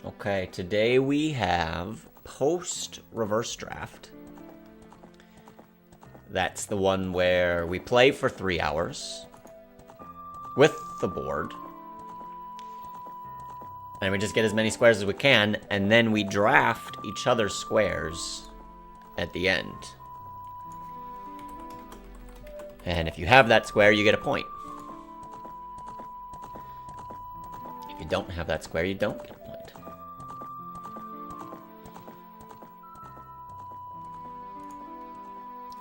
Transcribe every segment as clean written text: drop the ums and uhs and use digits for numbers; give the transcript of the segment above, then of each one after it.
Okay, today we have post reverse draft. That's the one where we play for 3 hours with the board. And we just get as many squares as we can, and then we draft each other's squares at the end. And if you have that square, you get a point. If you don't have that square, you don't get a point.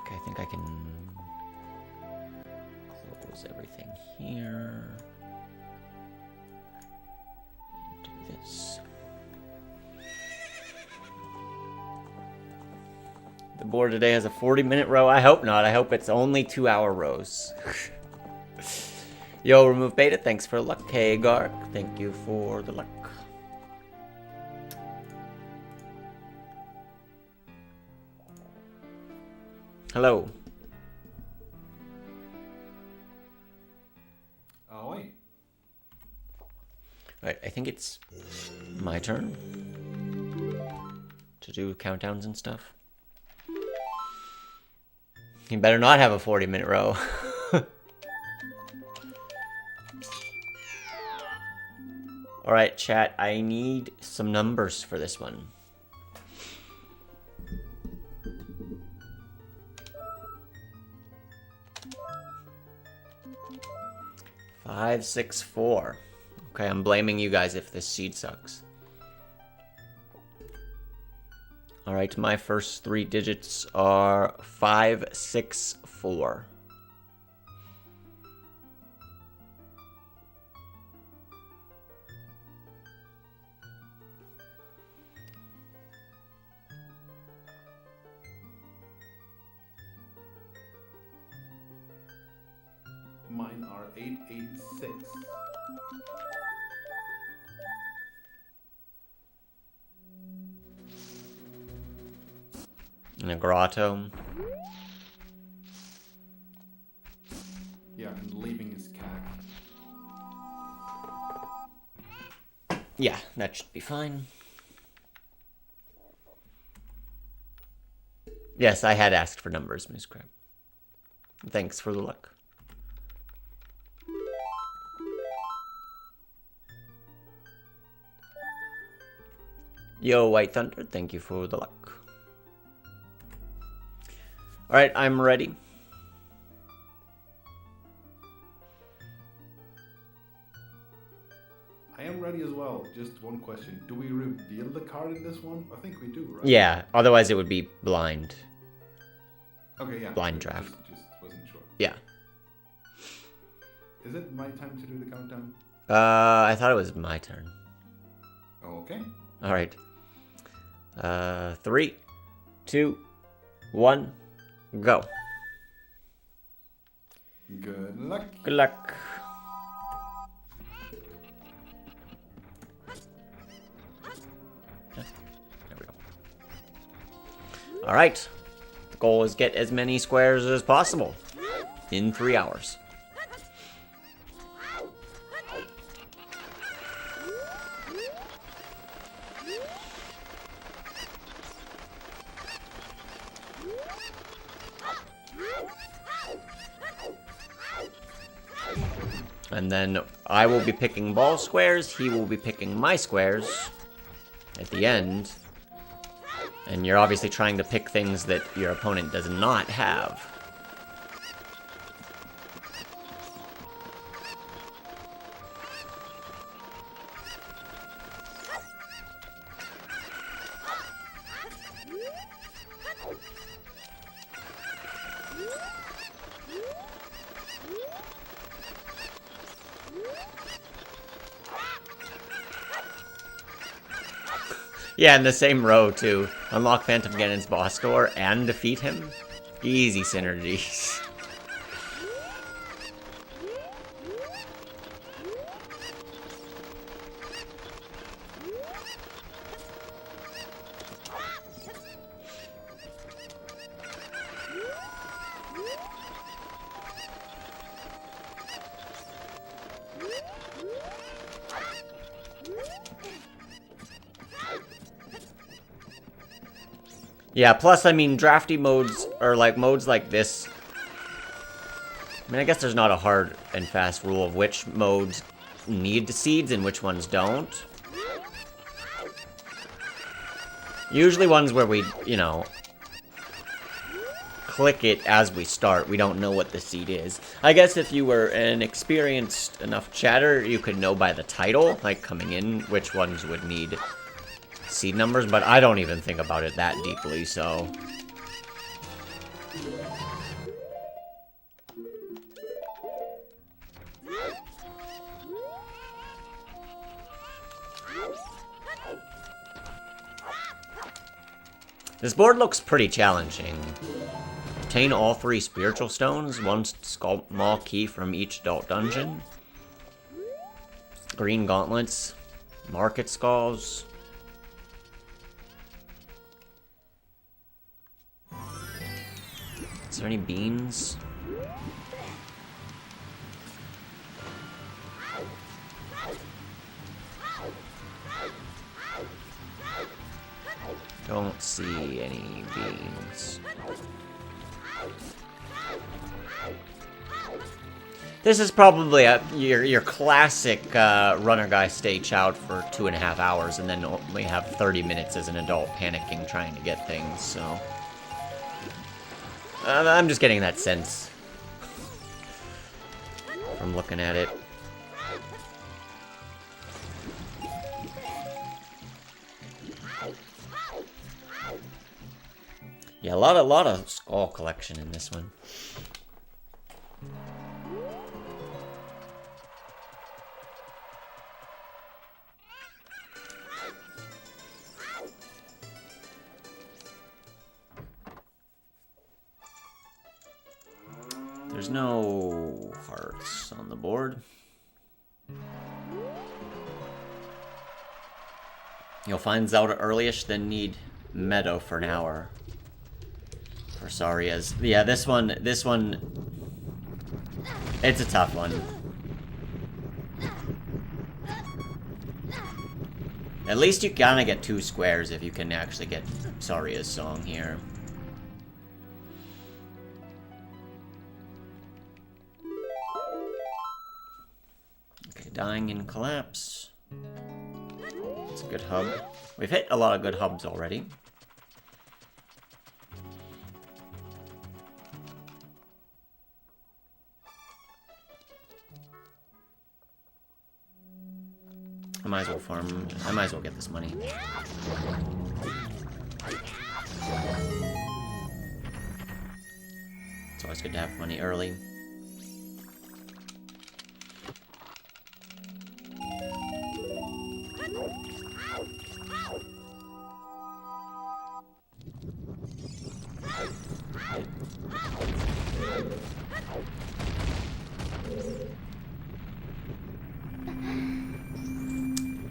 Okay, I think I can close everything here. And do this. The board today has a 40-minute row. I hope not. I hope it's only 2-hour rows. Yo, remove beta. Thanks for luck. Hey, Gark. Thank you for the luck. Hello. Oh, wait. Alright, I think it's my turn to do countdowns and stuff. You better not have a 40-minute row. Alright, chat, I need some numbers for this one. Five, 6, 4. Okay, I'm blaming you guys if this seed sucks. Alright, my first 3 digits are 5, 6, 4. Mine are 886. In a grotto. Yeah, and leaving is CAC. Yeah, that should be fine. Yes, I had asked for numbers, Miss Crab. Thanks for the luck. Yo, White Thunder, thank you for the luck. Alright, I'm ready. I am ready as well. Just one question. Do we reveal the card in this one? I think we do, right? Yeah, otherwise it would be blind. Okay, yeah. Blind draft. Just wasn't sure. Yeah. Is it my time to do the countdown? I thought it was my turn. Okay. Alright. 3, 2, 1, go. Good luck. Good luck. There we go. Alright. The goal is get as many squares as possible in 3 hours. And then I will be picking Baal squares, he will be picking my squares at the end. And you're obviously trying to pick things that your opponent does not have. Yeah, in the same row, too. Unlock Phantom Ganon's boss door and defeat him. Easy synergies. Yeah, plus, I mean, drafty modes, or like modes like this. I mean, I guess there's not a hard and fast rule of which modes need the seeds and which ones don't. Usually ones where we, you know, click it as we start. We don't know what the seed is. I guess if you were an experienced enough chatter, you could know by the title, like coming in, which ones would need seed numbers, but I don't even think about it that deeply, so... This board looks pretty challenging. Obtain all 3 spiritual stones, 1 small key from each adult dungeon. Green gauntlets, market skulls. Is there any beans? Don't see any beans. This is probably your classic runner guy stay chowed for 2.5 hours and then only have 30 minutes as an adult panicking trying to get things, so... I'm just getting that sense from looking at it. Yeah, a lot of skull collection in this one. There's no hearts on the board. You'll find Zelda early-ish, then need Meadow for an hour. For Saria's. Yeah, this one, it's a tough one. At least you gotta get 2 squares if you can actually get Saria's song here. Okay, dying in collapse. It's a good hub. We've hit a lot of good hubs already. I might as well farm. I might as well get this money. It's always good to have money early.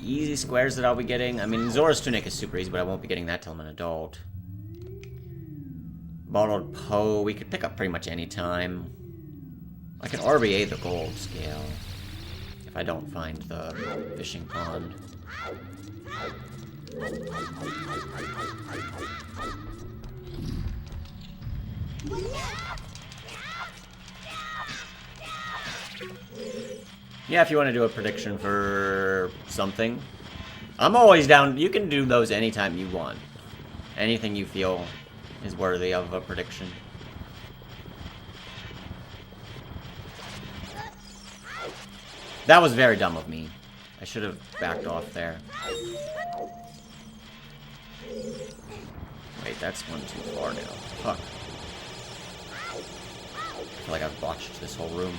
Easy squares that I'll be getting. I mean, Zora's Tunic is super easy, but I won't be getting that till I'm an adult. Bottled Poe, we could pick up pretty much any time. I can RBA the gold scale if I don't find the fishing pond. Yeah, if you want to do a prediction for something. I'm always down. You can do those anytime you want. Anything you feel is worthy of a prediction. That was very dumb of me. I should have backed off there. Wait, that's one too far now. Fuck. I feel like I've botched this whole room.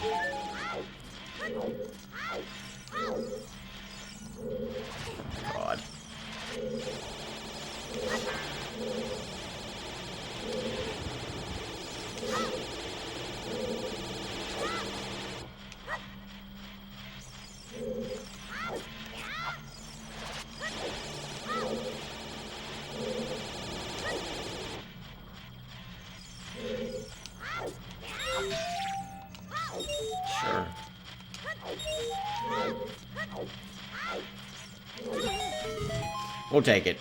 God. Sure. We'll take it.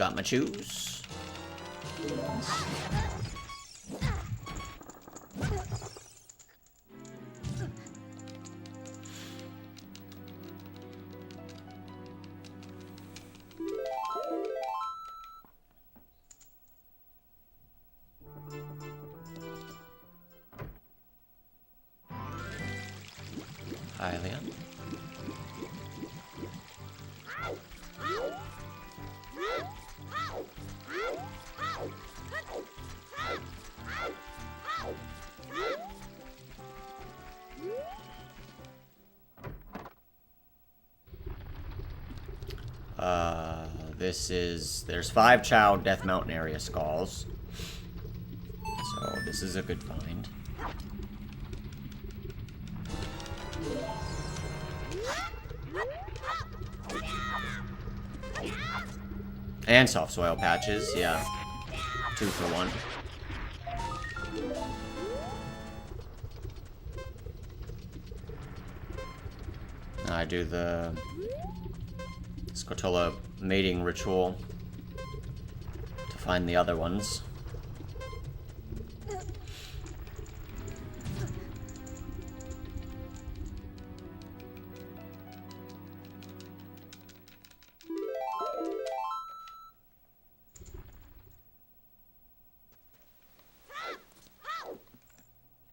got my choose. Hylia. There's 5 Chow Death Mountain area skulls. So this is a good find. And soft soil patches, yeah. 2 for 1. I do the Scotola mating ritual to find the other ones.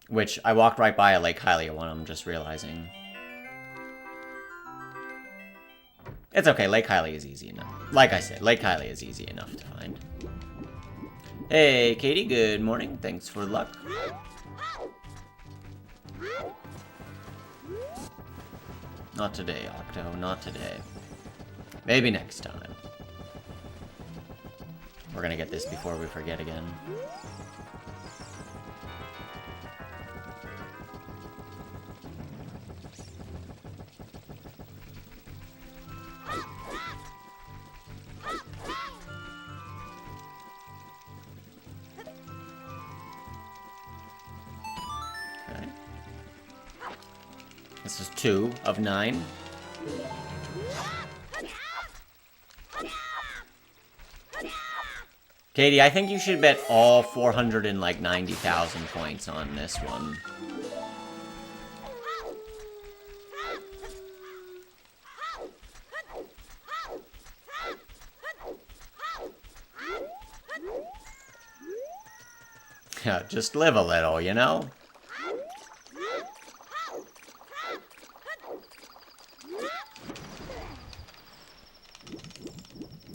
Which, I walked right by a Lake Hylia one, I'm just realizing. It's okay, Lake Hylia is easy enough. Like I said, Lake Hylia is easy enough to find. Hey, Katie, good morning. Thanks for luck. Not today, Octo, not today. Maybe next time. We're gonna get this before we forget again. This is 2 of 9. Katie, I think you should bet all 490,000 points on this one. Yeah, just live a little, you know?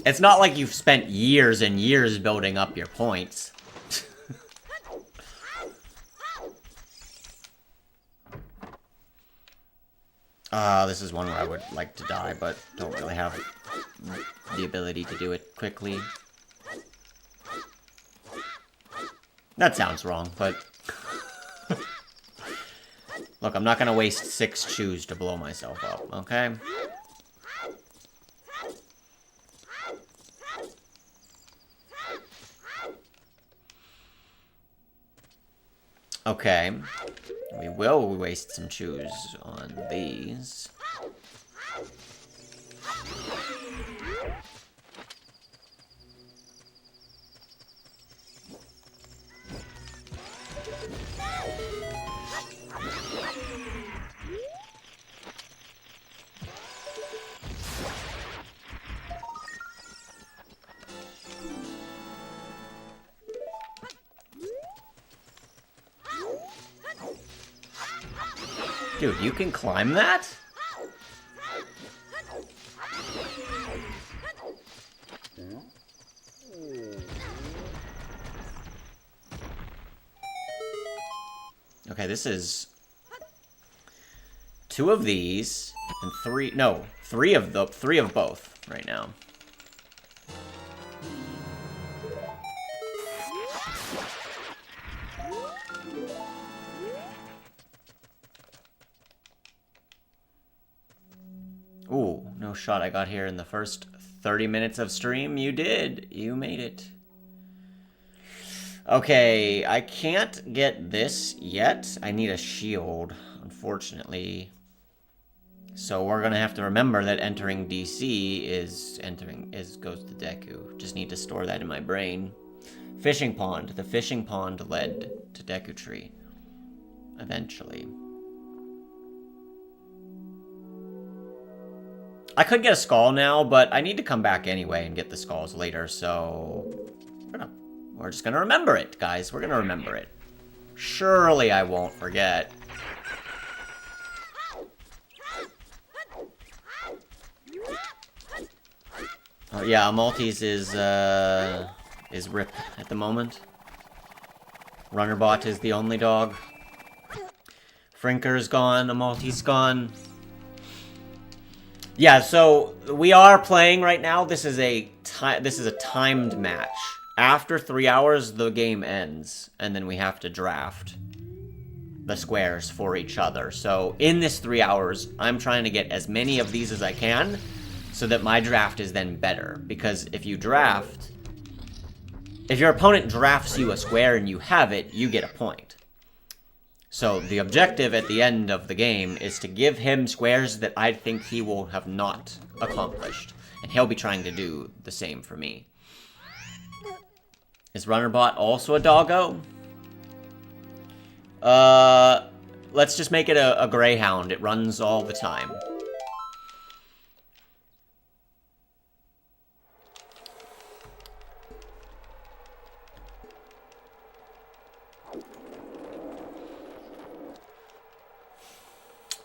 It's not like you've spent years and years building up your points. This is one where I would like to die, but don't really have the ability to do it quickly. That sounds wrong, but... Look, I'm not gonna waste 6 shoes to blow myself up, okay? Okay, we will waste some chews on these. Dude, you can climb that? Okay, this is 2 of these and 3 of both right now. Ooh, no shot I got here in the first 30 minutes of stream. You did. You made it. Okay, I can't get this yet. I need a shield, unfortunately. So we're gonna have to remember that entering DC goes to Deku. Just need to store that in my brain. Fishing pond. The fishing pond led to Deku Tree. Eventually. I could get a skull now, but I need to come back anyway and get the skulls later, so... We're just gonna remember it, guys. We're gonna remember it. Surely I won't forget. Oh yeah, Maltese is RIP at the moment. Runnerbot is the only dog. Frinker's gone, Amalte's gone. Yeah, so we are playing right now. This is a timed match. After 3 hours, the game ends, and then we have to draft the squares for each other. So in this 3 hours, I'm trying to get as many of these as I can, so that my draft is then better. Because if your opponent drafts you a square and you have it, you get a point. So the objective at the end of the game is to give him squares that I think he will have not accomplished. And he'll be trying to do the same for me. Is Runnerbot also a doggo? Let's just make it a greyhound. It runs all the time.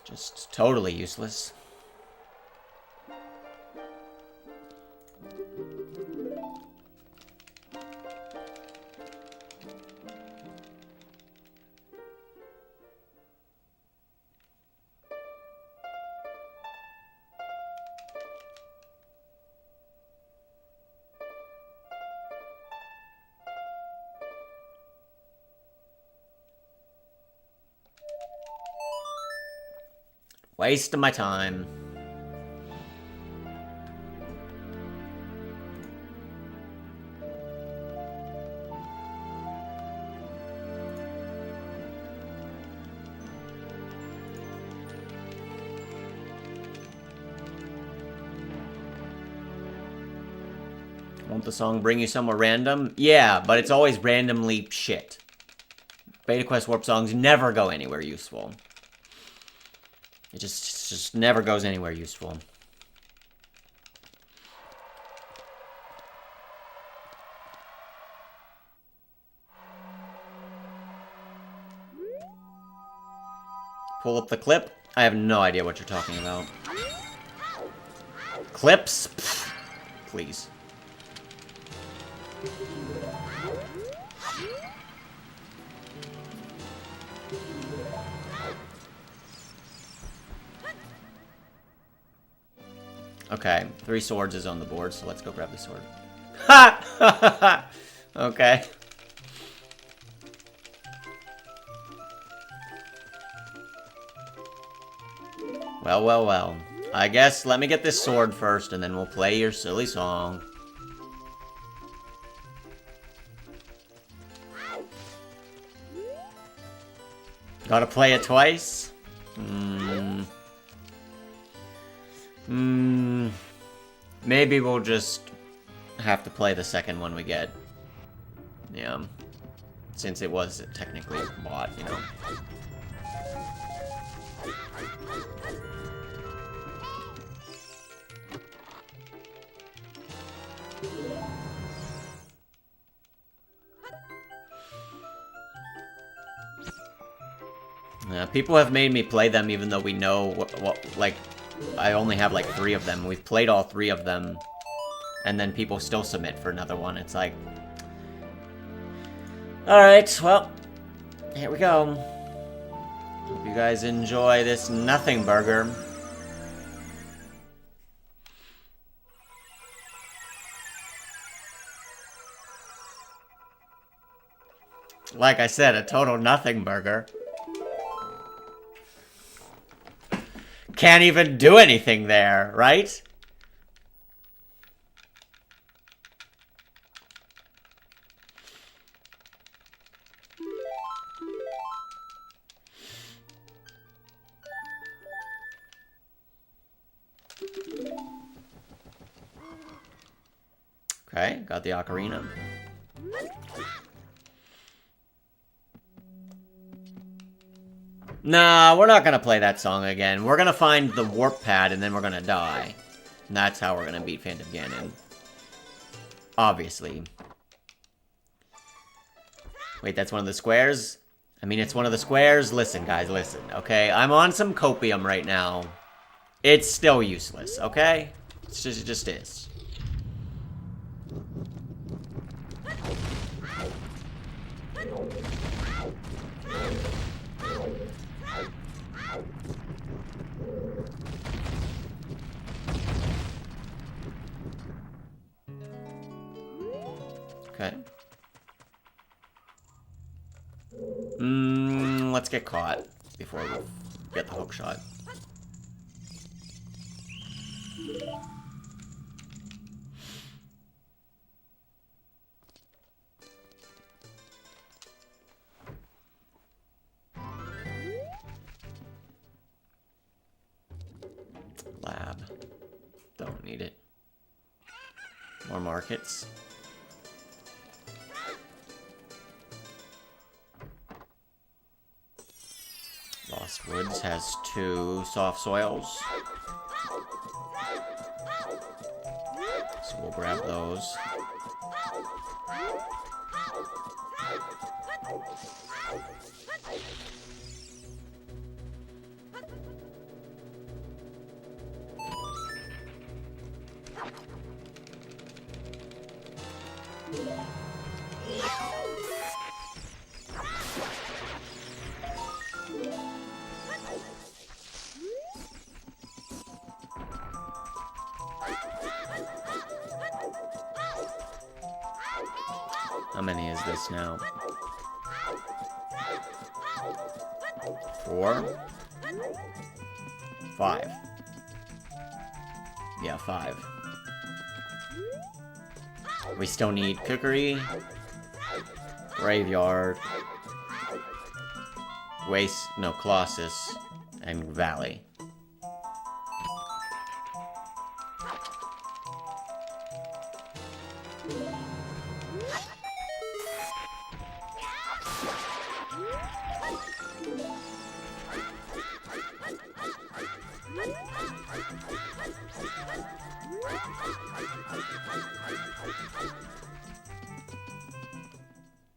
Just totally useless. Waste of my time. Won't the song bring you somewhere random? Yeah, but it's always randomly shit. Beta Quest Warp songs never go anywhere useful. It just never goes anywhere useful. Pull up the clip? I have no idea what you're talking about. Clips? Pfft, please. Okay, 3 swords is on the board, so let's go grab the sword. Ha! Okay. Well, well, well. I guess let me get this sword first, and then we'll play your silly song. Gotta play it twice? Maybe we'll just have to play the second one we get. Yeah. Since it was technically bought, you know. People have made me play them even though we know what like, I only have like 3 of them. We've played all 3 of them, and then people still submit for another one. It's like... Alright, well, here we go. Hope you guys enjoy this nothing burger. Like I said, a total nothing burger. Can't even do anything there, right? Okay, got the ocarina. Nah, we're not gonna play that song again. We're gonna find the warp pad and then we're gonna die. And that's how we're gonna beat Phantom Ganon. Obviously. Wait, that's one of the squares? I mean, it's one of the squares? Listen, guys, listen, okay? I'm on some copium right now. It's still useless, okay? It just is. Okay. Let's get caught before we get the hook shot. Lab. Don't need it. More markets. Lost Woods has 2 soft soils. So we'll grab those. How many is this now? 4? 5. Yeah, 5. We still need Cookery, Graveyard, Colossus, and Valley.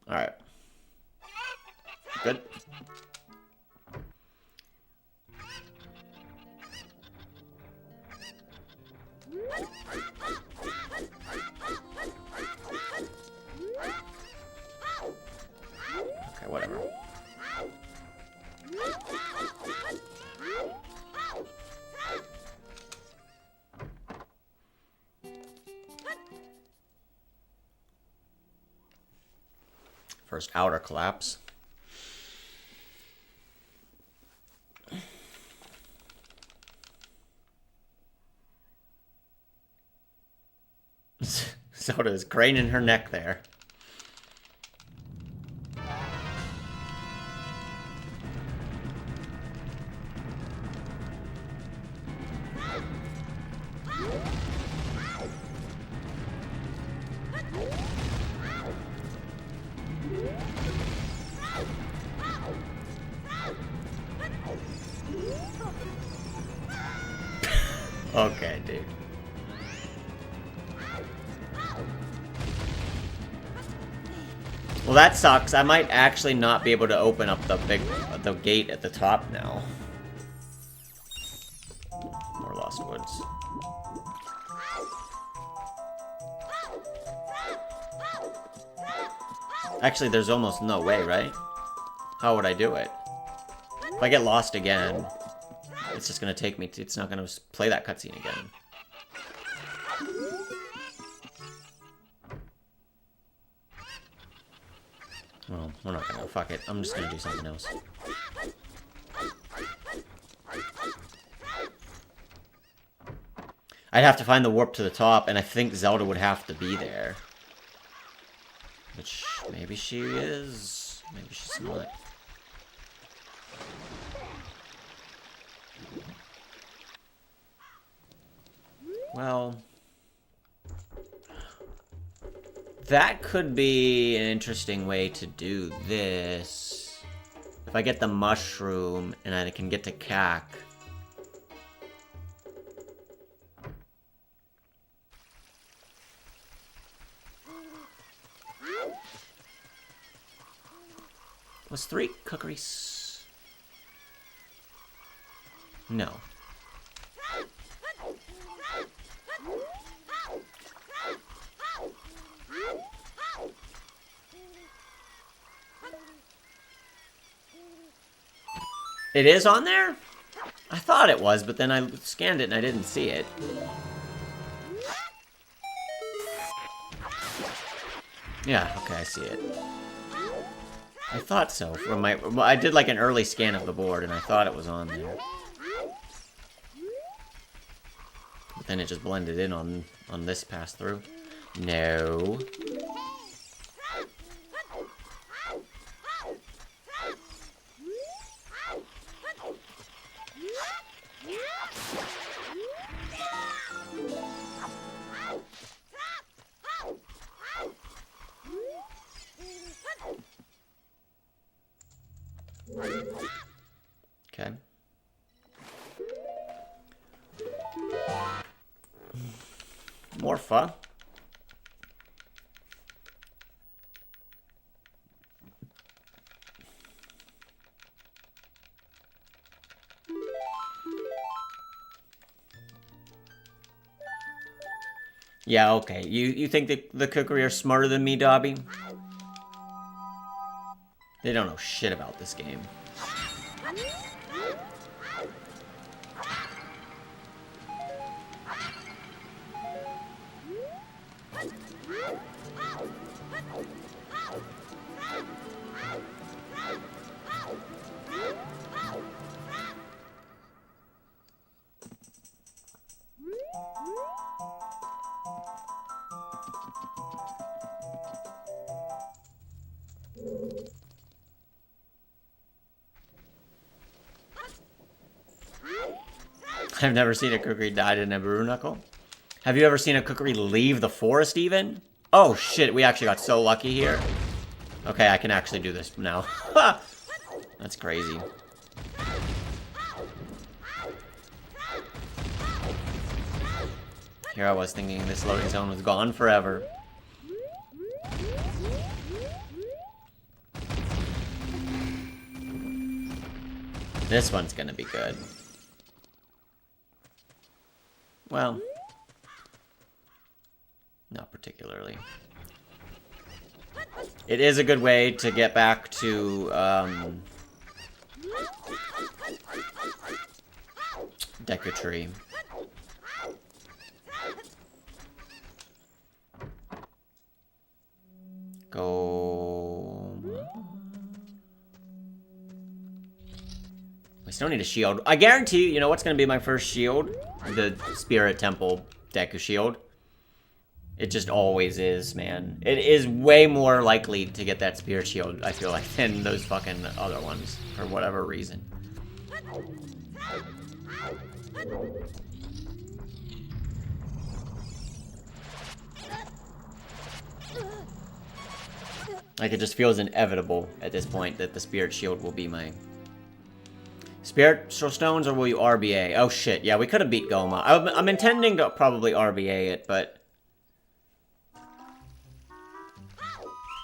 Alright. Good. Okay, whatever. First outer collapse. Soda's craning her neck there. Okay, dude. Well, that sucks. I might actually not be able to open up the gate at the top now. More Lost Woods. Actually, there's almost no way, right? How would I do it? If I get lost again, it's just gonna take me to, it's not gonna play that cutscene again. Well, we're not gonna, fuck it. I'm just gonna do something else. I'd have to find the warp to the top, and I think Zelda would have to be there. Which, maybe she is. Maybe she's not. Well... That could be an interesting way to do this. If I get the mushroom and I can get to Cack. Was 3 cookeries? No. It is on there? I thought it was, but then I scanned it and I didn't see it. Yeah, okay, I see it. I thought so. Well, I did like an early scan of the board and I thought it was on there. But then it just blended in on this pass through. No. Okay. Morpha. Yeah, okay. You think the cookery are smarter than me, Dobby? They don't know shit about this game. I've never seen a cookery die to Nibiru Knuckle. Have you ever seen a cookery leave the forest even? Oh shit, we actually got so lucky here. Okay, I can actually do this now. That's crazy. Here I was thinking this loading zone was gone forever. This one's gonna be good. Well, not particularly. It is a good way to get back to, Deku Tree. Go... I still need a shield. I guarantee you know what's going to be my first shield? The Spirit Temple Deku Shield. It just always is, man. It is way more likely to get that Spirit Shield, I feel like, than those fucking other ones, for whatever reason. Like, it just feels inevitable at this point that the Spirit Shield will be my... Spiritual Stones, or will you RBA? Oh shit, yeah, we could have beat Goma. I'm intending to probably RBA it, but...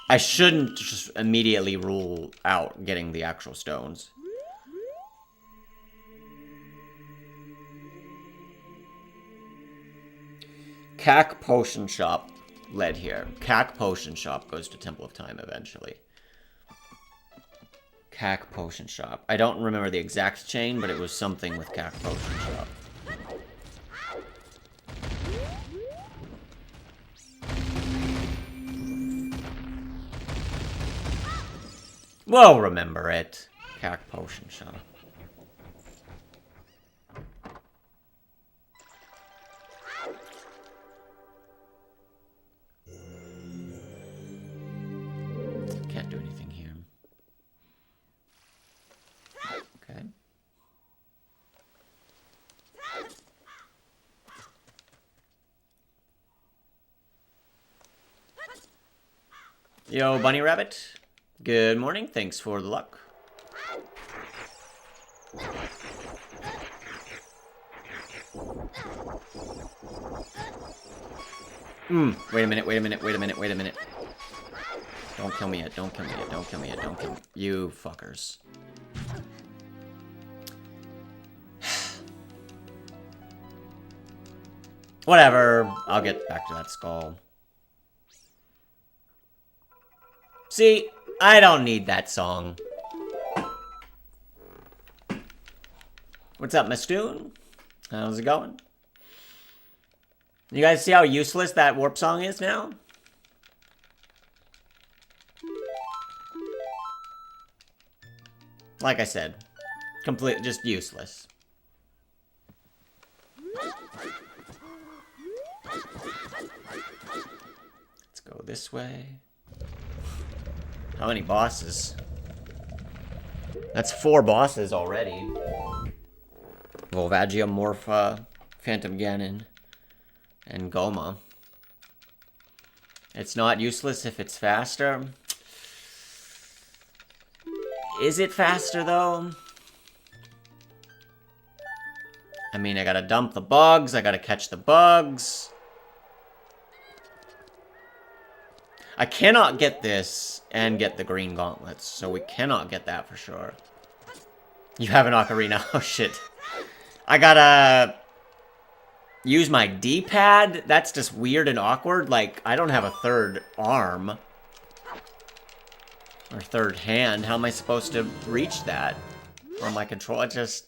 I shouldn't just immediately rule out getting the actual stones. Cack Potion Shop led here. Cack Potion Shop goes to Temple of Time eventually. Cack Potion Shop. I don't remember the exact chain, but it was something with Cack Potion Shop. We'll remember it. Cack Potion Shop. Can't do anything here. Okay. Yo, Bunny Rabbit. Good morning. Thanks for the luck. Wait a minute. Don't kill me yet, don't kill me yet, don't kill me yet, don't kill me. You fuckers. Whatever, I'll get back to that skull. See, I don't need that song. What's up, Mistoon? How's it going? You guys see how useless that warp song is now? Like I said, just useless. Let's go this way. How many bosses? That's 4 bosses already. Volvagia, Morpha, Phantom Ganon, and Goma. It's not useless if it's faster. Is it faster, though? I mean, I gotta dump the bugs, I gotta catch the bugs. I cannot get this and get the green gauntlets, so we cannot get that for sure. You have an ocarina. Oh, shit. I gotta use my D-pad? That's just weird and awkward. Like, I don't have a third arm. Or third hand. How am I supposed to reach that? From my control? It just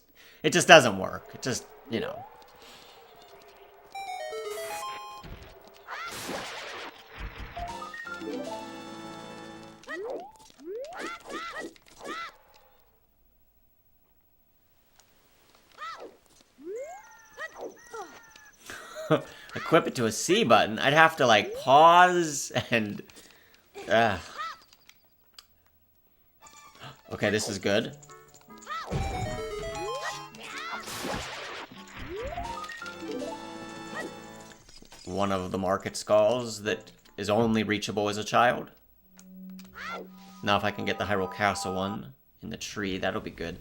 doesn't work. It just, you know. Equip it to a C button. I'd have to, like, pause and... Okay, this is good. One of the market skulls that is only reachable as a child. Now if I can get the Hyrule Castle one in the tree, that'll be good.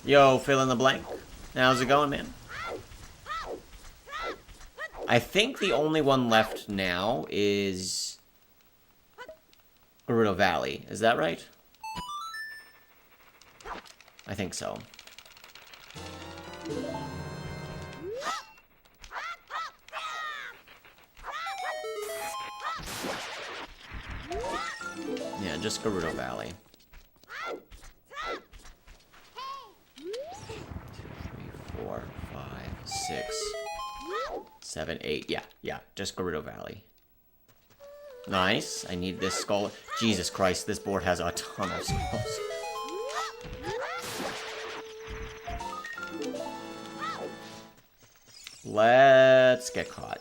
Yo, fill in the blank. How's it going, man? I think the only one left now is Gerudo Valley. Is that right? I think so. Yeah, just Gerudo Valley. 2, 3, 4, 5, 6, 7, 8. Yeah, just Gerudo Valley. Nice. I need this skull. Jesus Christ, this board has a ton of skulls. Let's get caught.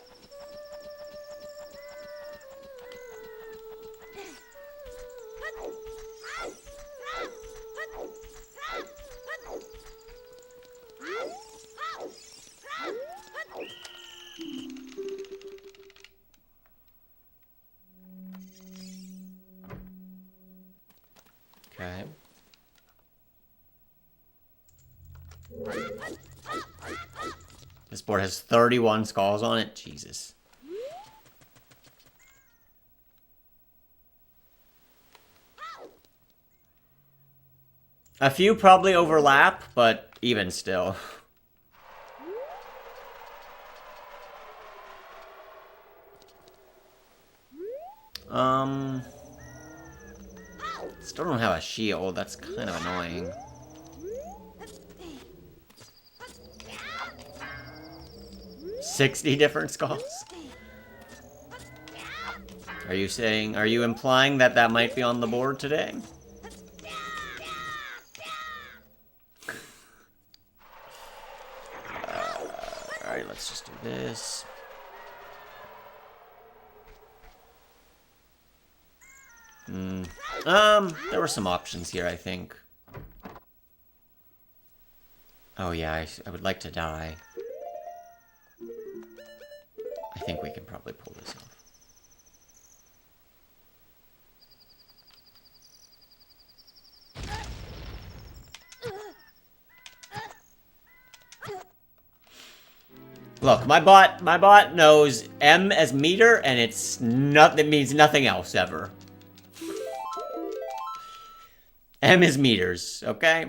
Okay. This board has 31 skulls on it. Jesus. A few probably overlap, but even still. Still don't have a shield. That's kind of annoying. $60 different skulls? Are you implying that that might be on the board today? Alright, let's just do this. There were some options here, I think. Oh yeah, I would like to die. I think we can probably pull this off. Look, my bot knows M as meter, and it means nothing else ever. M is meters, okay?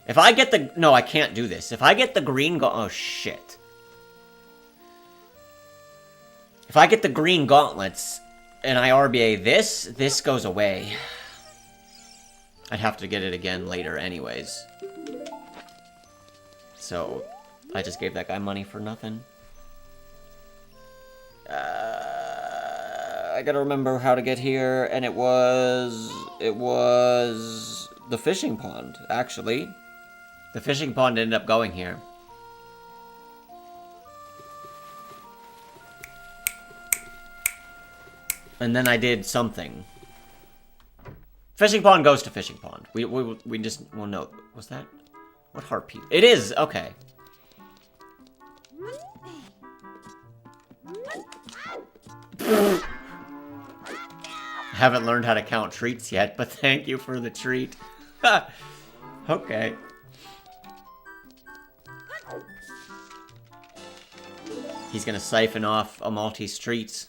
If I get the... No, I can't do this. If I get the green oh, shit. If I get the green gauntlets and I RBA this goes away. I'd have to get it again later anyways. So, I just gave that guy money for nothing. I gotta remember how to get here, and it was the fishing pond, actually. The fishing pond ended up going here. And then I did something. Fishing pond goes to fishing pond. We just, well, no, was that? What heart piece? It is, okay. Haven't learned how to count treats yet, but thank you for the treat. Okay. He's gonna siphon off a Maltese treats.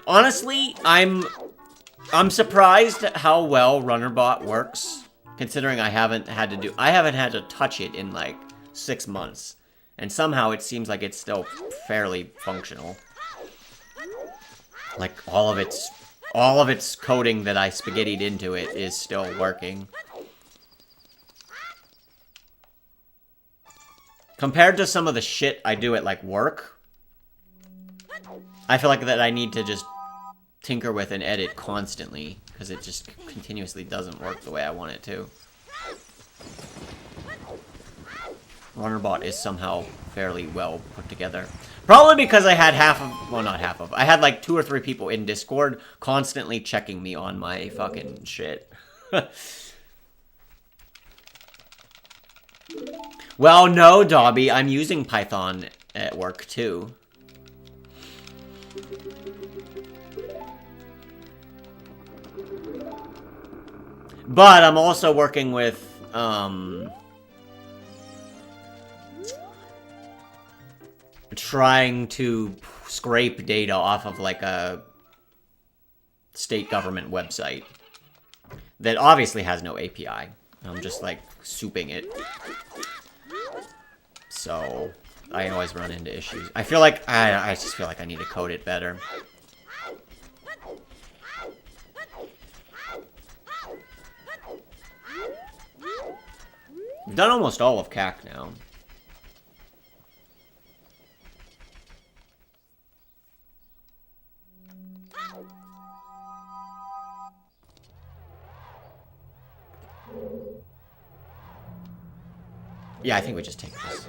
Honestly, I'm surprised at how well Runnerbot works, considering I haven't had to touch it in like 6 months, and somehow it seems like it's still fairly functional. Like all of its coding that I spaghettied into it is still working. Compared to some of the shit I do at like work, I feel like that I need to just tinker with and edit constantly, because it just continuously doesn't work the way I want it to. Runnerbot is somehow fairly well put together. Probably because I had I had like 2 or 3 people in Discord constantly checking me on my fucking shit. Well, no, Dobby, I'm using Python at work too. But I'm also working with, trying to scrape data off of, like, a state government website that obviously has no API. I'm just, like, souping it. So, I always run into issues. I feel like, I just feel like I need to code it better. We've done almost all of CAC now. Yeah, I think we just take this.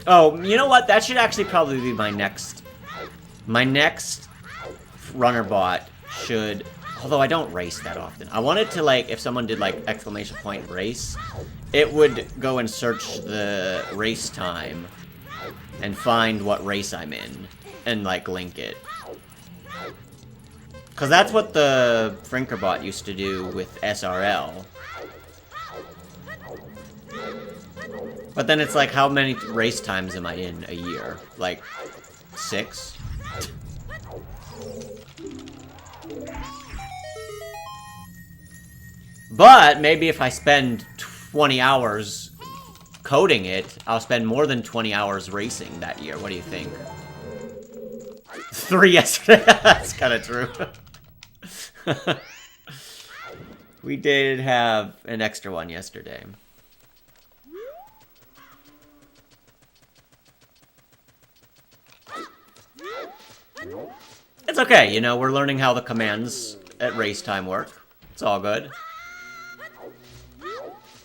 Oh, you know what? That should actually probably be my next... My next Runnerbot should... Although I don't race that often. I wanted to, like, if someone did, like, exclamation point race, it would go and search the race time and find what race I'm in and, like, link it. Because that's what the Frinkerbot used to do with SRL. But then it's like, how many race times am I in a year? Like, 6? But maybe if I spend 20 hours coding it, I'll spend more than 20 hours racing that year. What do you think? 3 yesterday. That's kind of true. We did have an extra one yesterday. It's okay, you know, we're learning how the commands at race time work. It's all good.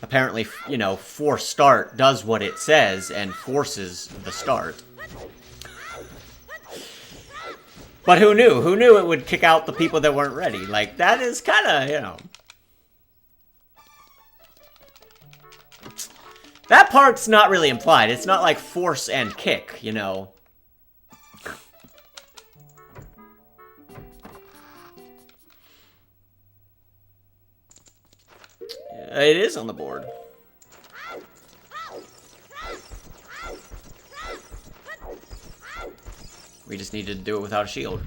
Apparently, you know, force start does what it says and forces the start. But who knew? Who knew it would kick out the people that weren't ready? Like, that is kind of, you know... That part's not really implied. It's not like force and kick, you know. It is on the board. We just need to do it without a shield.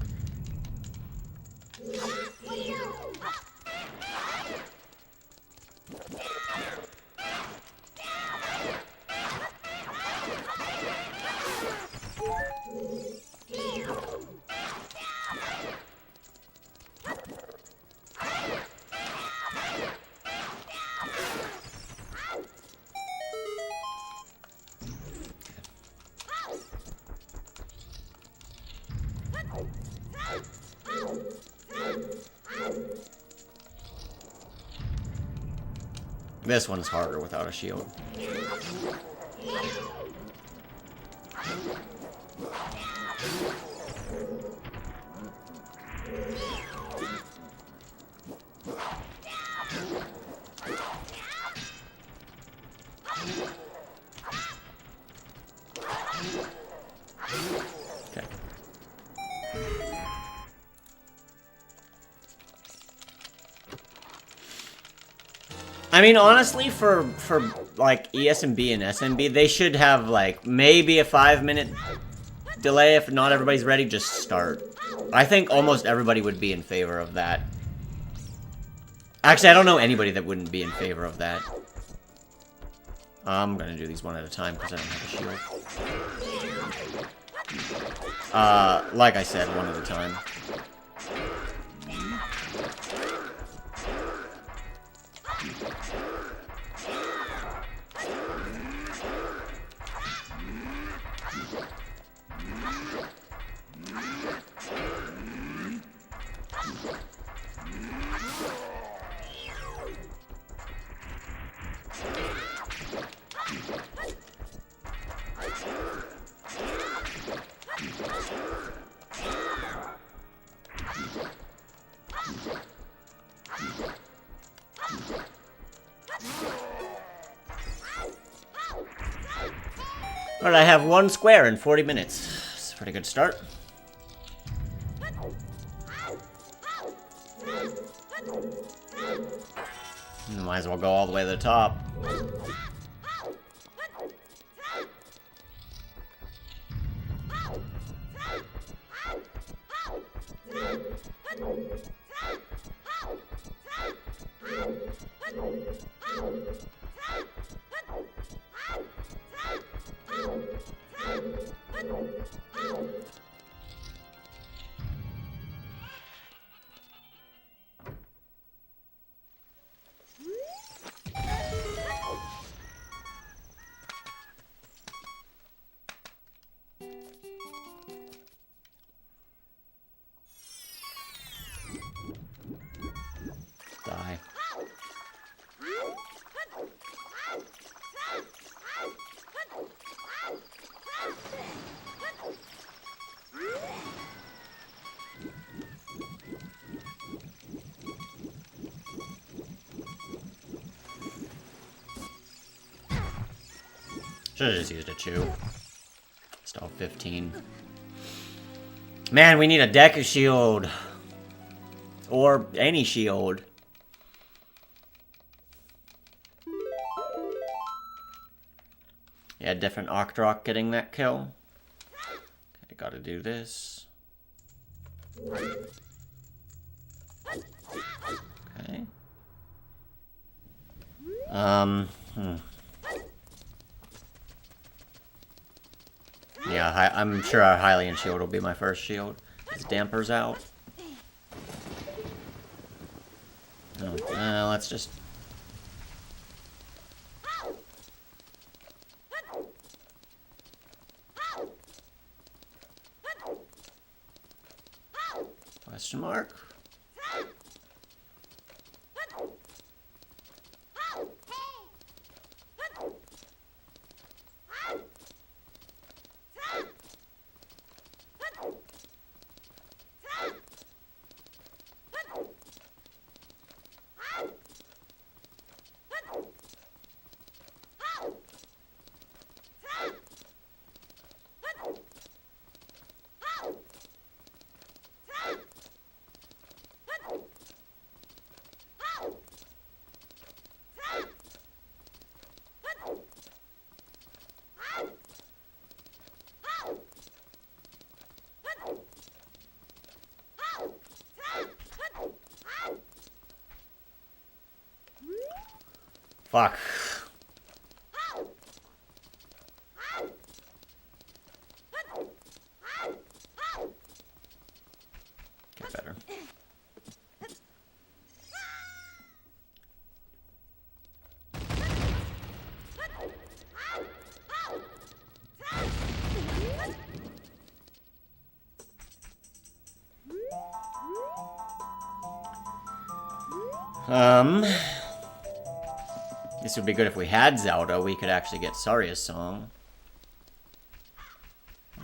This one's harder without a shield. Okay. I mean, honestly, for like ESMB and SMB, they should have like maybe a 5-minute delay. If not everybody's ready, just start. I think almost everybody would be in favor of that. Actually, I don't know anybody that wouldn't be in favor of that. I'm gonna do these one at a time because I don't have a shield. Like I said, one at a time. Alright, I have 1 square in 40 minutes. It's a pretty good start. Might as well go all the way to the top. Die. Should've just used a chew. Still 15. Man, we need a deck shield. Or any shield. Yeah, different Octrock getting that kill. Okay, gotta do this. Okay. Yeah, I'm sure our Hylian shield will be my first shield. His damper's out. Oh, let's just... Question mark? Fuck. Get better. This would be good if we had Zelda. We could actually get Saria's song.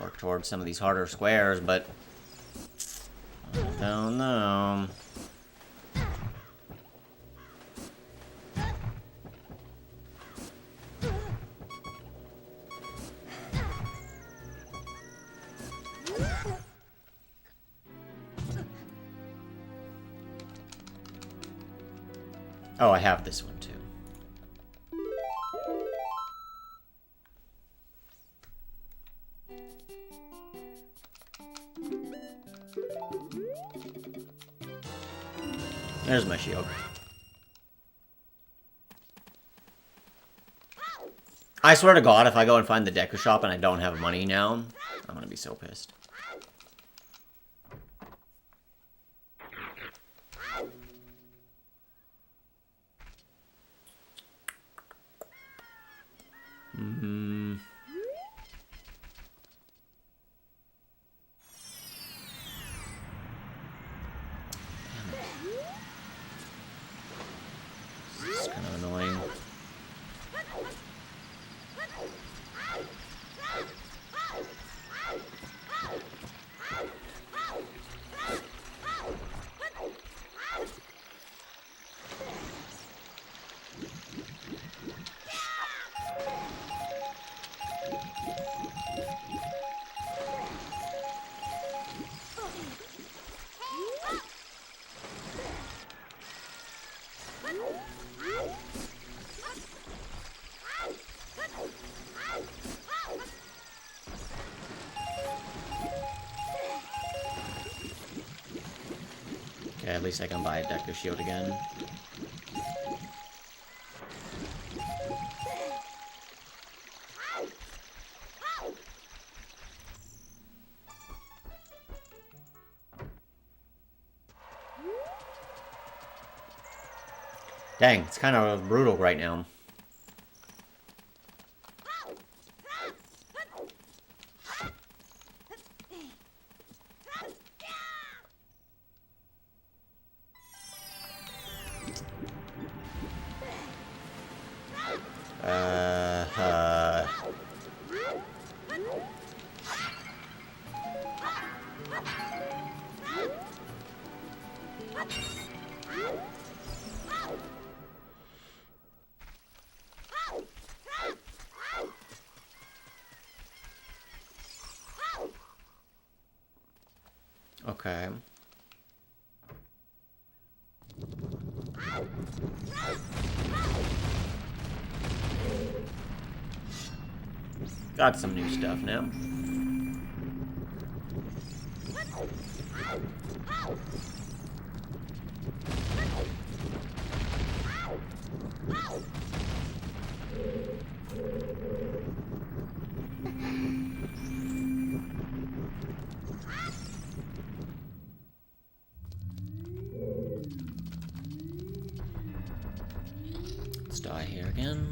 Work towards some of these harder squares, but... I don't know. Oh, I have this one too. There's my shield. I swear to God, if I go and find the Deku shop and I don't have money now, I'm gonna be so pissed. This is kind of annoying. Okay, at least I can buy a Deku shield again. Dang, it's kind of brutal right now. Okay. Got some new stuff now. die here again.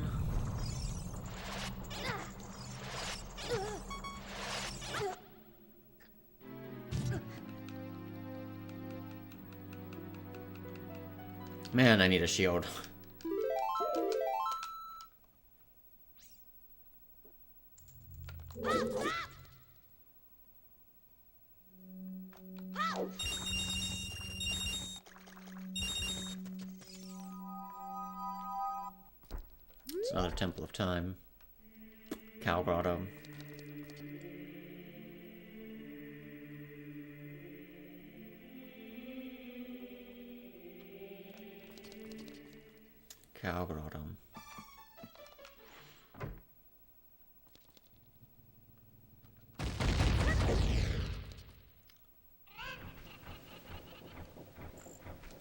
Man, I need a shield. It's another Temple of Time. Cow Grotto. Cow Grotto.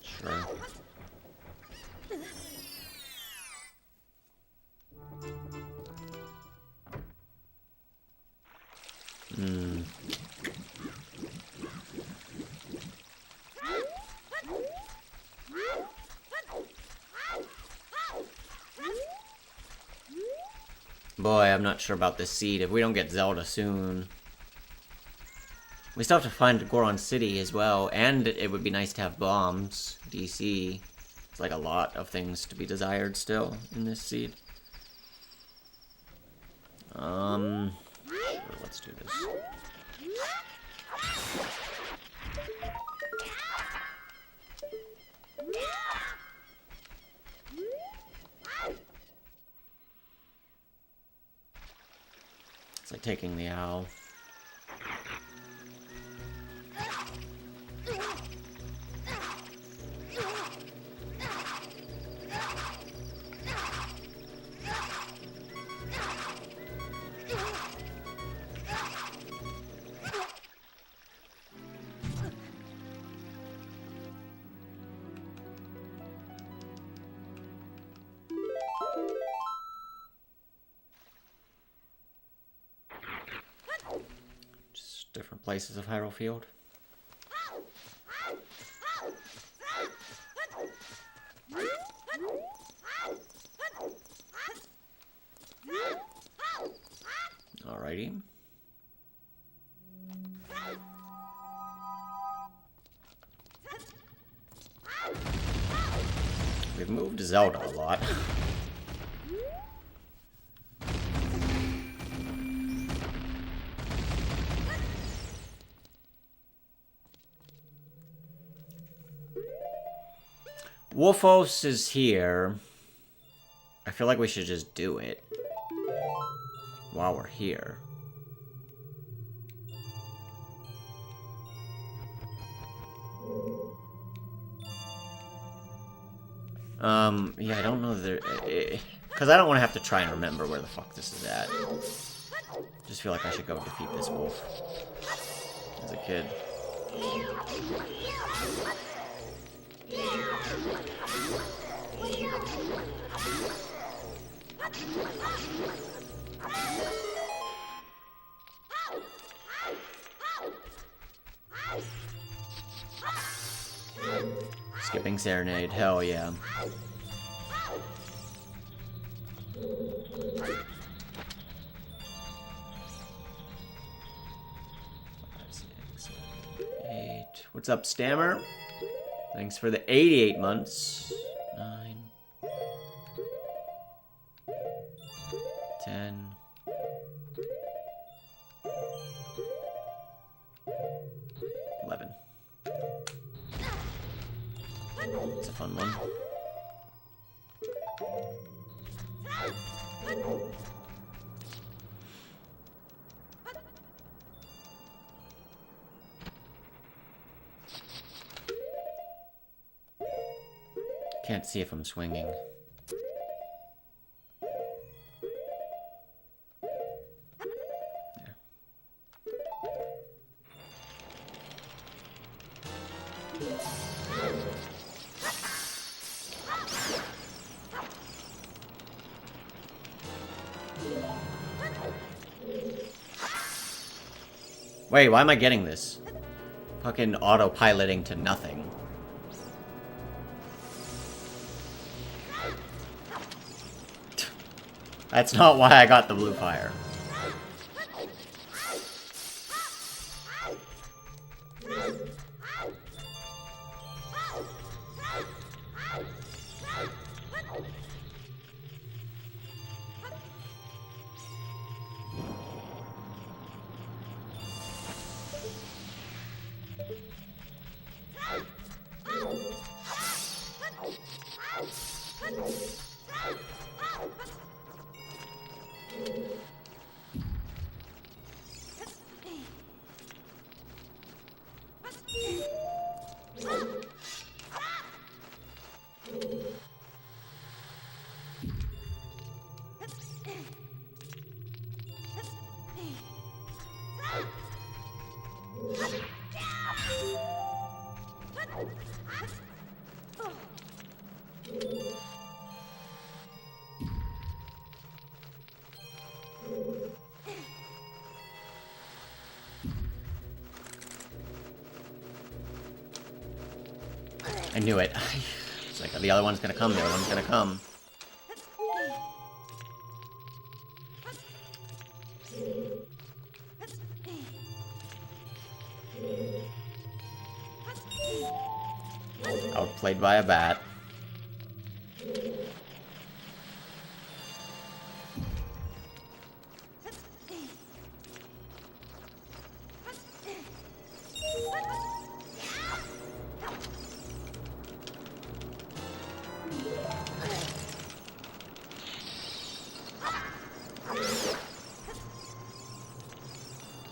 Sure. Boy, I'm not sure about this seed. If we don't get Zelda soon... We still have to find Goron City as well, and it would be nice to have bombs. DC. It's like a lot of things to be desired still in this seed. Sure, let's do this. It's like taking the owl. Different places of Hyrule Field. Alrighty. We've moved Zelda a lot. Wolfos is here. I feel like we should just do it while we're here. Yeah, I don't know there... Because I don't want to have to try and remember where the fuck this is at. Just feel like I should go defeat this wolf. As a kid. Skipping Serenade, hell yeah. What's up, Stammer? Thanks for the 88 months. 9, 10, 11. It's a fun one. Can't see if I'm swinging. There. Wait, why am I getting this? Fucking autopiloting to nothing. That's not why I got the blue fire. I knew it. It's like, the other one's gonna come, the other one's gonna come. Outplayed by a bat.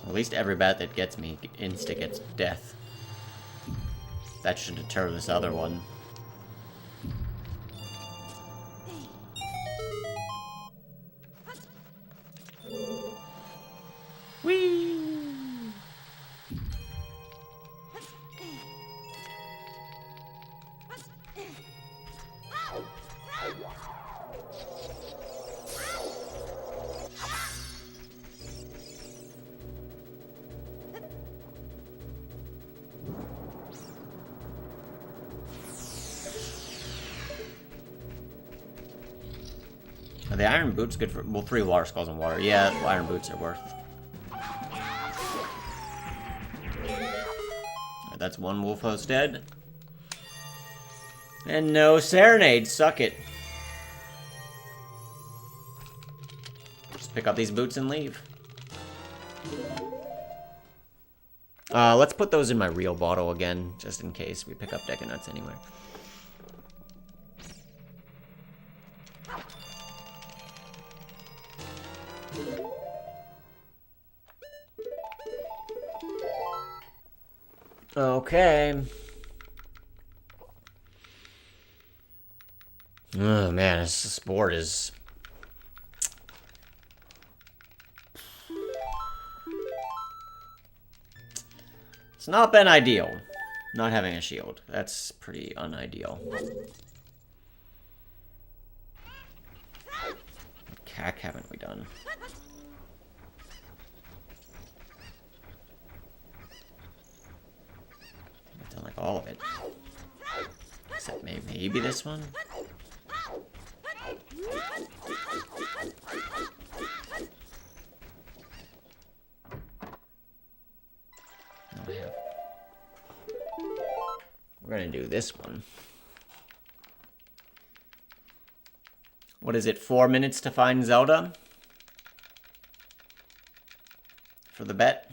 At least every bat that gets me insta gets death. That should deter this other one. Whee! Are the iron boots good for... Well, 3 water skulls and water. Yeah, iron boots are worth. Alright, that's one wolf host dead. And no serenade. Suck it. Just pick up these boots and leave. Let's put those in my real bottle again, just in case we pick up Deck of Nuts anywhere. Okay. Oh man, this board is... It's not been ideal, not having a shield. That's pretty unideal. What cack haven't we done? I've done like all of it. Except maybe this one? We're gonna do this one. What is it, 4 minutes to find Zelda? For the bet?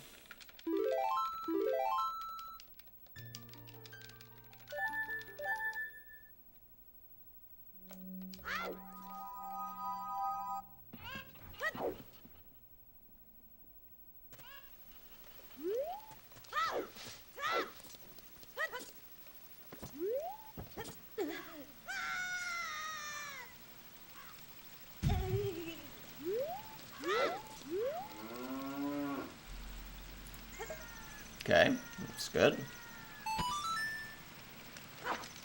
Okay, looks good.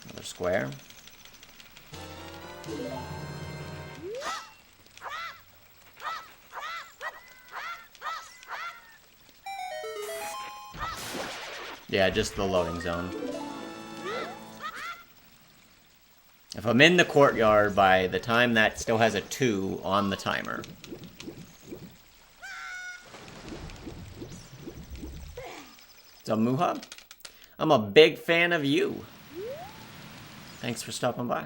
Another square. Yeah, just the loading zone. If I'm in the courtyard by the time that still has a 2 on the timer. So, Muha, I'm a big fan of you. Thanks for stopping by.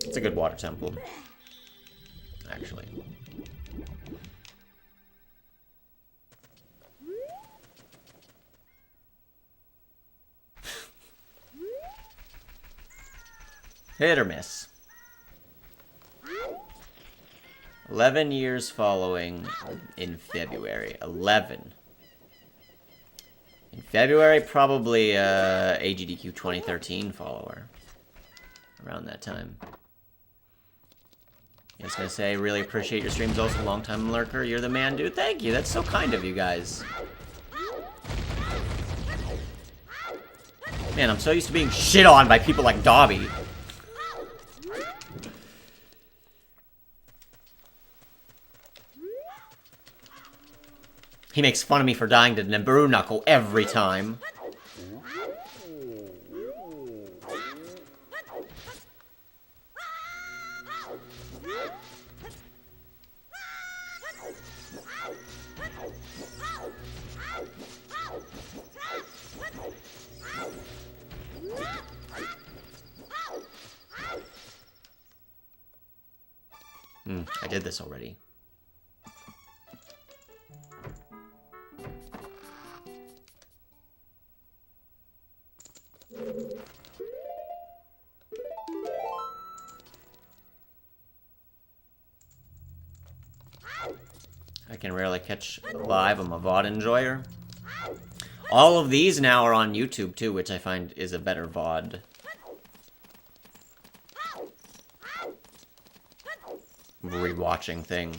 It's a good water temple, actually. Hit or miss. 11 years following in February. 11. In February, probably AGDQ 2013 follower. Around that time. I was gonna say, really appreciate your streams. Also, long time lurker. You're the man, dude. Thank you. That's so kind of you guys. Man, I'm so used to being shit on by people like Dobby. He makes fun of me for dying to Nibiru Knuckle every time. I did this already. I can rarely catch live. I'm a VOD enjoyer. All of these now are on YouTube too, which I find is a better VOD. Rewatching thing.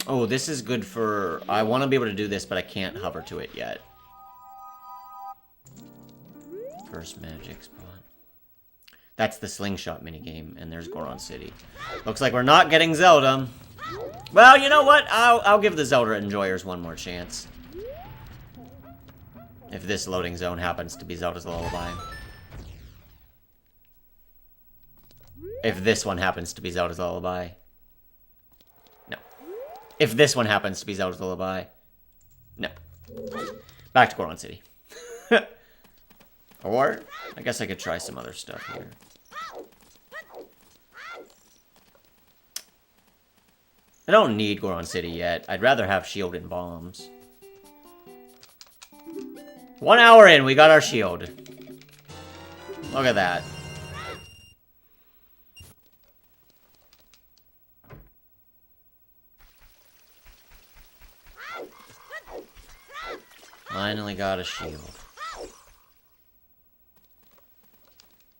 Oh, this is good for... I want to be able to do this, but I can't hover to it yet. First magic spot. That's the slingshot minigame, and there's Goron City. Looks like we're not getting Zelda. Well, you know what? I'll give the Zelda enjoyers one more chance. If this loading zone happens to be Zelda's Lullaby. If this one happens to be Zelda's Lullaby. No. If this one happens to be Zelda's Lullaby. No. Back to Goron City. Or, I guess I could try some other stuff here. I don't need Goron City yet. I'd rather have shield and bombs. 1 hour in, we got our shield. Look at that. Finally got a shield.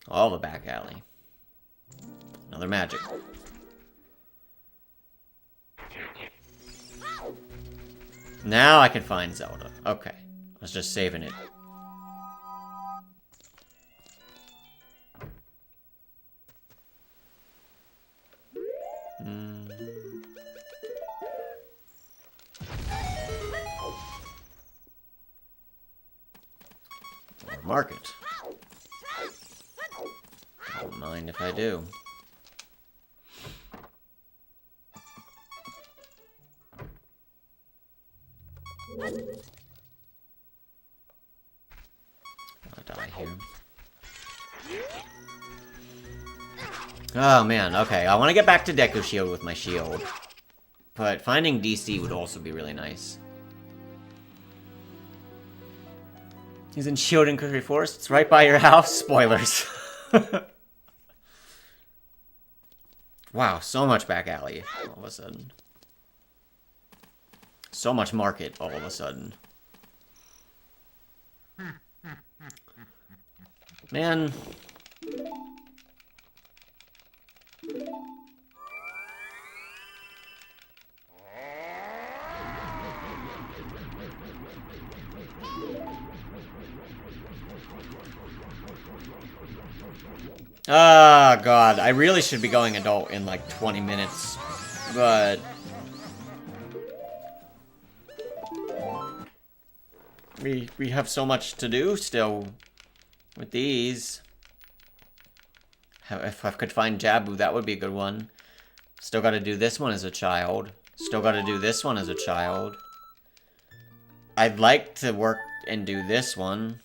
All the back alley. Another magic. Now I can find Zelda. Okay. I was just saving it. Or market. Don't mind if I do. I'll die here. Oh man, okay. I want to get back to Deku Shield with my shield. But finding DC would also be really nice. He's in Shield in Country Forest. It's right by your house. Spoilers. Wow, so much back alley all of a sudden. So much market all of a sudden. Man. Ah, God. I really should be going adult in like 20 minutes. But... We have so much to do still with these. If I could find Jabu, that would be a good one. Still gotta do this one as a child. Still gotta do this one as a child. I'd like to work and do this one.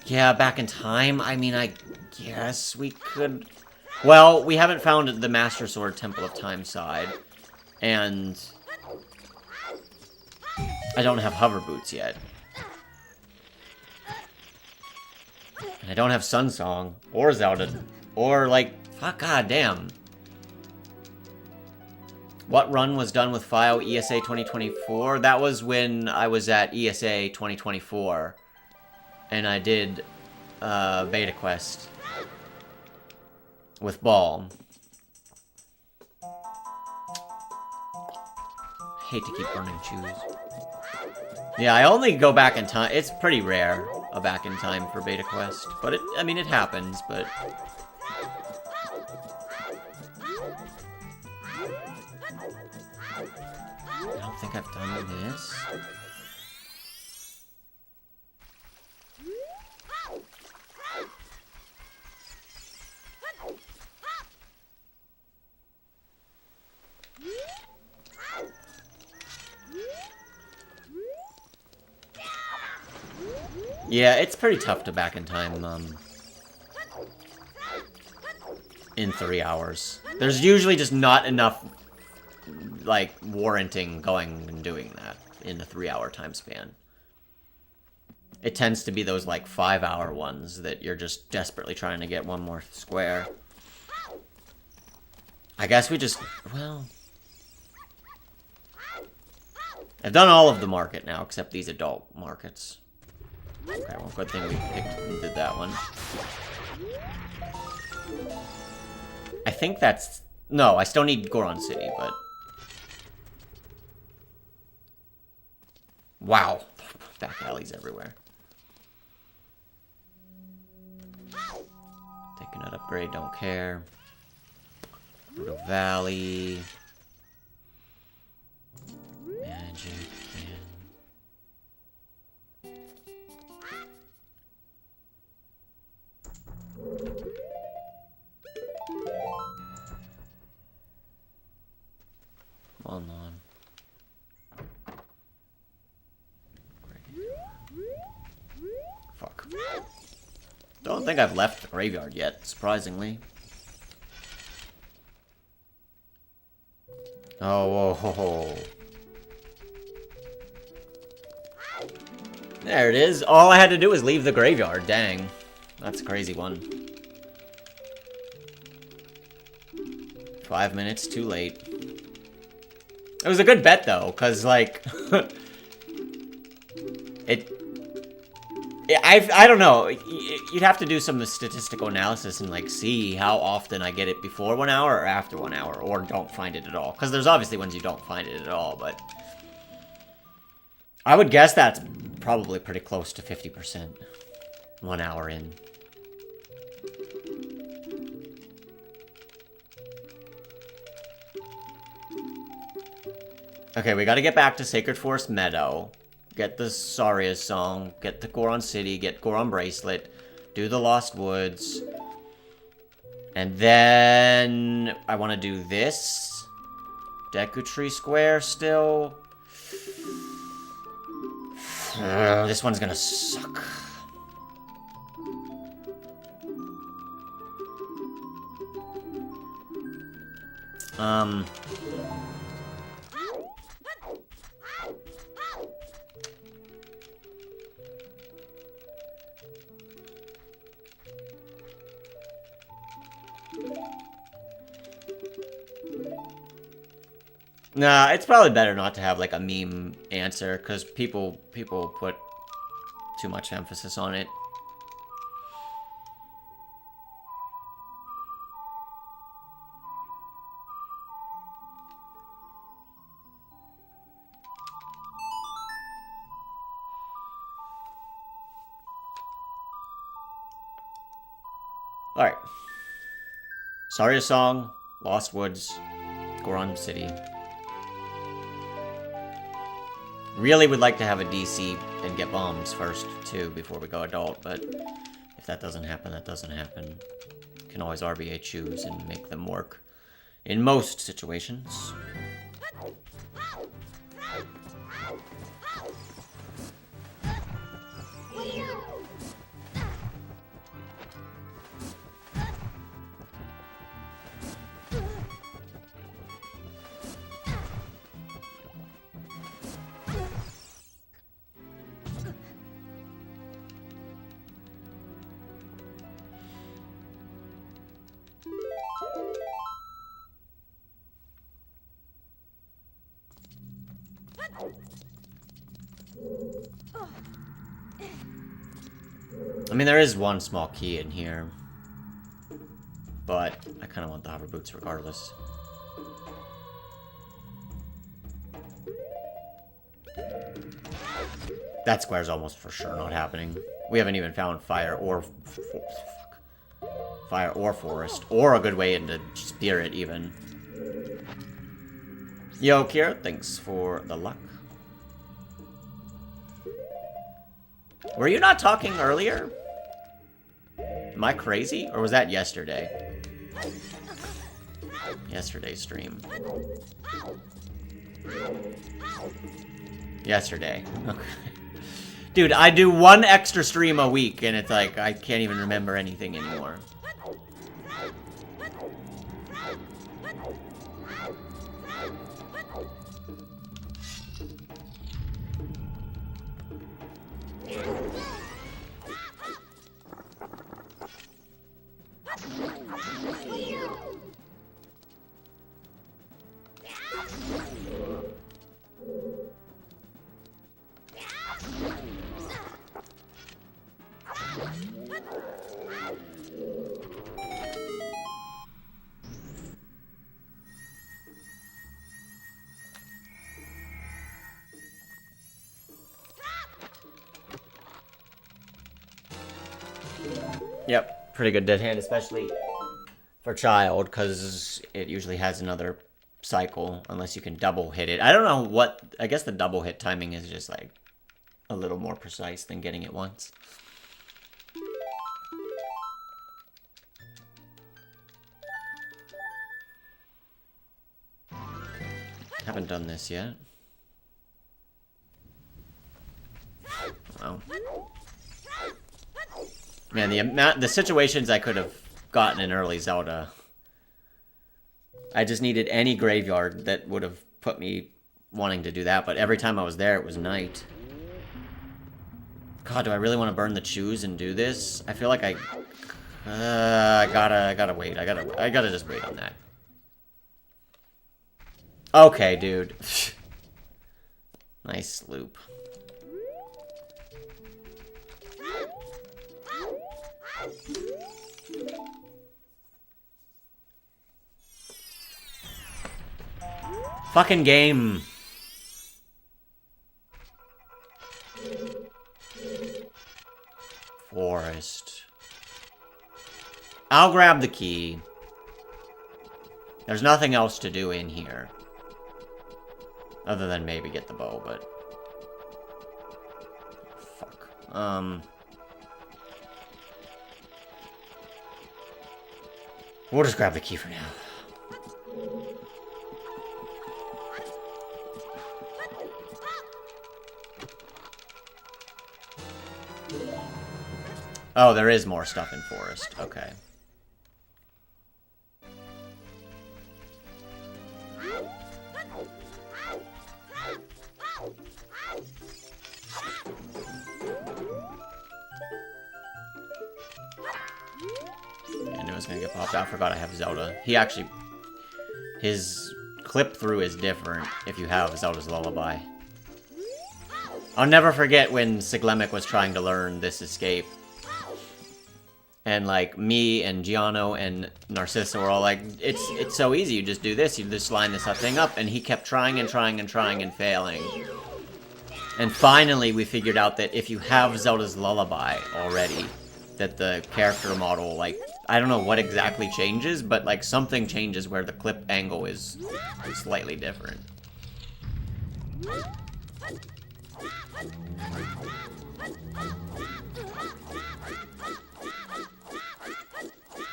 Yeah, back in time. I mean, I guess we could... Well, we haven't found the Master Sword Temple of Time side. And... I don't have hover boots yet. And I don't have Sun Song. Or Zelda. Or, like... Fuck, goddamn. What run was done with file ESA 2024? That was when I was at ESA 2024. And I did beta quest with Baal. Hate to keep burning shoes. Yeah, I only go back in time. It's pretty rare, a back in time for beta quest. But, I mean, it happens, but... I don't think I've done this. Yeah, it's pretty tough to back in time, in 3 hours. There's usually just not enough, like, warranting going and doing that in the 3-hour time span. It tends to be those, like, 5-hour ones that you're just desperately trying to get one more square. I guess we just, well... I've done all of the market now, except these adult markets. Okay, well, good thing we picked and did that one. I think that's... No, I still need Goron City, but... Wow. Back alleys everywhere. Taking that upgrade, don't care. Brutal Valley. Magic, man. Come on. Fuck. Don't think I've left the graveyard yet, surprisingly. Oh, whoa, ho, ho. There it is. All I had to do was leave the graveyard. Dang. That's a crazy one. 5 minutes too late. It was a good bet, though, because, like... I don't know. You'd have to do some statistical analysis and, like, see how often I get it before 1 hour or after 1 hour, or don't find it at all. Because there's obviously ones you don't find it at all, but... I would guess that's probably pretty close to 50%. 1 hour in. Okay, we gotta get back to Sacred Forest Meadow. Get the Saria's Song. Get the Goron City. Get Goron Bracelet. Do the Lost Woods. And then... I want to do this. Deku Tree Square still. This one's gonna suck. Nah, it's probably better not to have, like, a meme answer, because people put too much emphasis on it. Alright. Saria Song, Lost Woods, Goron City. Really would like to have a DC and get bombs first, too, before we go adult, but if that doesn't happen, that doesn't happen. Can always RBA choose and make them work in most situations. I mean, there is one small key in here, but I kind of want the hover boots regardless. That square's almost for sure not happening. We haven't even found fire or forest, or a good way into spirit even. Yo, Kira, thanks for the luck. Were you not talking earlier? Am I crazy? Or was that yesterday? Yesterday's stream. Yesterday. Okay. Dude, I do one extra stream a week, and it's like, I can't even remember anything anymore. Yep, pretty good dead hand, especially for child, because it usually has another cycle, unless you can double hit it. I don't know what, I guess the double hit timing is just like a little more precise than getting it once. Haven't done this yet. Wow. Man, the situations I could have gotten in early Zelda. I just needed any graveyard that would have put me wanting to do that, but every time I was there, it was night. God, do I really want to burn the shoes and do this? I feel like I gotta wait. I gotta just wait on that. Okay, dude. Nice loop. Fucking game. Forest. I'll grab the key. There's nothing else to do in here. Other than maybe get the bow, but... Fuck. We'll just grab the key for now. Oh, there is more stuff in forest. Okay. I knew it was gonna get popped out. I forgot I have Zelda. He actually... His clip through is different if you have Zelda's Lullaby. I'll never forget when Siglemic was trying to learn this escape. And, like, me and Giano and Narcissa were all like, it's so easy, you just do this, you just line this thing up, and he kept trying and trying and trying and failing. And finally we figured out that if you have Zelda's Lullaby already, that the character model, like, I don't know what exactly changes, but like something changes where the clip angle is slightly different.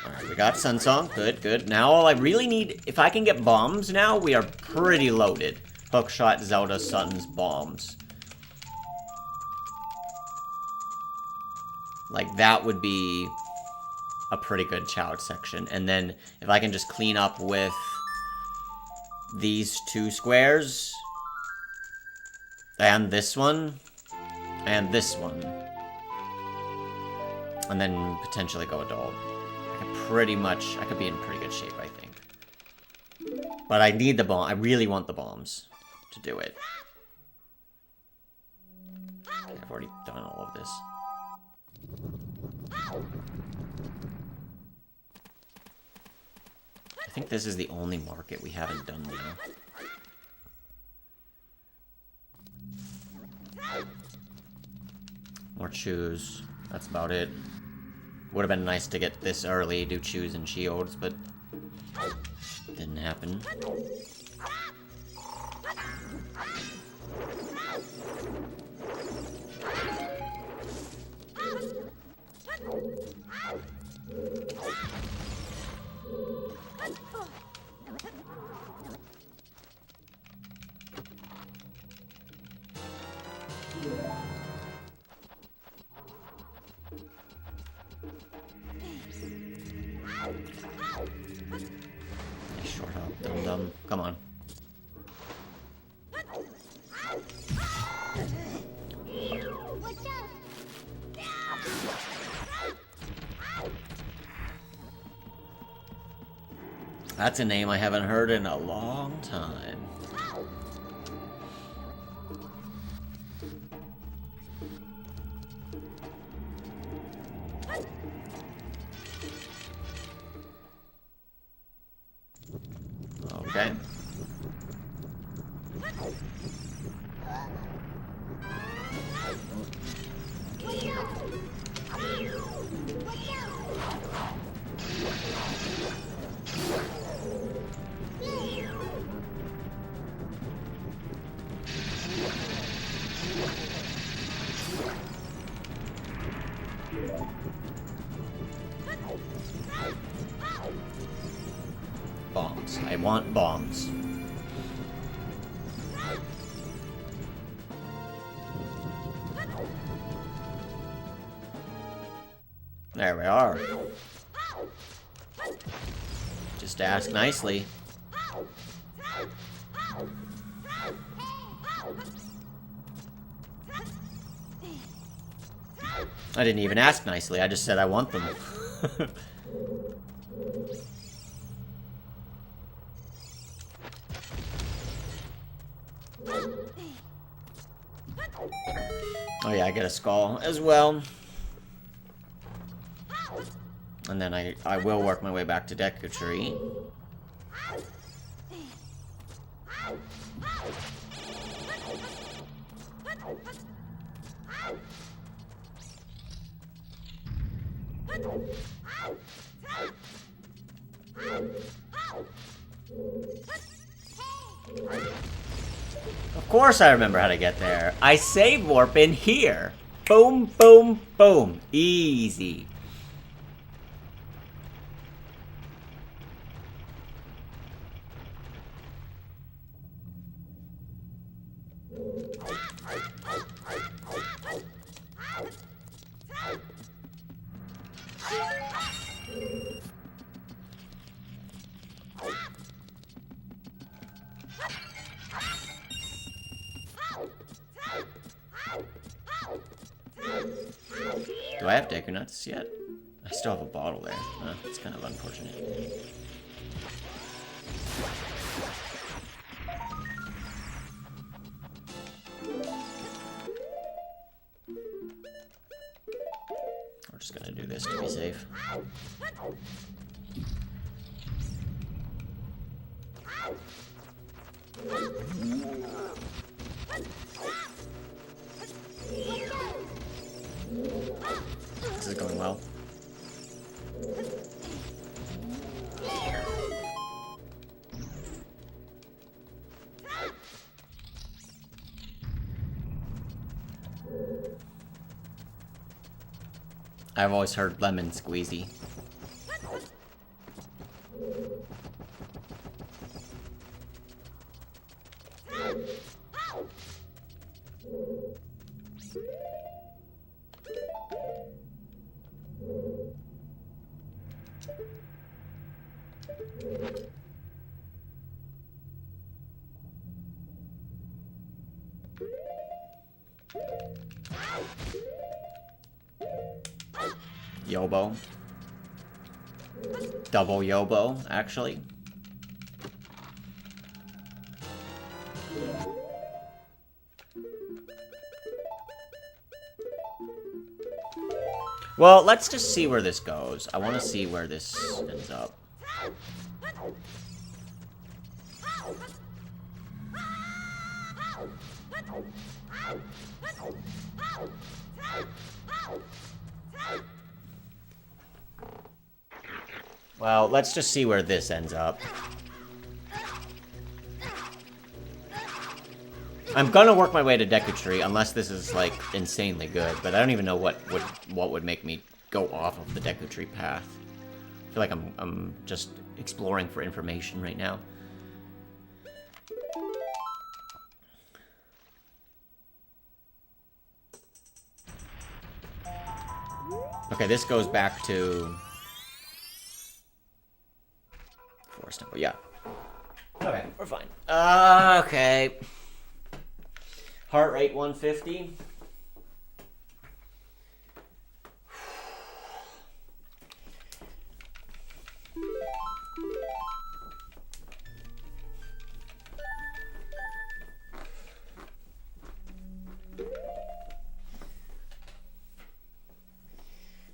Alright, we got Sun Song. Good, good. Now all I really need, if I can get bombs now, we are pretty loaded. Hookshot, Zelda, Sun's bombs. Like, that would be a pretty good child section. And then, if I can just clean up with these 2 squares, and this one, and this one, and then potentially go adult, I could be in pretty good shape, I think. But I need the bomb. I really want the bombs to do it. Okay, I've already done all of this. I think this is the only market we haven't done now. More chews. That's about it. Would have been nice to get this early, do chews and shields, but didn't happen. Short hop, dum-dum. Come on. That's a name I haven't heard in a long time. Okay. Bombs. I want bombs. There we are. Just ask nicely. I didn't even ask nicely, I just said I want them. Oh yeah, I get a skull as well. And then I will work my way back to Deku Tree. Of course I remember how to get there. I save warp in here. Boom, boom, boom. Easy. Do I have Deku Nuts yet? I still have a bottle there. It's kind of unfortunate. We're just gonna do this to be safe. This is going well. I've always heard lemon squeezy. Yobo. Double Yobo, actually. Well, let's just see where this goes. I want to see where this ends up. Well, let's just see where this ends up. I'm gonna work my way to Deku Tree, unless this is, like, insanely good, but I don't even know what would make me go off of the Deku Tree path. I feel like I'm just exploring for information right now. Okay, this goes back to Forest Temple, yeah. Okay, we're fine. Okay. Heart rate 150.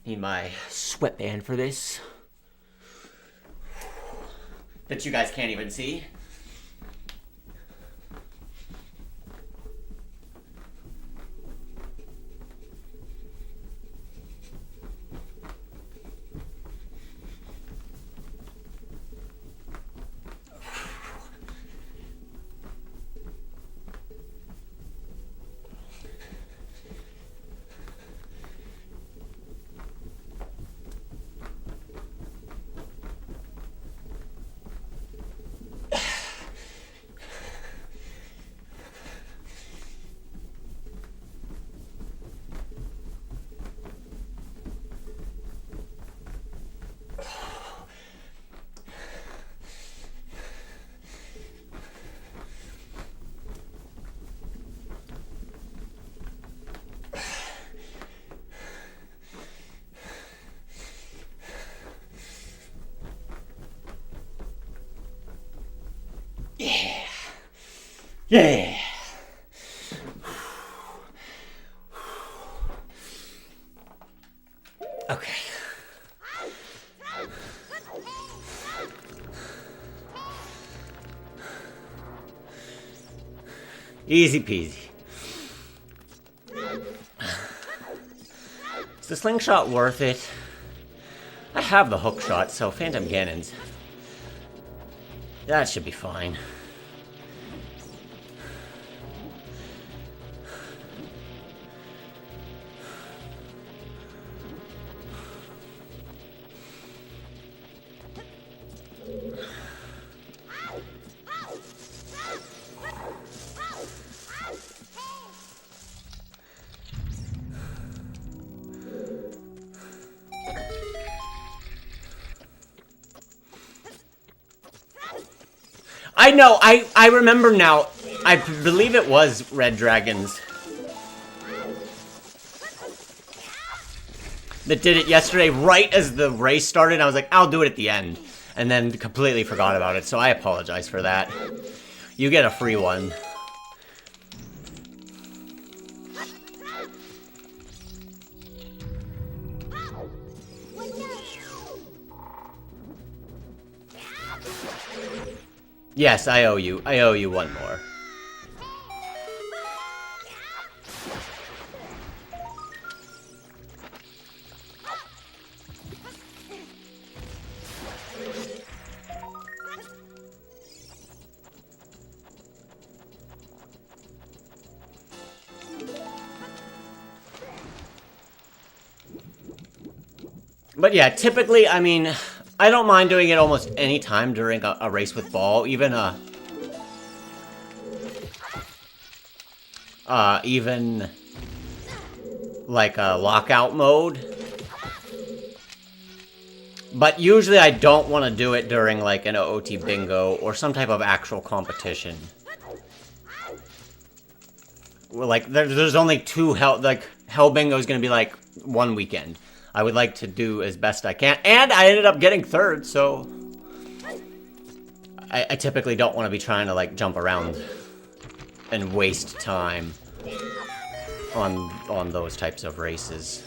Need my sweatband for this. That you guys can't even see. Yeah. Okay. Easy peasy. Is the slingshot worth it? I have the hook shot, so Phantom Cannons. That should be fine. I know, I remember now. I believe it was Red Dragons that did it yesterday right as the race started. I was like, I'll do it at the end. And then completely forgot about it, so I apologize for that. You get a free one. Yes, I owe you. I owe you one more. But yeah, typically, I mean, I don't mind doing it almost any time during a race with Baal, even like a lockout mode. But usually I don't want to do it during like an OOT bingo or some type of actual competition. Well, like there's only two hell bingo is going to be like one weekend. I would like to do as best I can, and I ended up getting third, so I typically don't want to be trying to like jump around and waste time on those types of races.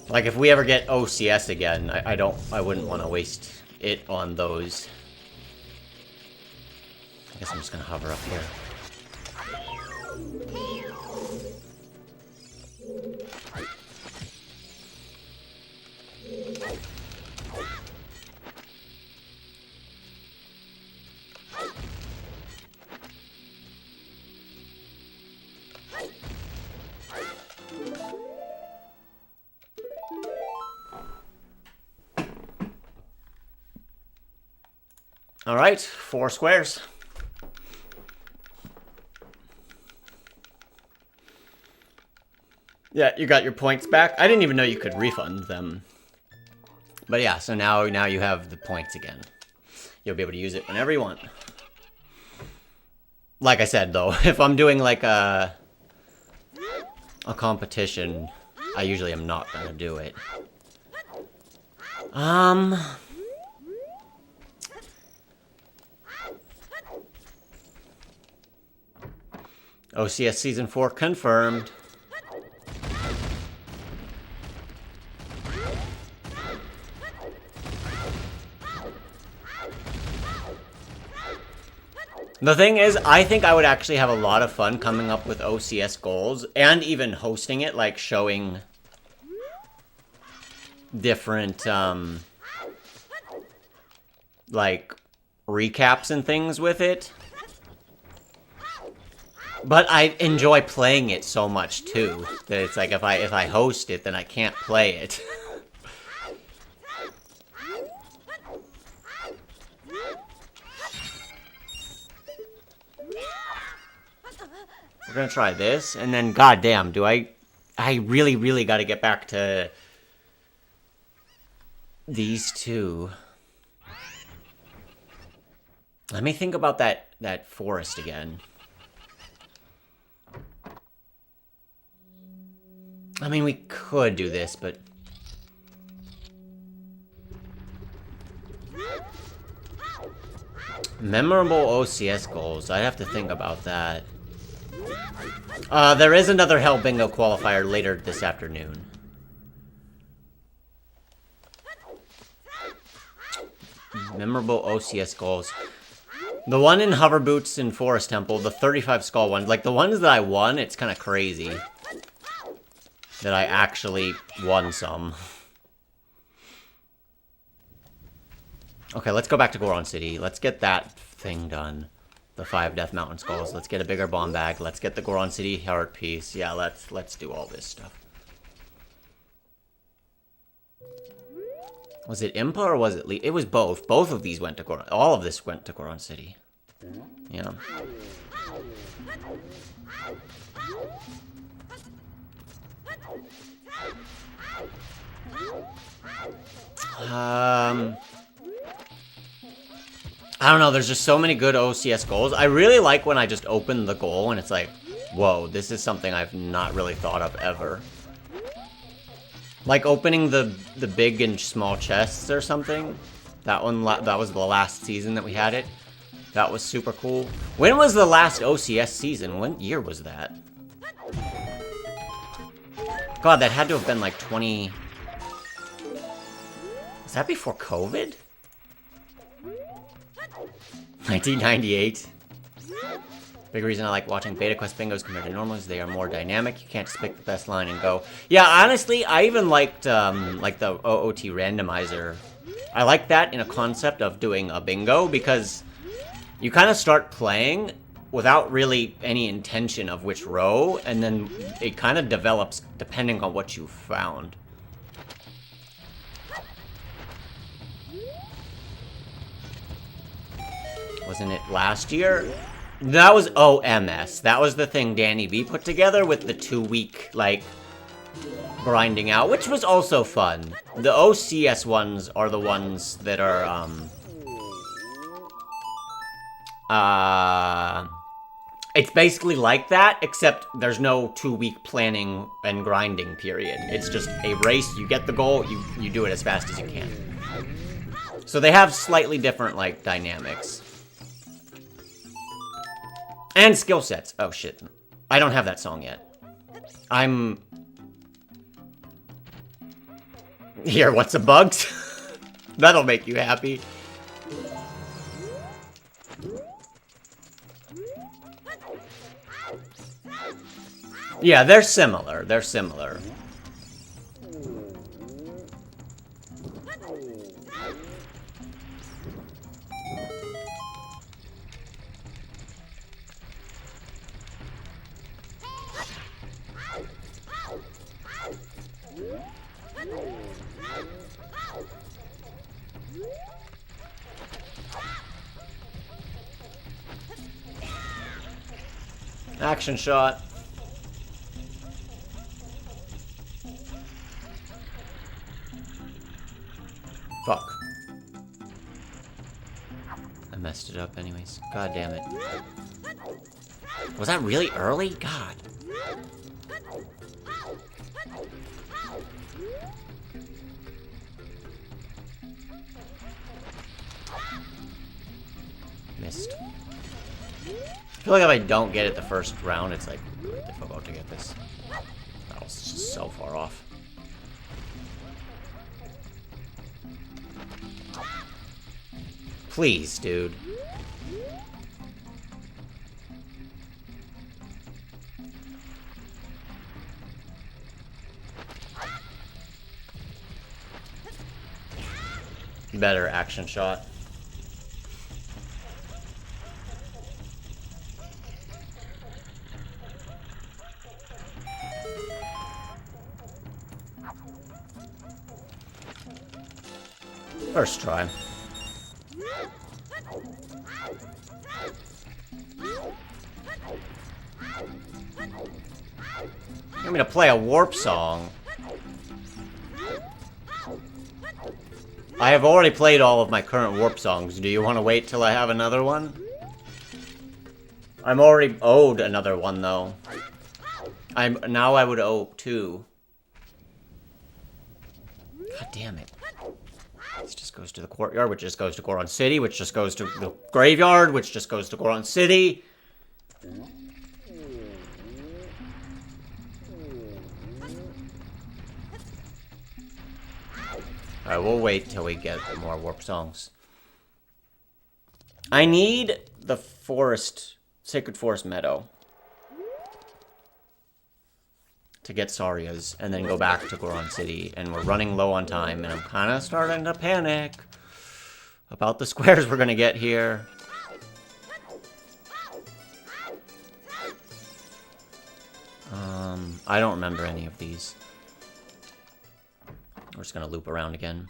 Like if we ever get OCS again, I wouldn't want to waste it on those. I guess I'm just gonna hover up here. All right, 4 squares. Yeah, you got your points back. I didn't even know you could refund them. But yeah, so now you have the points again. You'll be able to use it whenever you want. Like I said, though, if I'm doing like a competition, I usually am not gonna do it. OCS Season 4 confirmed. The thing is, I think I would actually have a lot of fun coming up with OCS goals and even hosting it, like showing different, like, recaps and things with it. But I enjoy playing it so much, too, that it's like if I host it, then I can't play it. We're gonna try this, and then, goddamn, I really, really gotta get back to these two. Let me think about that forest again. I mean, we could do this, but... Memorable OCS goals. I'd have to think about that. There is another Hell Bingo qualifier later this afternoon. Memorable OCS goals. The one in Hover Boots in Forest Temple, the 35 skull one, like the ones that I won, it's kind of crazy that I actually won some. Okay, let's go back to Goron City. Let's get that thing done. The 5 Death Mountain Skulls. Let's get a bigger bomb bag. Let's get the Goron City Heart Piece. Yeah, let's do all this stuff. Was it Impa or was it It was both. Both of these went to Goron. All of this went to Goron City. Yeah. I don't know, there's just so many good OCS goals. I really like when I just open the goal and it's like, whoa, this is something I've not really thought of ever. Like opening the big and small chests or something. That was the last season that we had it. That was super cool. When was the last OCS season? What year was that? God, that had to have been like 20... Was that before COVID? 1998. Big reason I like watching Beta Quest bingos compared to normals, they are more dynamic. You can't just pick the best line and go. Yeah, honestly, I even liked like the OOT randomizer. I like that in a concept of doing a bingo because you kind of start playing without really any intention of which row, and then it kind of develops depending on what you found. Wasn't it last year? That was OMS. That was the thing Danny B put together with the 2-week, like, grinding out, which was also fun. The OCS ones are the ones that are, it's basically like that, except there's no 2-week planning and grinding period. It's just a race, you get the goal, you do it as fast as you can. So they have slightly different, like, dynamics. And skill sets. Oh, shit. I don't have that song yet. Here, what's a bugs? That'll make you happy. Yeah, they're similar. They're similar. Action shot. Fuck. I messed it up anyways. God damn it. Was that really early? God. Missed. I feel like if I don't get it the first round, it's like really difficult to get this. That was just so far off. Please, dude. Better action shot. First try. You want me to play a warp song? I have already played all of my current warp songs. Do you want to wait till I have another one? I'm already owed another one, though. Now I would owe 2. God damn it. This just goes to the courtyard, which just goes to Goron City, which just goes to the graveyard, which just goes to Goron City. Alright, we'll wait till we get more warp songs. I need the Sacred Forest Meadow to get Saria's, and then go back to Goron City, and we're running low on time, and I'm kind of starting to panic about the squares we're gonna get here. I don't remember any of these. We're just gonna loop around again.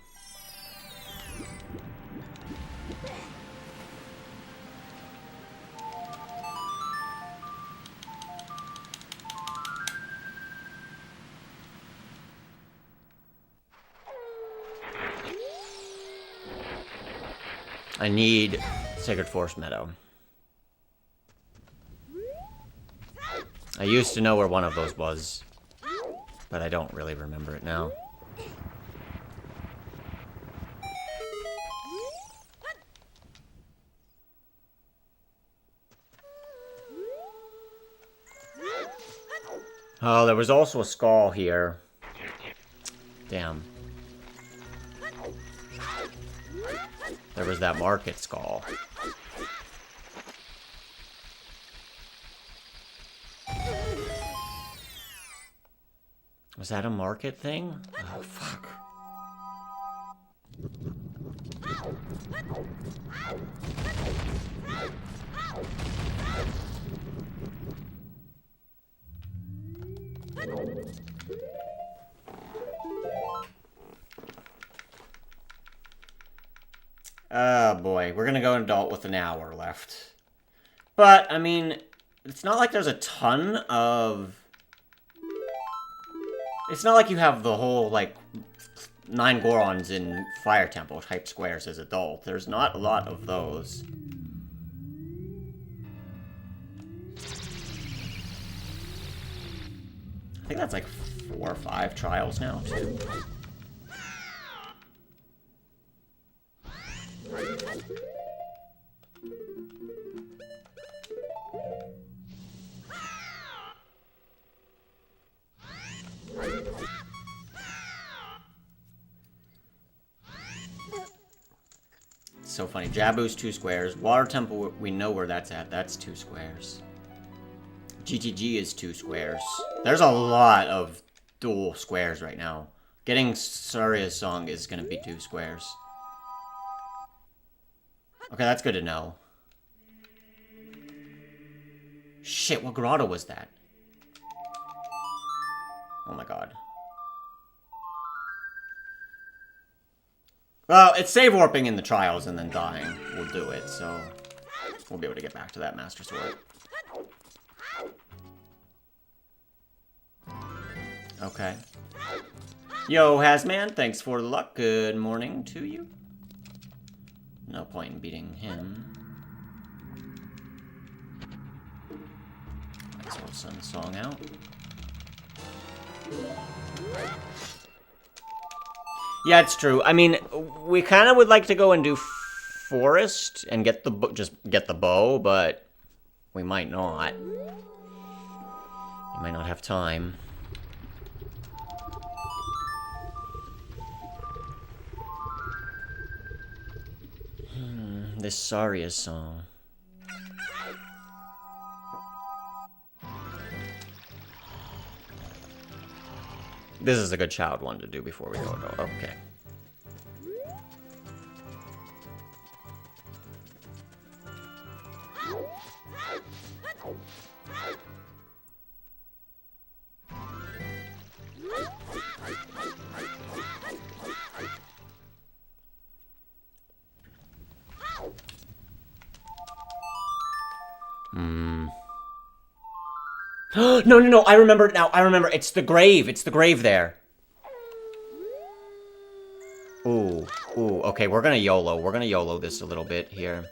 I need Sacred Forest Meadow. I used to know where one of those was, but I don't really remember it now. Oh, there was also a skull here. Damn. There was that market skull. Was that a market thing? Oh, fuck. Oh boy, we're gonna go adult with an hour left. But, I mean, it's not like there's a ton of... It's not like you have the whole, like, 9 Gorons in Fire Temple type squares as adult. There's not a lot of those. I think that's like 4 or 5 trials now, too. So funny. Jabu's 2 squares. Water Temple, we know where that's at. That's 2 squares. GTG is 2 squares. There's a lot of dual squares right now. Getting Saria's song is going to be 2 squares. Okay, that's good to know. Shit, what grotto was that? Oh my god. Well, it's save warping in the trials and then dying will do it, so we'll be able to get back to that Master Sword. Okay. Yo, Hazman, thanks for the luck. Good morning to you. No point in beating him. Might as well send the song out. Yeah, it's true. I mean, we kind of would like to go and do forest and get the just get the bow, but we might not. We might not have time. This Saria song. This is a good child one to do before we go adult. Okay. No, I remember it now. I remember. It's the grave. It's the grave there. Ooh, okay, we're gonna YOLO. We're gonna YOLO this a little bit here.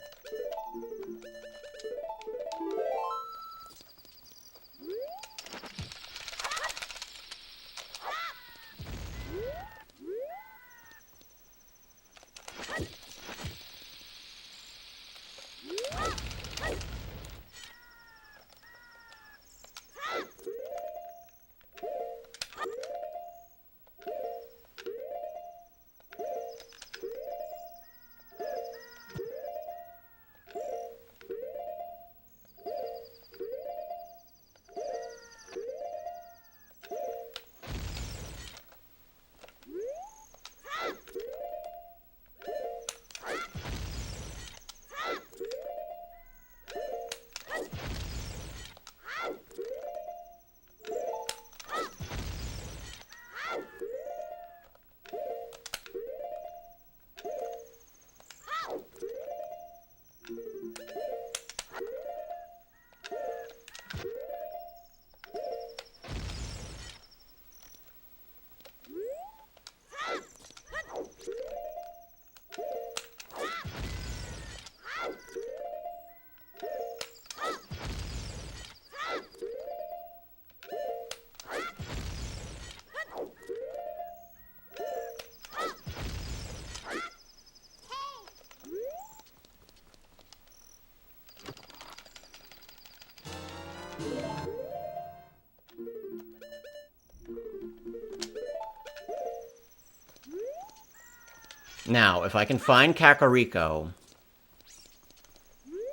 Now, if I can find Kakariko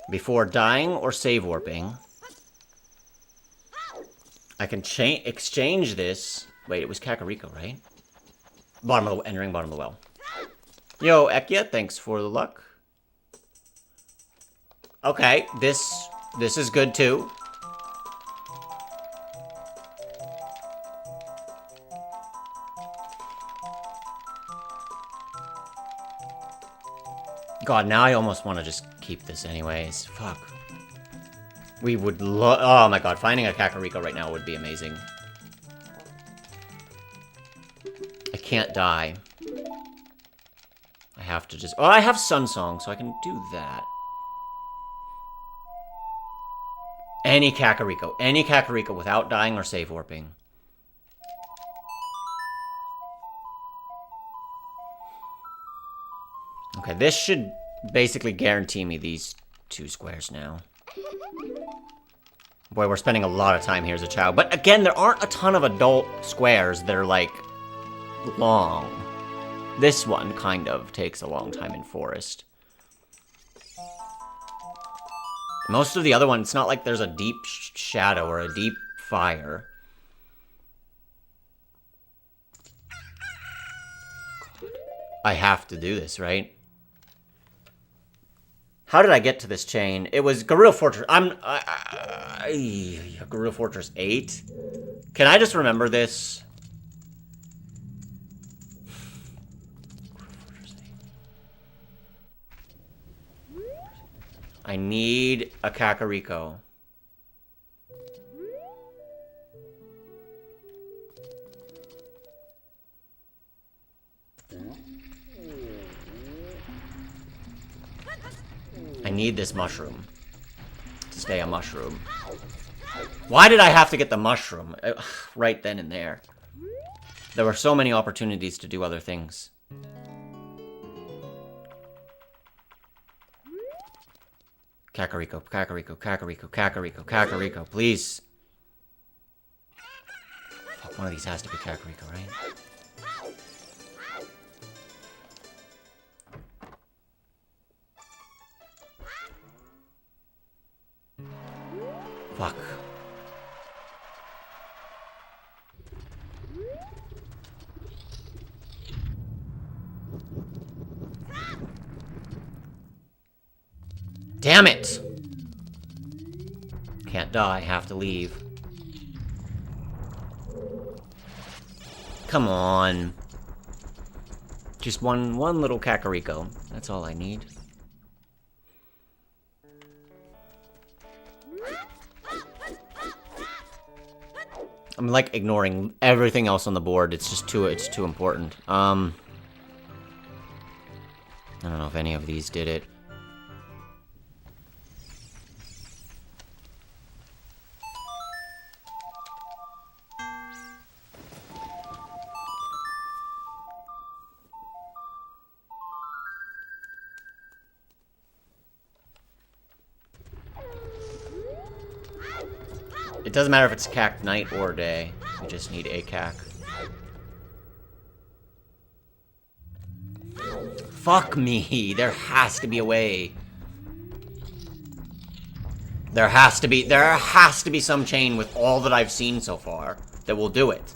before dying or save warping, I can exchange this. Wait, it was Kakariko, right? Entering bottom of the well. Yo, Ekia, thanks for the luck. Okay, this is good too. God, now I almost want to just keep this anyways. Fuck. We would oh my god, finding a Kakariko right now would be amazing. I can't die. I have to just... Oh, I have Sun Song, so I can do that. Any Kakariko without dying or save warping. Okay, this should basically guarantee me these 2 squares now. Boy, we're spending a lot of time here as a child. But again, there aren't a ton of adult squares that are, like, long. This one kind of takes a long time in forest. Most of the other ones, it's not like there's a deep shadow or a deep fire. I have to do this, right? How did I get to this chain? It was Gorilla Fortress. Gorilla Fortress 8? Can I just remember this? I need a Kakariko. I need this mushroom to stay a mushroom. Why did I have to get the mushroom right then and there? There were so many opportunities to do other things. Kakariko, Kakariko, Kakariko, Kakariko, Kakariko, please. Fuck, one of these has to be Kakariko, right? Fuck. Damn it! Can't die, have to leave. Come on. Just one little Kakariko. That's all I need. I'm like ignoring everything else on the board. It's just too important. I don't know if any of these did it. It doesn't matter if it's cack night or day. We just need a cack. Fuck me. There has to be a way. There has to be some chain with all that I've seen so far that will do it.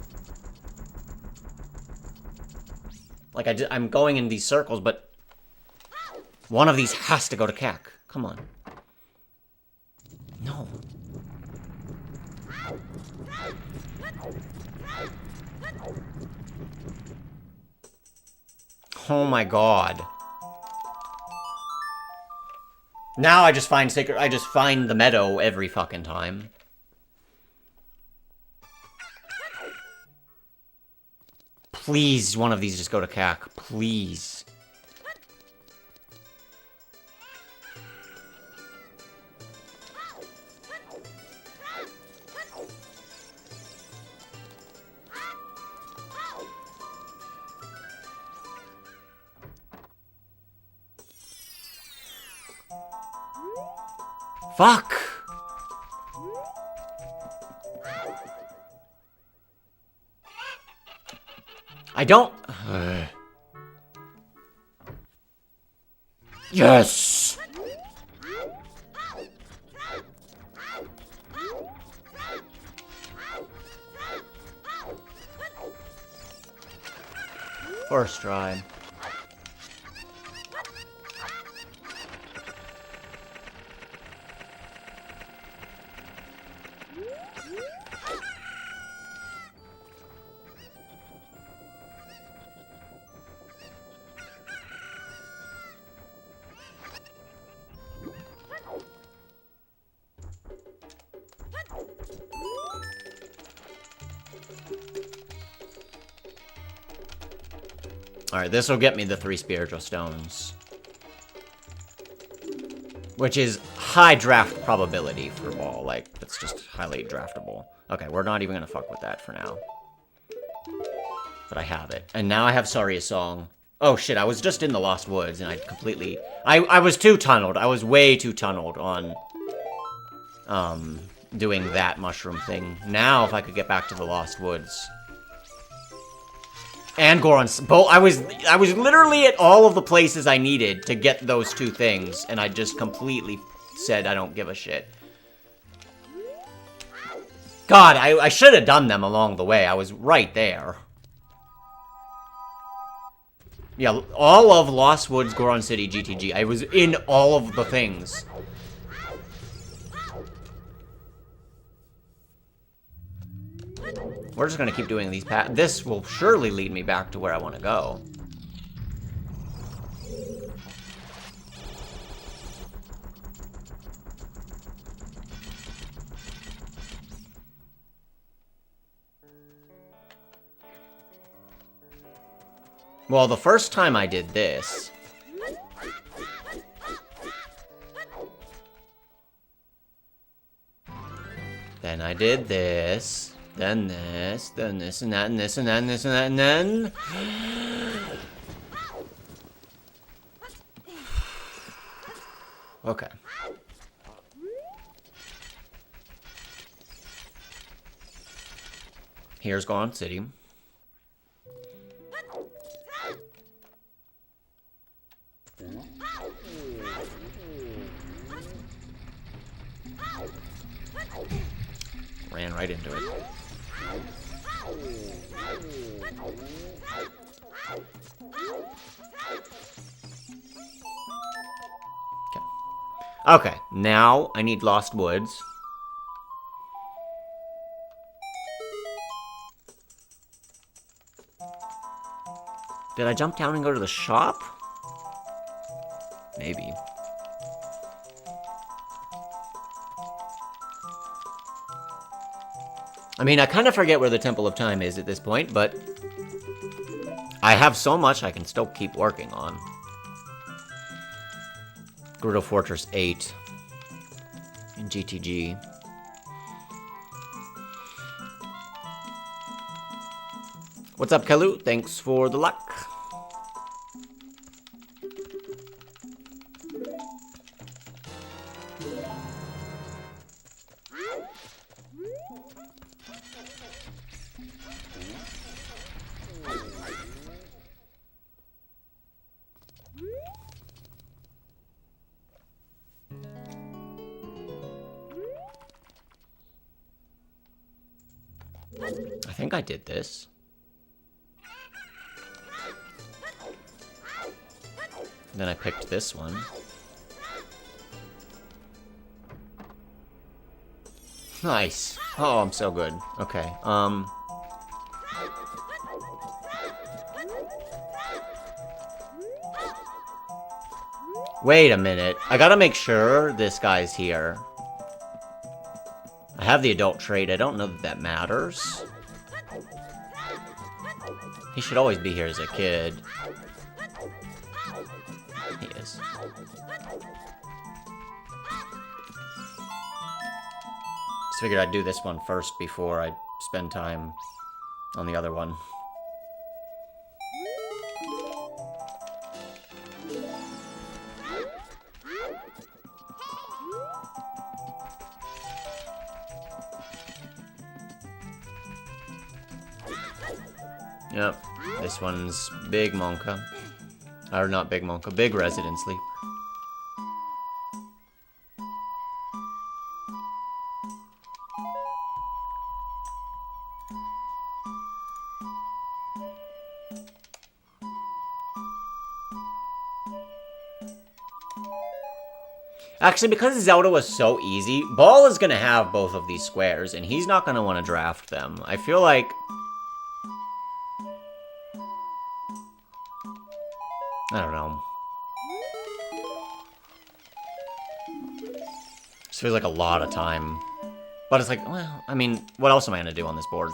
Like, I'm going in these circles, but one of these has to go to cack. Come on. No. Oh my god. Now I just find the meadow every fucking time. Please, one of these just go to cack. Please. Fuck! I don't... Yes! First try. Alright, this will get me the 3 spiritual stones. Which is high draft probability for Baal. Like, it's just highly draftable. Okay, we're not even gonna fuck with that for now. But I have it. And now I have Saria's Song. Oh shit, I was just in the Lost Woods and I completely... I was too tunneled. I was way too tunneled on... doing that mushroom thing. Now, if I could get back to the Lost Woods... And Goron's... I was literally at all of the places I needed to get those 2 things, and I just completely said I don't give a shit. God, I should have done them along the way. I was right there. Yeah, all of Lost Woods, Goron City, GTG. I was in all of the things. We're just gonna keep doing these paths. This will surely lead me back to where I want to go. Well, the first time I did this... Then I did this... Then this, then this, and that, and this, and that, and this, and that, and then... Okay. Here's Goron City. Ran right into it. Okay, now I need Lost Woods. Did I jump down and go to the shop? Maybe. I mean, I kind of forget where the Temple of Time is at this point, but I have so much I can still keep working on. Gerudo Fortress 8 in GTG. What's up, Kalu? Thanks for the luck. I think I did this. Then I picked this one. Nice. Oh, I'm so good. Okay, wait a minute. I gotta make sure this guy's here. I have the adult trait. I don't know that that matters. He should always be here as a kid. He is. Just figured I'd do this one first before I spend time on the other one. Yep, this one's Big Monka. Or not Big Monka, Big Resident Sleep. Actually, because Zelda was so easy, Baal is gonna have both of these squares, and he's not gonna want to draft them. I feel like... I don't know. Just feels like a lot of time. But it's like, well, I mean, what else am I gonna do on this board?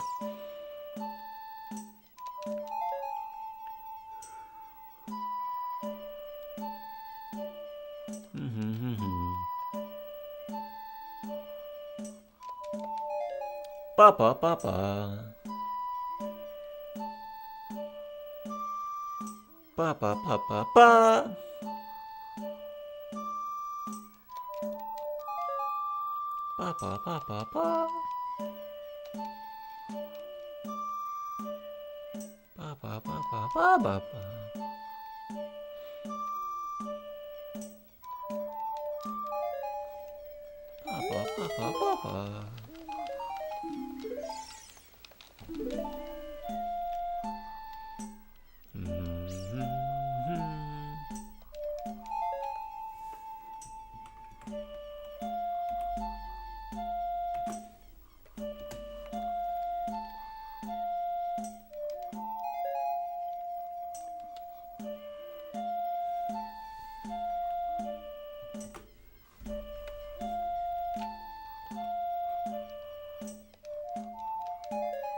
Ba ba ba ba. Ba ba ba ba ba. Ba ba ba ba ba. Ba ba ba ba ba ba ba. Ba ba ba ba ba ba.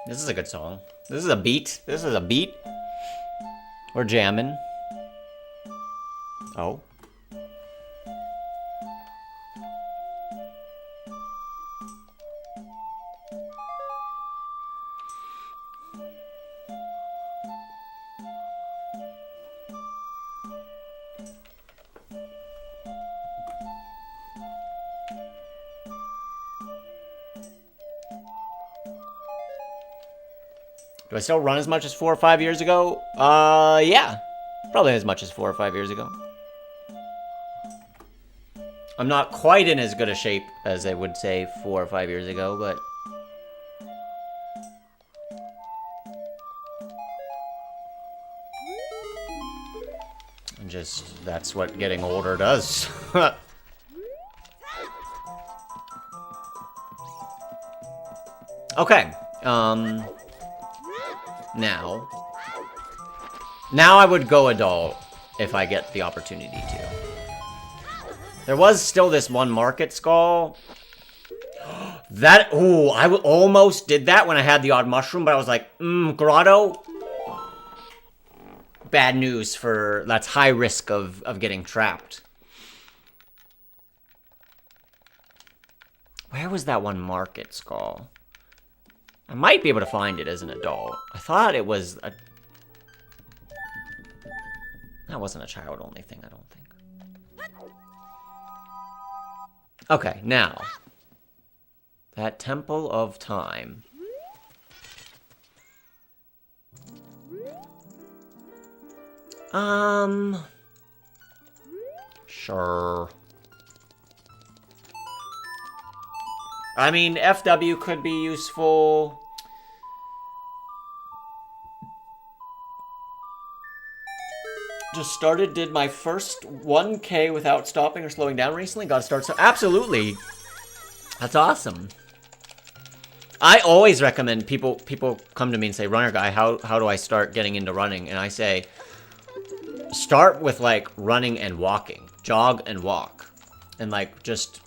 This is a good song. This is a beat. This is a beat. We're jamming. Oh. Do I still run as much as 4 or 5 years ago? Yeah. Probably as much as 4 or 5 years ago. I'm not quite in as good a shape as I would say 4 or 5 years ago, but... just, that's what getting older does. Okay, Now I would go adult if I get the opportunity to. There was still this one market skull. That, ooh, I almost did that when I had the odd mushroom, but I was like, grotto? Bad news for, that's high risk of getting trapped. Where was that one market skull? I might be able to find it as an adult. I thought it was a... That wasn't a child-only thing, I don't think. Okay, now. That Temple of Time. Sure. I mean, FW could be useful. Just started, did my first 1K without stopping or slowing down recently. Got to start, so absolutely. That's awesome. I always recommend people come to me and say, runner guy, how do I start getting into running? And I say, start with like running and walking, jog and walk, and like just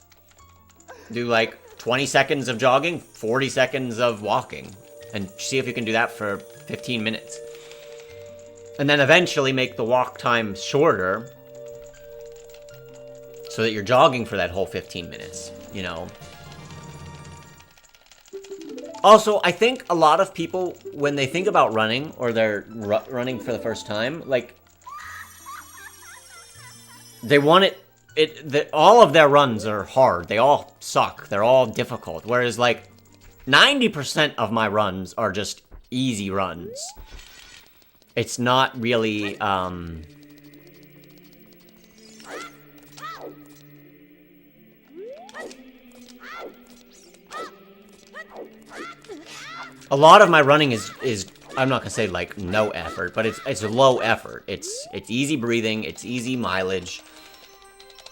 do like 20 seconds of jogging, 40 seconds of walking, and see if you can do that for 15 minutes. And then eventually make the walk time shorter so that you're jogging for that whole 15 minutes, you know. Also, I think a lot of people, when they think about running, or they're running for the first time, like, they want all of their runs are hard. They all suck. They're all difficult. Whereas, like, 90% of my runs are just easy runs. It's not really, a lot of my running is I'm not gonna say like no effort, but it's low effort. It's easy breathing, it's easy mileage.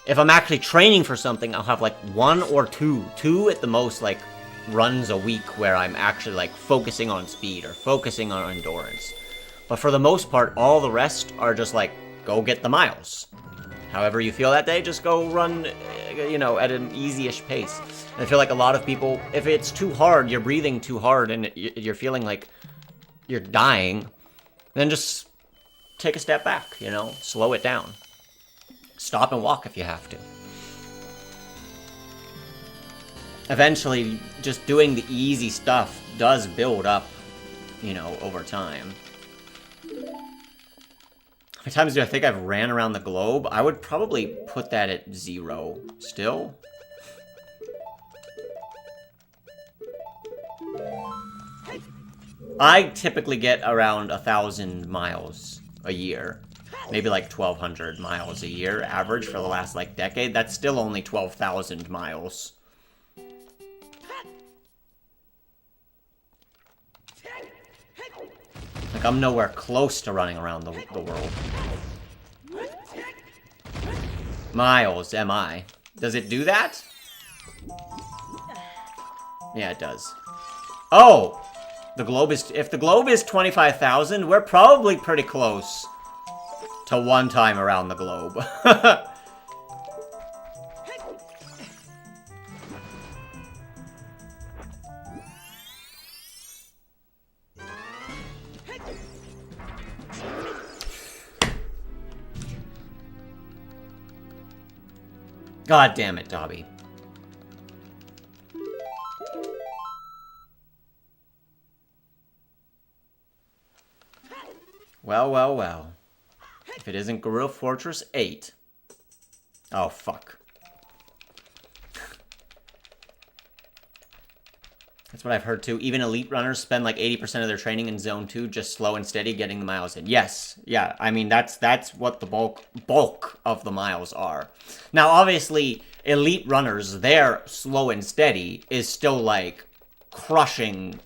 If I'm actually training for something, I'll have like 1 or 2 at the most, like runs a week where I'm actually like focusing on speed or focusing on endurance. But for the most part, all the rest are just like, go get the miles. However you feel that day, just go run, you know, at an easy-ish pace. And I feel like a lot of people, if it's too hard, you're breathing too hard, and you're feeling like you're dying, then just take a step back, you know? Slow it down. Stop and walk if you have to. eventually, just doing the easy stuff does build up, you know, over time. How many times do I think I've ran around the globe? I would probably put that at 0 still. I typically get around 1,000 miles a year. Maybe like 1,200 miles a year, average for the last, like, decade. That's still only 12,000 miles. Like, I'm nowhere close to running around the world. Miles, am I? Does it do that? Yeah, it does. Oh! The globe is... If the globe is 25,000, we're probably pretty close to one time around the globe. God damn it, Dobby. Well, well, well. If it isn't Gorilla Fortress 8. Oh, fuck. That's what I've heard, too. Even elite runners spend like 80% of their training in Zone 2, just slow and steady getting the miles in. Yes. Yeah, I mean, that's what the bulk of the miles are. Now, obviously, elite runners, their slow and steady is still, like, crushing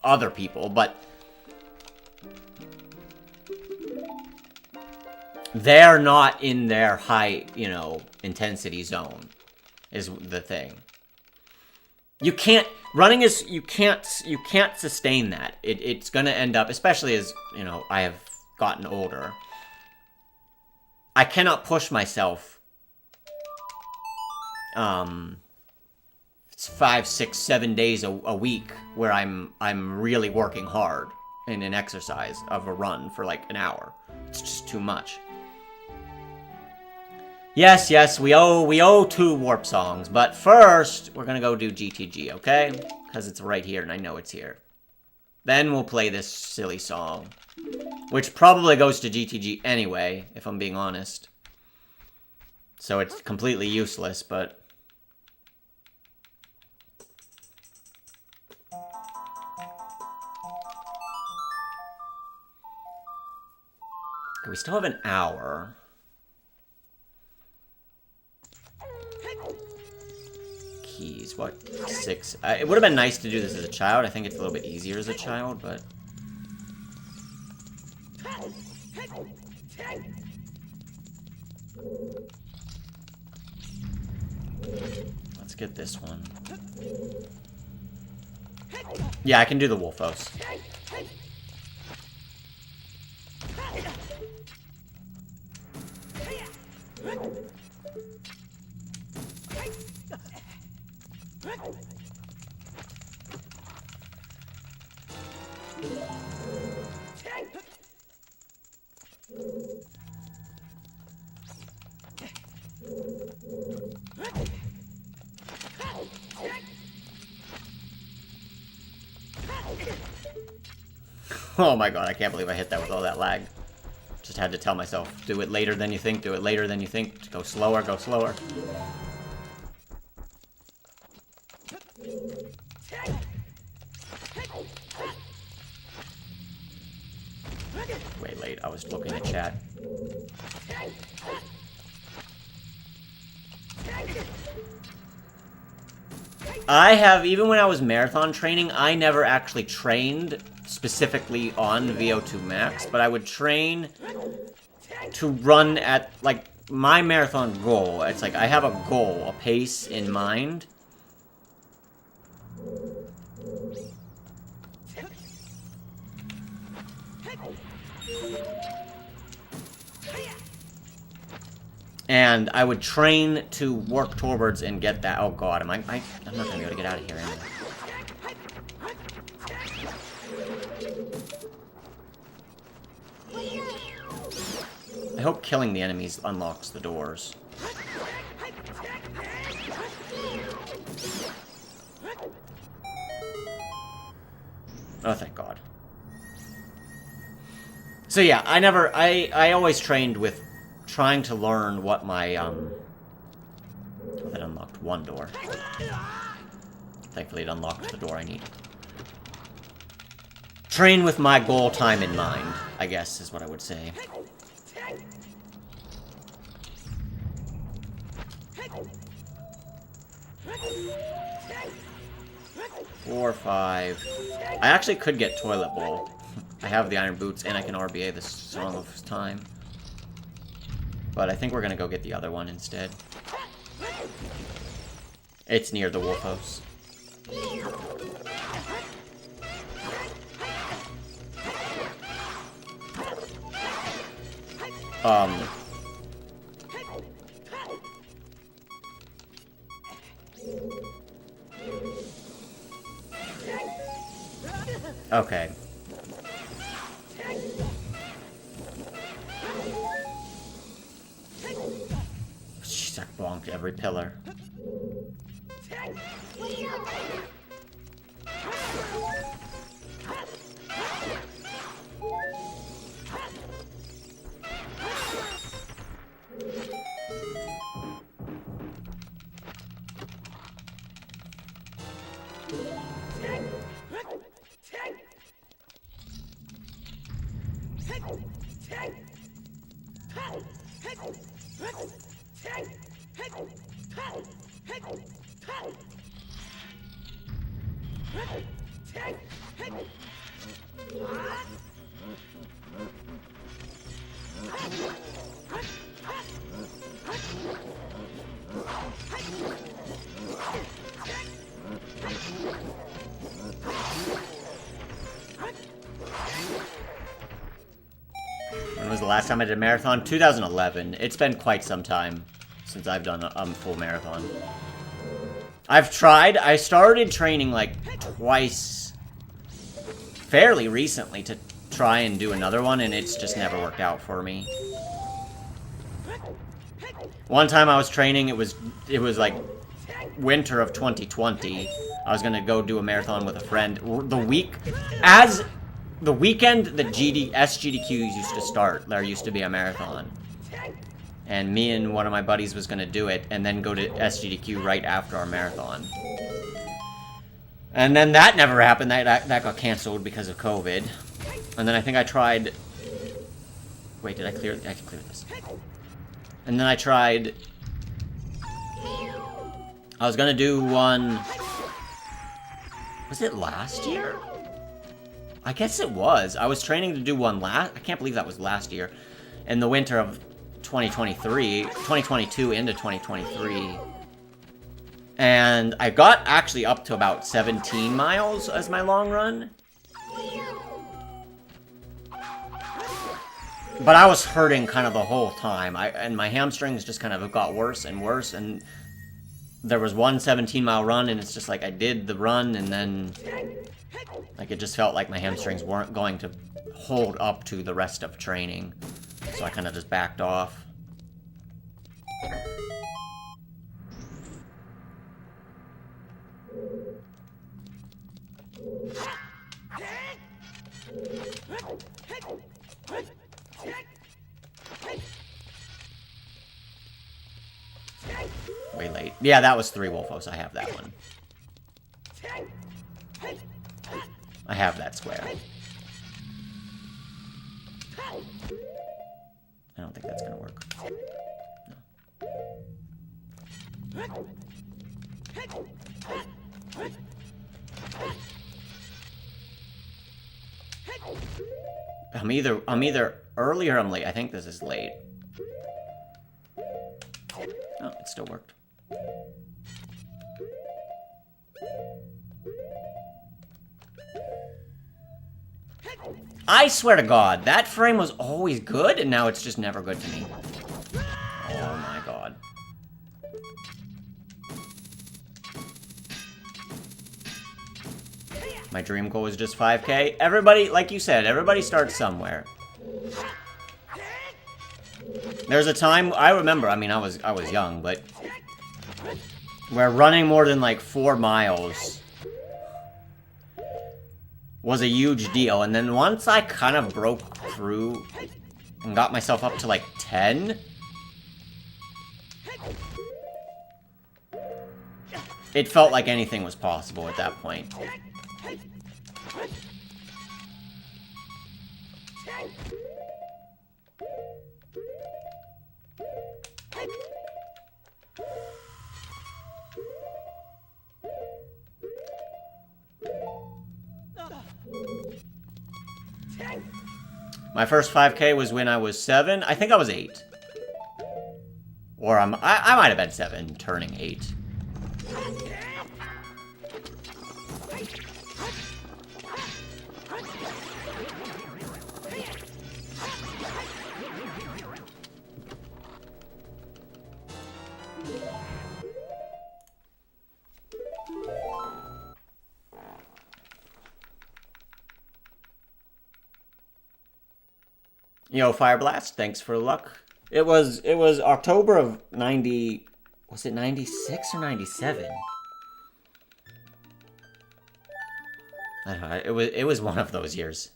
other people, but they're not in their high, you know, intensity zone, is the thing. You can't, running is, you can't sustain that. It's gonna end up, especially as, you know, I have gotten older. I cannot push myself, 5, 6, 7 days a week where I'm really working hard in an exercise of a run for like an hour. It's just too much. Yes, yes, we owe 2 warp songs, but first, we're gonna go do GTG, okay? Because it's right here, and I know it's here. Then we'll play this silly song. Which probably goes to GTG anyway, if I'm being honest. So it's completely useless, but... Okay, we still have an hour. Keys, what? 6. It would have been nice to do this as a child. I think it's a little bit easier as a child, but... Let's get this one. Yeah, I can do the Wolfos. Oh my god, I can't believe I hit that with all that lag. Just had to tell myself, do it later than you think, do it later than you think. Go slower, go slower. Way late, I was looking at chat. I have, even when I was marathon training, I never actually trained specifically on VO2 Max, but I would train to run at, like, my marathon goal. It's like, I have a goal, a pace in mind. And I would train to work towards and get that. Oh god, I'm not gonna be able to get out of here anyway. I hope killing the enemies unlocks the doors. So yeah, I always trained with trying to learn what my, oh, that unlocked one door. Thankfully it unlocked the door I needed. Train with my goal time in mind, I guess, is what I would say. 4, 5. I actually could get Toilet Bowl. I have the Iron Boots, and I can RBA the Song of Time. But I think we're gonna go get the other one instead. It's near the Wolf House. Okay. Jeez, I bonked every pillar. When was the last time I did a marathon? 2011. It's been quite some time since I've done a full marathon. I've tried. I started training like twice fairly recently to try and do another one, and it's just never worked out for me. One time I was training, it was like winter of 2020. I was gonna go do a marathon with a friend. The weekend that SGDQs used to start, there used to be a marathon. And me and one of my buddies was gonna do it, and then go to SGDQ right after our marathon. And then that never happened. That got canceled because of COVID. And then I think I tried... Wait, did I clear... I can clear this. And then I tried... I was gonna do one... Was it last year? I guess it was. I was training to do one I can't believe that was last year. In the winter of 2022 into 2023. And I got actually up to about 17 miles as my long run. But I was hurting kind of the whole time. And my hamstrings just kind of got worse and worse. And there was one 17-mile run, and it's just like I did the run, and then... Like, it just felt like my hamstrings weren't going to hold up to the rest of training. So I kind of just backed off. Way late. Yeah, that was 3 Wolfos. I have that one. I have that square. I don't think that's gonna work. No. I'm either early or I'm late. I think this is late. Oh, it still worked. I swear to God, that frame was always good, and now it's just never good to me. Oh my God. My dream goal is just 5K. Everybody, like you said, everybody starts somewhere. There's a time, I remember, I mean, I was young, but where running more than like 4 miles was a huge deal, and then once I kind of broke through and got myself up to like 10. It felt like anything was possible at that point. My first 5K was when I was 7. I think I was 8. Or I might have been 7, turning 8. Yo, Fire Blast, thanks for luck. It was October of 90, was it 96 or 97? I don't know, it was one of those years.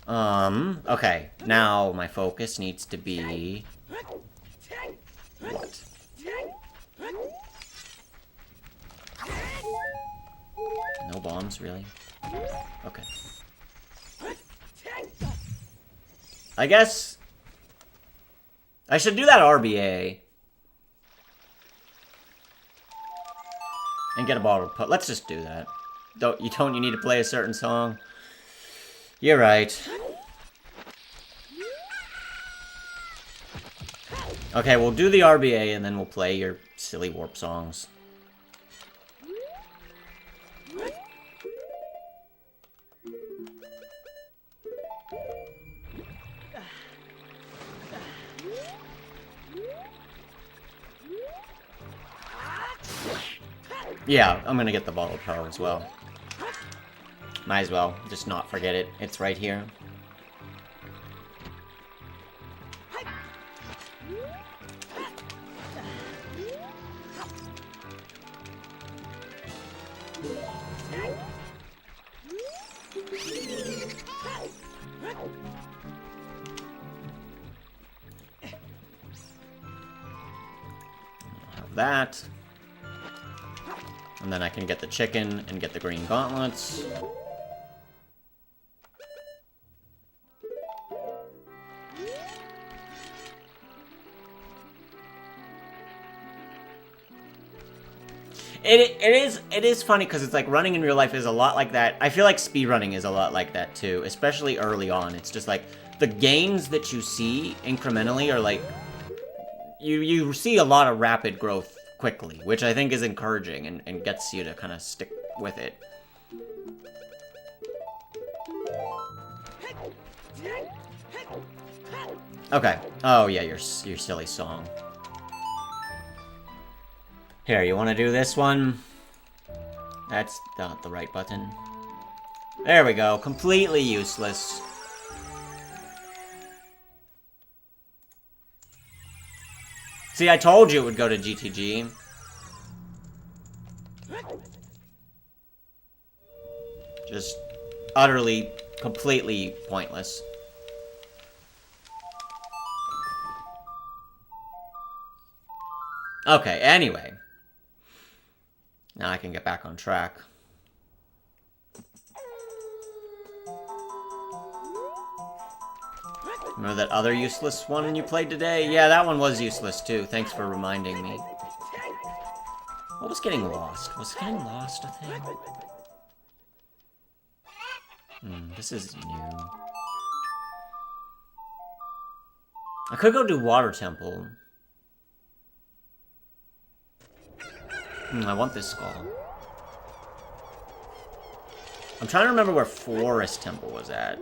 Okay, now my focus needs to be what? No bombs, really? Okay. I guess I should do that RBA and get a bottle put. Let's just do that. You need to play a certain song. You're right. Okay, we'll do the RBA and then we'll play your silly warp songs. Yeah, I'm gonna get the bottle power as well. Might as well, just not forget it. It's right here. Have that. And then I can get the chicken and get the green gauntlets. It is funny because it's like running in real life is a lot like that. I feel like speedrunning is a lot like that too, especially early on. It's just like the gains that you see incrementally are like you see a lot of rapid growth quickly, which I think is encouraging and gets you to kind of stick with it. Okay. Oh yeah, your silly song. Here, you want to do this one? That's not the right button. There we go. Completely useless. See, I told you it would go to GTG. Just utterly, completely pointless. Okay, anyway. Now I can get back on track. Remember that other useless one you played today? Yeah, that one was useless too. Thanks for reminding me. What was getting lost? Was getting lost a thing? This is new. I could go do Water Temple. I want this skull. I'm trying to remember where Forest Temple was at.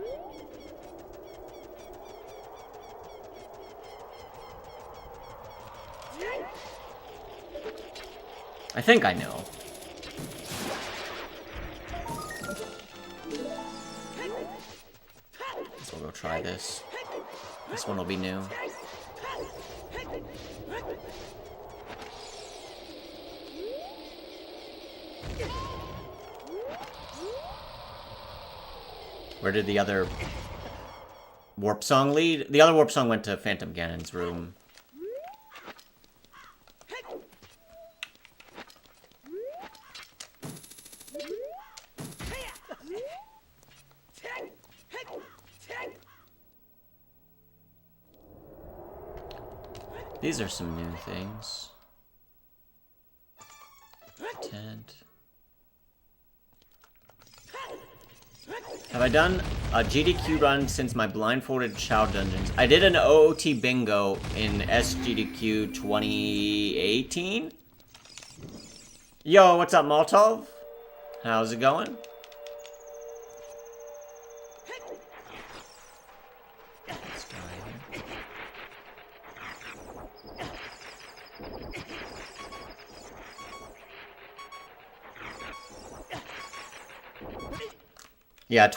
I think I know. Guess we'll go try this. This one will be new. Where did the other warp song lead? The other warp song went to Phantom Ganon's room. These are some new things. Tent. Have I done a GDQ run since my blindfolded Chow Dungeons? I did an OOT bingo in SGDQ 2018. Yo, what's up, Molotov? How's it going? Yeah,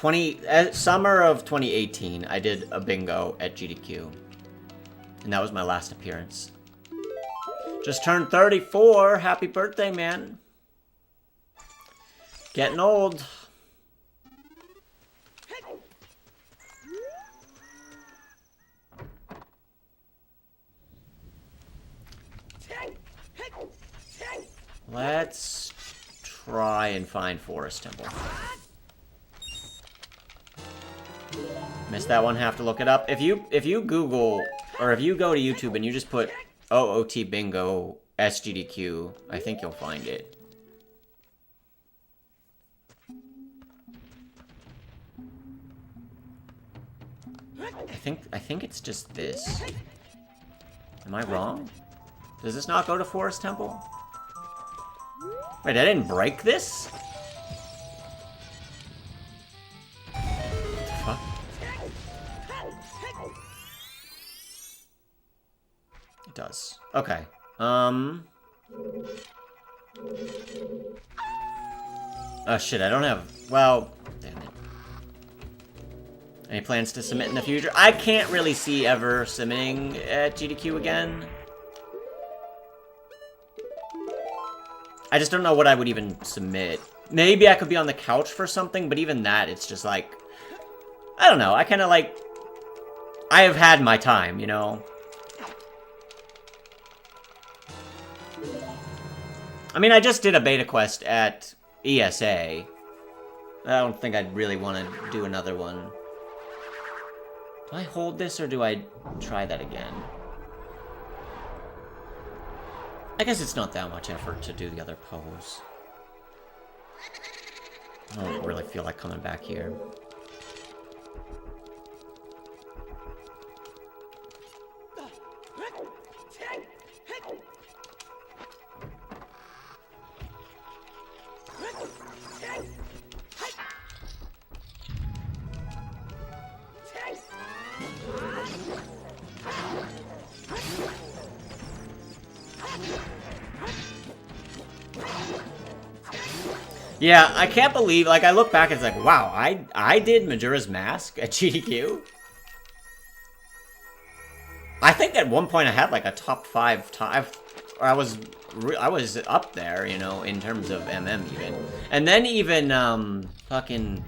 summer of 2018, I did a bingo at GDQ. And that was my last appearance. Just turned 34. Happy birthday, man. Getting old. Let's try and find Forest Temple. Missed that one, have to look it up. If you Google, or if you go to YouTube and you just put OOT Bingo SGDQ, I think you'll find it. I think it's just this. Am I wrong? Does this not go to Forest Temple? Wait, I didn't break this? What the fuck? It does. Okay. Oh shit, I don't have... Well, damn it. Any plans to submit in the future? I can't really see ever submitting at GDQ again. I just don't know what I would even submit. Maybe I could be on the couch for something, but even that, it's just like... I don't know, I kind of like... I have had my time, you know? I mean, I just did a beta quest at ESA. I don't think I'd really want to do another one. Do I hold this, or do I try that again? I guess it's not that much effort to do the other pose. I don't really feel like coming back here. Yeah, I can't believe, like, I look back and it's like, wow, I did Majora's Mask at GDQ? I think at one point I had, like, a top 5 time, or I was up there, you know, in terms of MM even. And then even, fucking,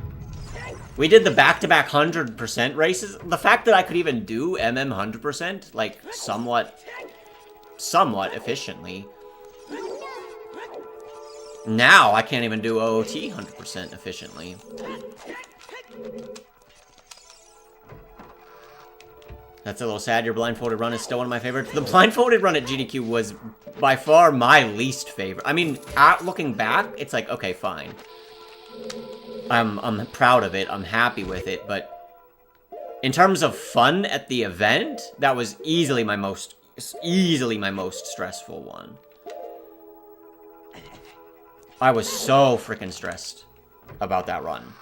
we did the back-to-back 100% races. The fact that I could even do MM 100%, like, somewhat efficiently. Now, I can't even do OOT 100% efficiently. That's a little sad. Your blindfolded run is still one of my favorites. The blindfolded run at GDQ was by far my least favorite. I mean, looking back, it's like, okay, fine. I'm proud of it. I'm happy with it. But in terms of fun at the event, that was easily my most stressful one. I was so freaking stressed about that run.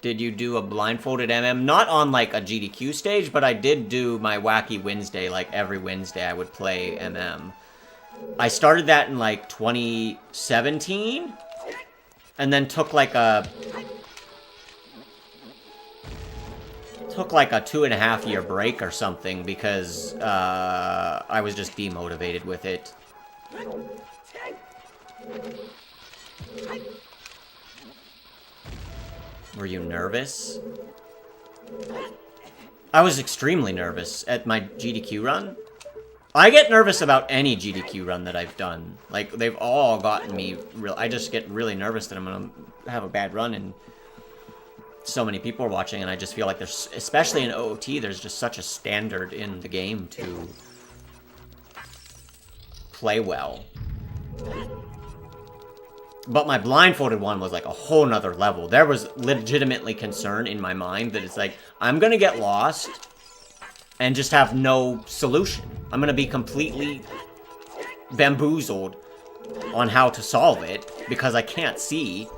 Did you do a blindfolded MM? Not on, like, a GDQ stage, but I did do my Wacky Wednesday. Like, every Wednesday I would play MM. I started that in, like, 2017. And then took, like, a 2.5-year break or something because I was just demotivated with it. Were you nervous? I was extremely nervous at my GDQ run. I get nervous about any GDQ run that I've done. Like, they've all gotten me real. I just get really nervous that I'm gonna have a bad run and so many people are watching, and I just feel like there's, especially in OOT, there's just such a standard in the game to play well. But my blindfolded one was like a whole nother level. There was legitimately concern in my mind that it's like, I'm gonna get lost and just have no solution. I'm gonna be completely bamboozled on how to solve it because I can't see.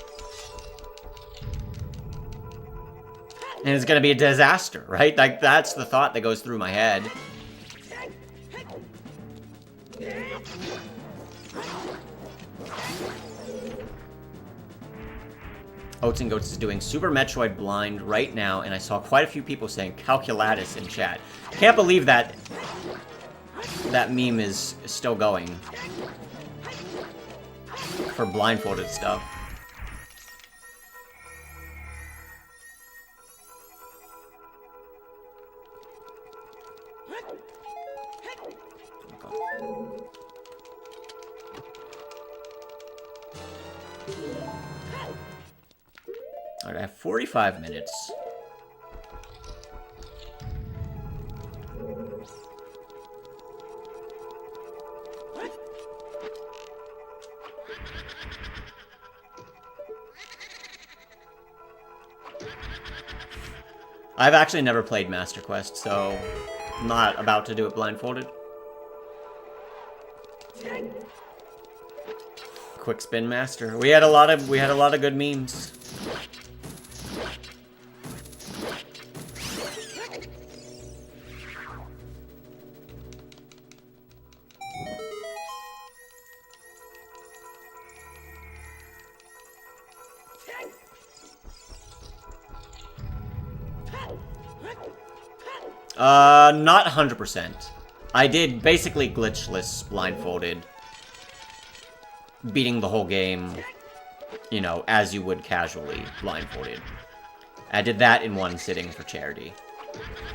And it's gonna be a disaster, right? Like, that's the thought that goes through my head. Oats and Goats is doing Super Metroid Blind right now, and I saw quite a few people saying Calculatus in chat. Can't believe that that meme is still going for blindfolded stuff. Alright, I have 45 minutes. I've actually never played Master Quest, so I'm not about to do it blindfolded. Quick Spin Master. We had a lot of good memes. Not 100%. I did basically glitchless blindfolded, beating the whole game, you know, as you would casually blindfolded. I did that in one sitting for charity.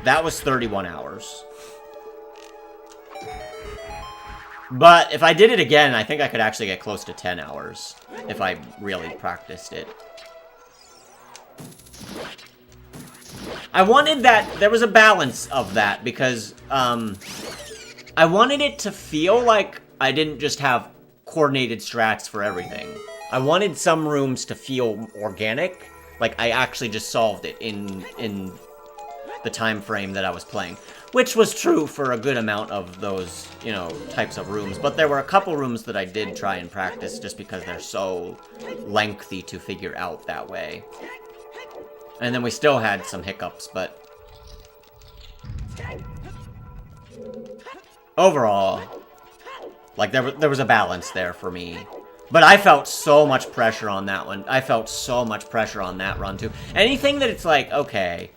That was 31 hours. But if I did it again, I think I could actually get close to 10 hours if I really practiced it. I wanted that, there was a balance of that, because, I wanted it to feel like I didn't just have coordinated strats for everything. I wanted some rooms to feel organic, like I actually just solved it in the time frame that I was playing. Which was true for a good amount of those, you know, types of rooms. But there were a couple rooms that I did try and practice just because they're so lengthy to figure out that way. And then we still had some hiccups, but overall, like, there was a balance there for me. But I felt so much pressure on that one. I felt so much pressure on that run, too. Anything that it's like, okay,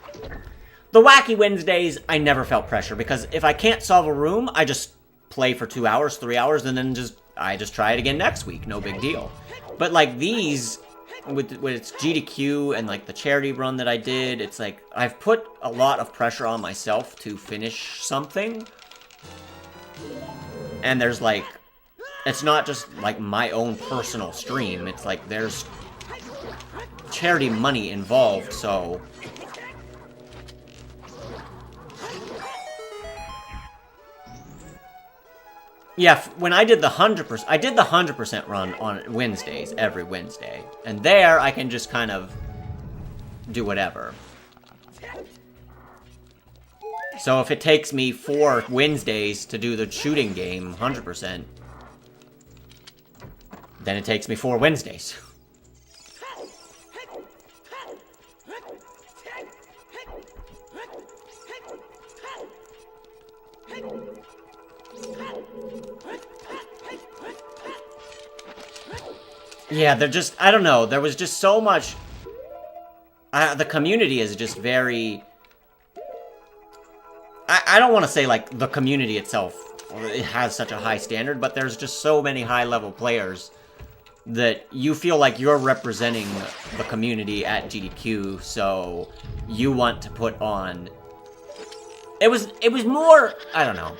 the Wacky Wednesdays, I never felt pressure, because if I can't solve a room, I just play for 2 hours, 3 hours, and then I just try it again next week. No big deal. But, like, these, with its GDQ and, like, the charity run that I did, it's like, I've put a lot of pressure on myself to finish something. And there's, like, it's not just, like, my own personal stream. It's like, there's charity money involved, so yeah, when I did the 100%, I did the 100% run on Wednesdays, every Wednesday. And there, I can just kind of do whatever. So if it takes me 4 Wednesdays to do the shooting game 100%, then it takes me 4 Wednesdays. Yeah, they're just, I don't know, there was just so much, the community is just very, I don't want to say, like, the community itself, it has such a high standard, but there's just so many high-level players that you feel like you're representing the community at GDQ, so you want to put on... It was more... I don't know.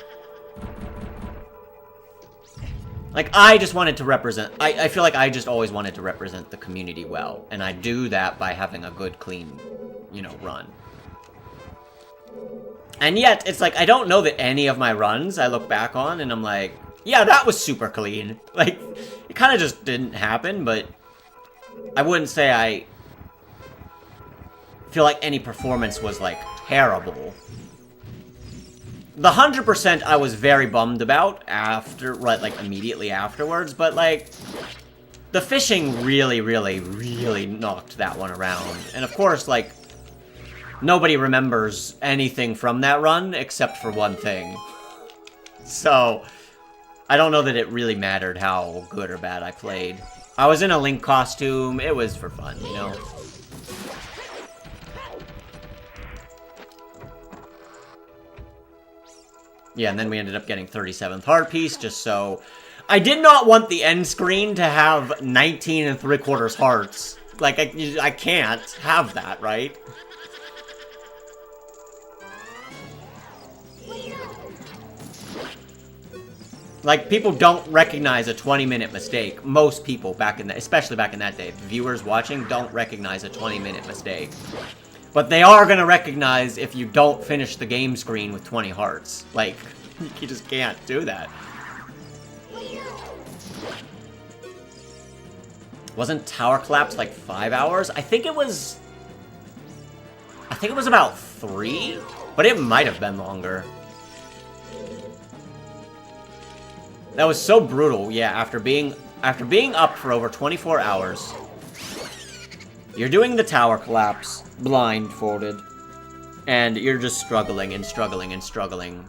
Like, I just wanted to represent... I feel like I just always wanted to represent the community well, and I do that by having a good, clean, you know, run. And yet, it's like, I don't know that any of my runs I look back on, and I'm like, yeah, that was super clean. Like, it kind of just didn't happen, but I wouldn't say I feel like any performance was, like, terrible. The 100% I was very bummed about after, right, like, immediately afterwards, but, like, the fishing really, really, really knocked that one around. And, of course, like, nobody remembers anything from that run except for one thing. So, I don't know that it really mattered how good or bad I played. I was in a Link costume. It was for fun, you know? Yeah, and then we ended up getting 37th heart piece, just so... I did not want the end screen to have 19 3/4 hearts. Like, I can't have that, right? Like, people don't recognize a 20-minute mistake. Most people back in that, especially back in that day, viewers watching don't recognize a 20-minute mistake. But they are gonna recognize if you don't finish the game screen with 20 hearts. Like, you just can't do that. Wasn't Tower Collapse like 5 hours? I think it was about 3, but it might have been longer. That was so brutal, yeah, after being up for over 24 hours. You're doing the Tower Collapse, blindfolded, and you're just struggling and struggling and struggling.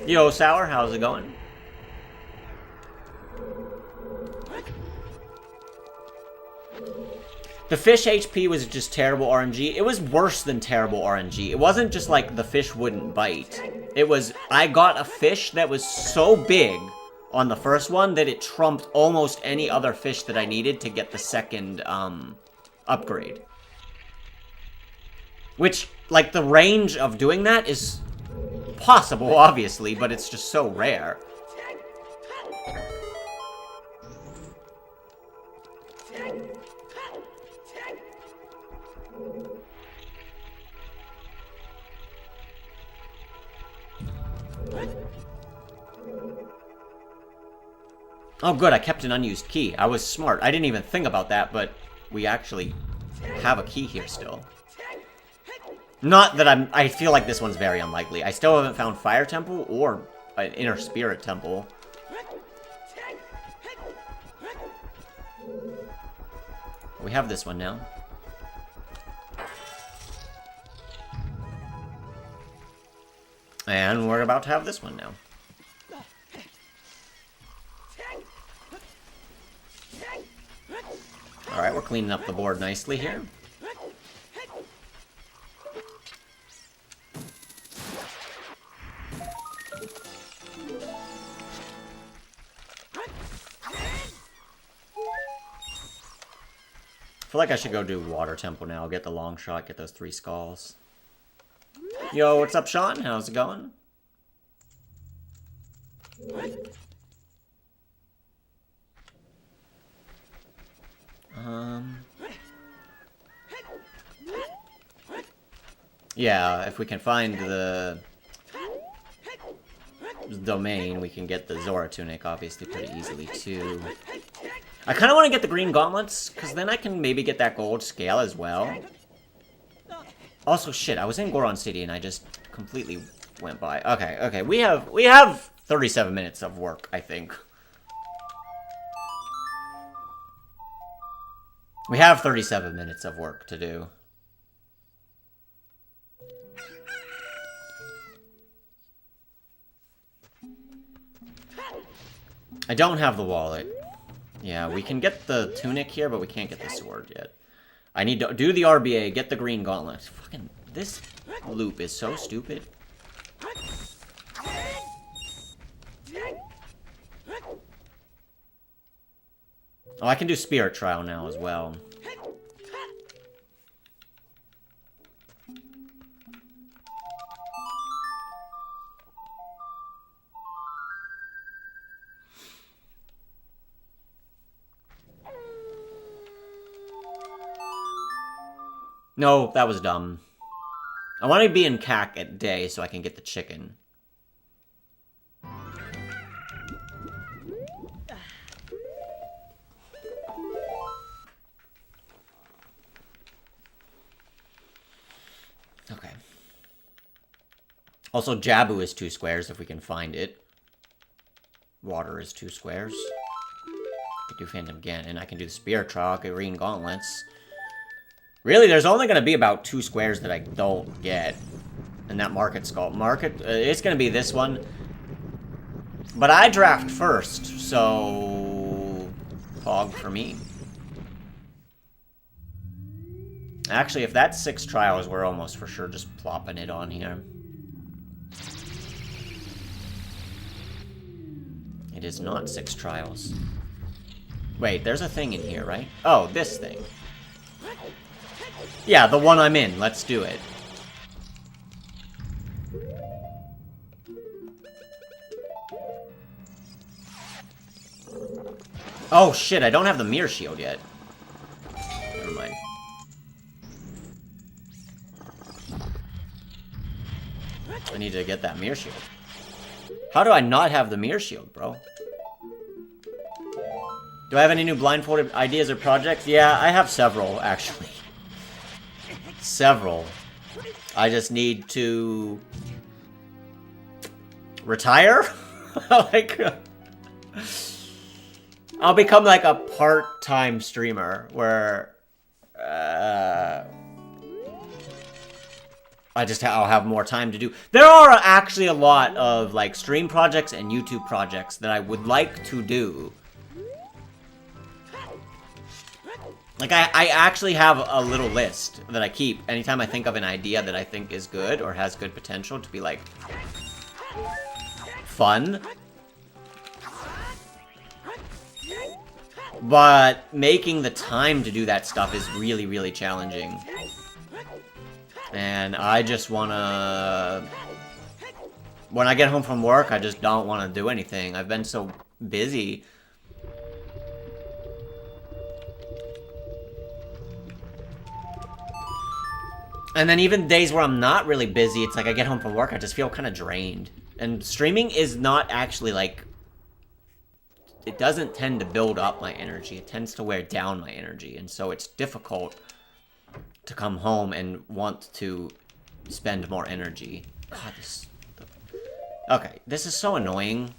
Yo, Sour, how's it going? The fish HP was just terrible RNG. It was worse than terrible RNG. It wasn't just like the fish wouldn't bite. It was, I got a fish that was so big on the first one that it trumped almost any other fish that I needed to get the second, upgrade. Which, like, the range of doing that is possible, obviously, but it's just so rare. Oh good, I kept an unused key. I was smart. I didn't even think about that, but we actually have a key here still. Not that I feel like this one's very unlikely. I still haven't found Fire Temple or an Inner Spirit Temple. We have this one now. And we're about to have this one now. Alright, we're cleaning up the board nicely here. I feel like I should go do Water Temple now, get the long shot, get those 3 skulls. Yo, what's up, Sean? How's it going? Yeah, if we can find the domain, we can get the Zora Tunic, obviously, pretty easily, too. I kind of want to get the green gauntlets, because then I can maybe get that gold scale as well. Also, shit, I was in Goron City, and I just completely went by. Okay, okay, we have 37 minutes of work, I think. We have 37 minutes of work to do. I don't have the wallet. Yeah, we can get the tunic here, but we can't get the sword yet. I need to do the RBA, get the green gauntlet. Fucking, this loop is so stupid. Oh, I can do Spirit Trial now as well. No, that was dumb. I want to be in CAC at day so I can get the chicken. Okay. Also, Jabu is 2 squares if we can find it. Water is 2 squares. I can do Phantom again, and I can do the Spirit Trial, Green Gauntlets. Really, there's only going to be about 2 squares that I don't get. And that Market Skull. It's going to be this one. But I draft first, so... Fog for me. Actually, if that's 6 trials, we're almost for sure just plopping it on here. It is not 6 trials. Wait, there's a thing in here, right? Oh, this thing. Yeah, the one I'm in. Let's do it. Oh, shit, I don't have the Mirror Shield yet. Never mind. I need to get that Mirror Shield. How do I not have the Mirror Shield, bro? Do I have any new blindfolded ideas or projects? Yeah, I have several, actually. Several. I just need to... retire? Like... I'll become like a part-time streamer where I'll have more time to do. There are actually a lot of like stream projects and YouTube projects that I would like to do. Like I actually have a little list that I keep anytime I think of an idea that I think is good or has good potential to be like fun. But making the time to do that stuff is really, really challenging. And I just wanna... When I get home from work, I just don't want to do anything. I've been so busy. And then even days where I'm not really busy, it's like I get home from work, I just feel kind of drained. And streaming is not actually like... It doesn't tend to build up my energy. It tends to wear down my energy. And so it's difficult to come home and want to spend more energy. God, this... Okay, this is so annoying.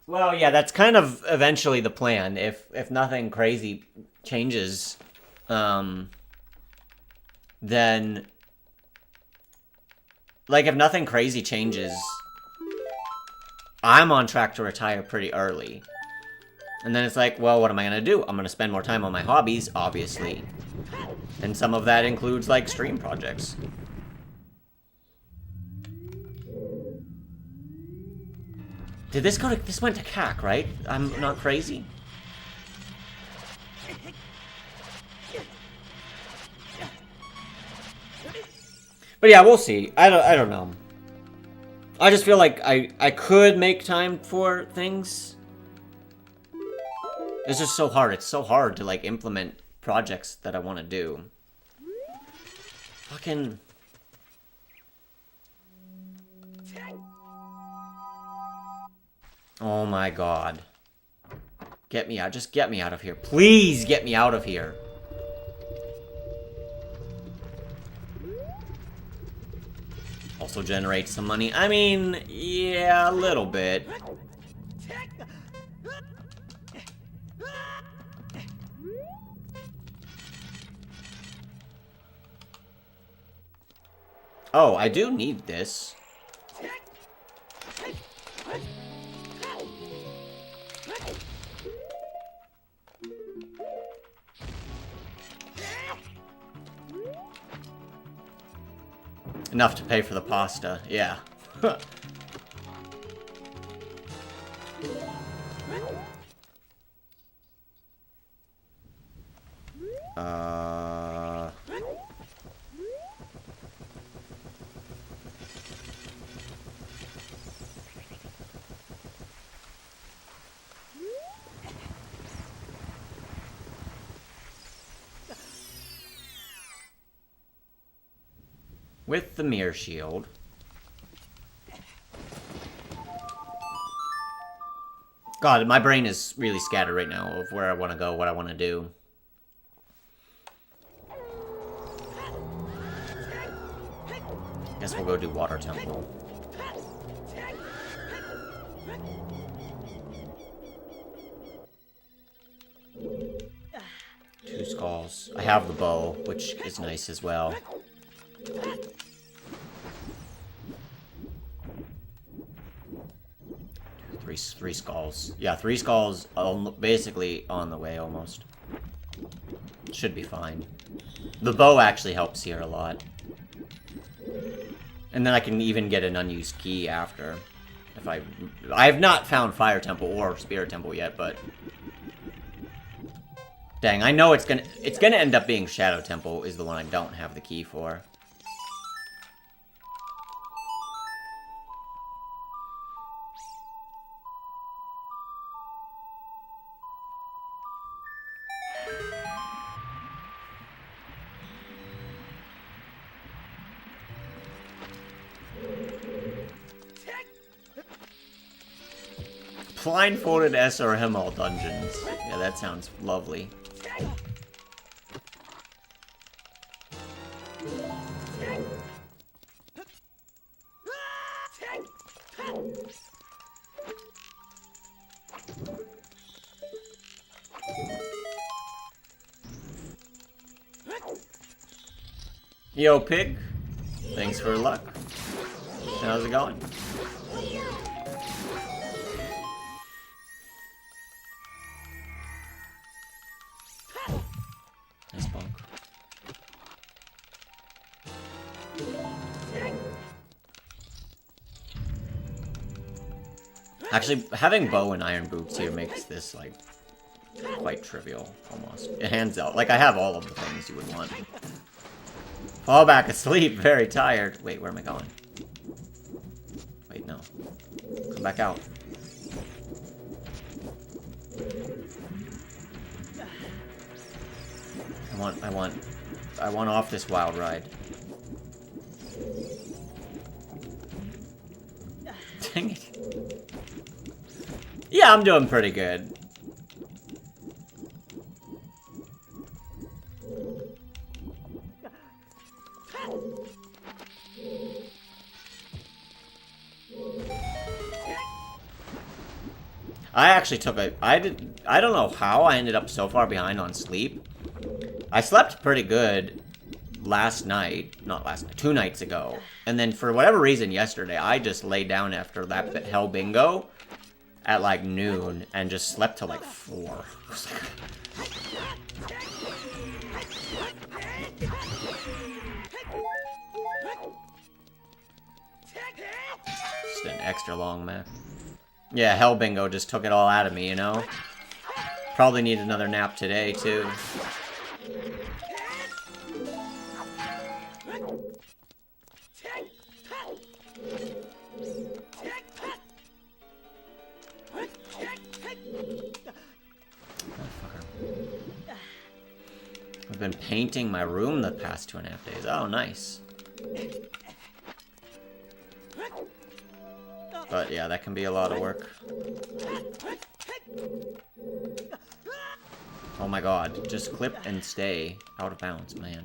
Well, yeah, that's kind of eventually the plan. If nothing crazy changes, then... Like, if nothing crazy changes, I'm on track to retire pretty early. And then it's like, well, what am I gonna do? I'm gonna spend more time on my hobbies, obviously. And some of that includes, like, stream projects. Did this go to... This went to CAC, right? I'm not crazy? But yeah, we'll see. I don't know. I just feel like I could make time for things. It's just so hard. It's so hard to, like, implement projects that I want to do. Fucking... Oh my god. Get me out. Just get me out of here. Please get me out of here. Also generate some money. I mean, yeah, a little bit. Oh, I do need this. Enough to pay for the pasta, yeah. With the mirror shield. God, my brain is really scattered right now of where I want to go, what I want to do. Guess we'll go do Water Temple. Two skulls. I have the bow, which is nice as well. Three skulls. Yeah, 3 skulls basically on the way almost. Should be fine. The bow actually helps here a lot. And then I can even get an unused key after. If I have not found Fire Temple or Spirit Temple yet, but dang, I know it's gonna end up being Shadow Temple is the one I don't have the key for. Blindfolded SRM all dungeons. Yeah, that sounds lovely. Yo, pig. Thanks for luck. How's it going? Nice bunk. Actually, having bow and iron boots here makes this, like, quite trivial, almost. Hands out. Like, I have all of the things you would want. Fall back asleep, very tired. Wait, where am I going? Wait, no. Come back out. I want off this wild ride. Dang it. Yeah, I'm doing pretty good. I actually took a... I don't know how I ended up so far behind on sleep. I slept pretty good last night. Not last night. 2 nights ago. And then for whatever reason yesterday, I just laid down after that hell bingo at like noon and just slept till like 4. Just an extra long map. Yeah, hell bingo just took it all out of me, you know? Probably need another nap today, too. I've been painting my room the past 2.5 days. Oh, nice. But yeah, that can be a lot of work. Oh my god, just clip and stay out of bounds, man.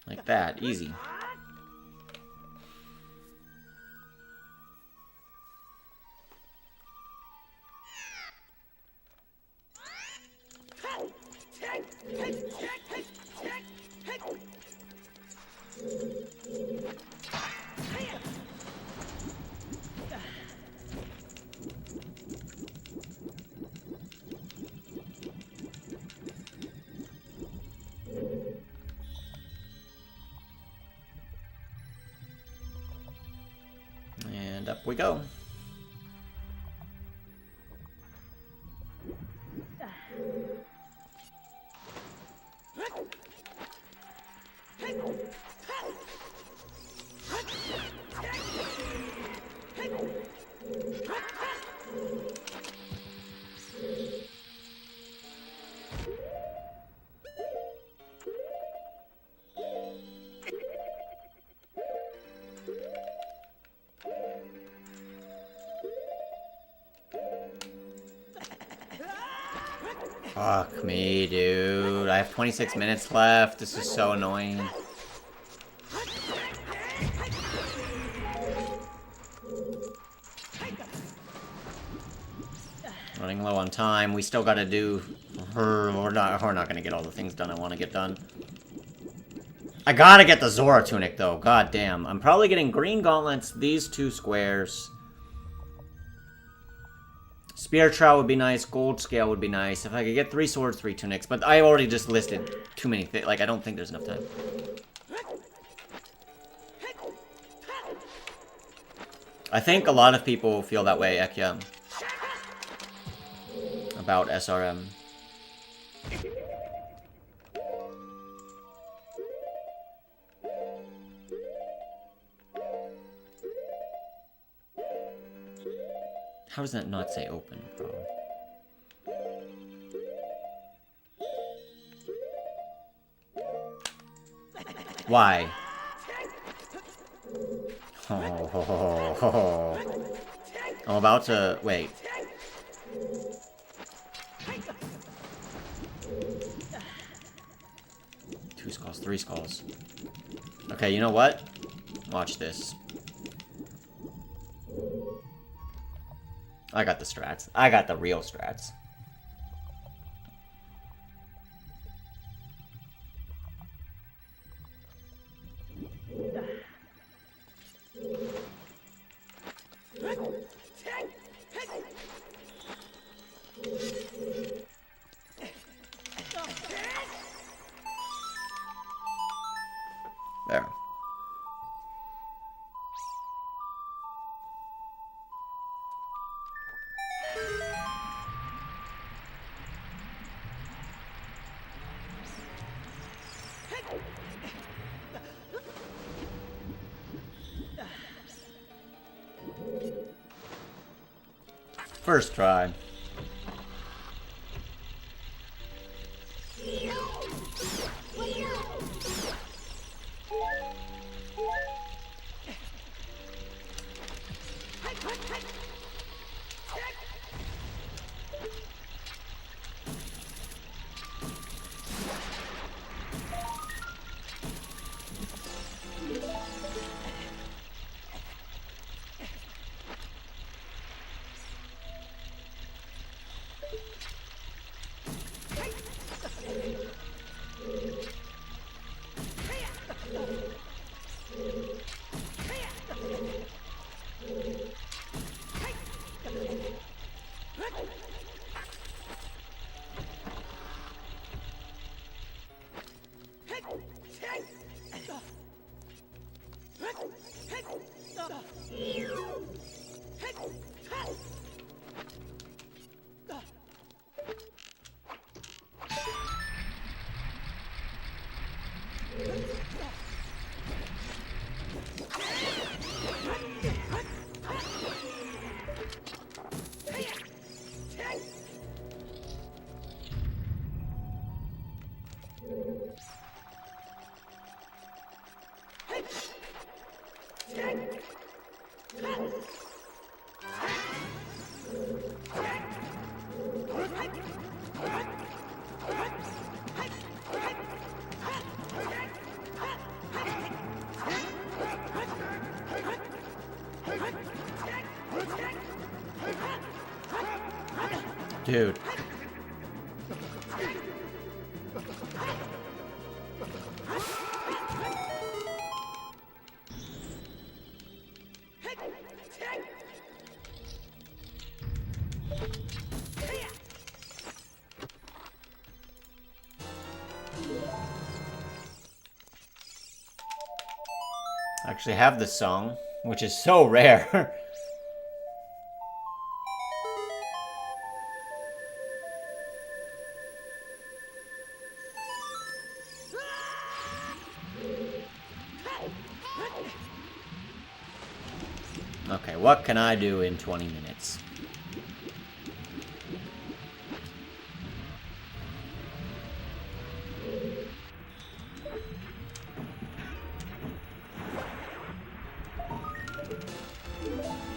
Like that, easy. we go. Fuck me, dude. I have 26 minutes left. This is so annoying. Running low on time. We still gotta do... We're not gonna get all the things done I want to get done. I gotta get the Zora tunic, though. God damn. I'm probably getting green gauntlets, these 2 squares. Spear Trowel would be nice. Gold Scale would be nice. If I could get 3 swords, 3 tunics. But I already just listed too many things. Like, I don't think there's enough time. I think a lot of people feel that way, Ekya. About SRM. How does that not say open, bro? Why? Oh, I'm about to... Wait. Two skulls, 3 skulls. Okay, you know what? Watch this. I got the strats. I got the real strats. There. First try. Dude. I actually have this song, which is so rare. Okay, what can I do in 20 minutes?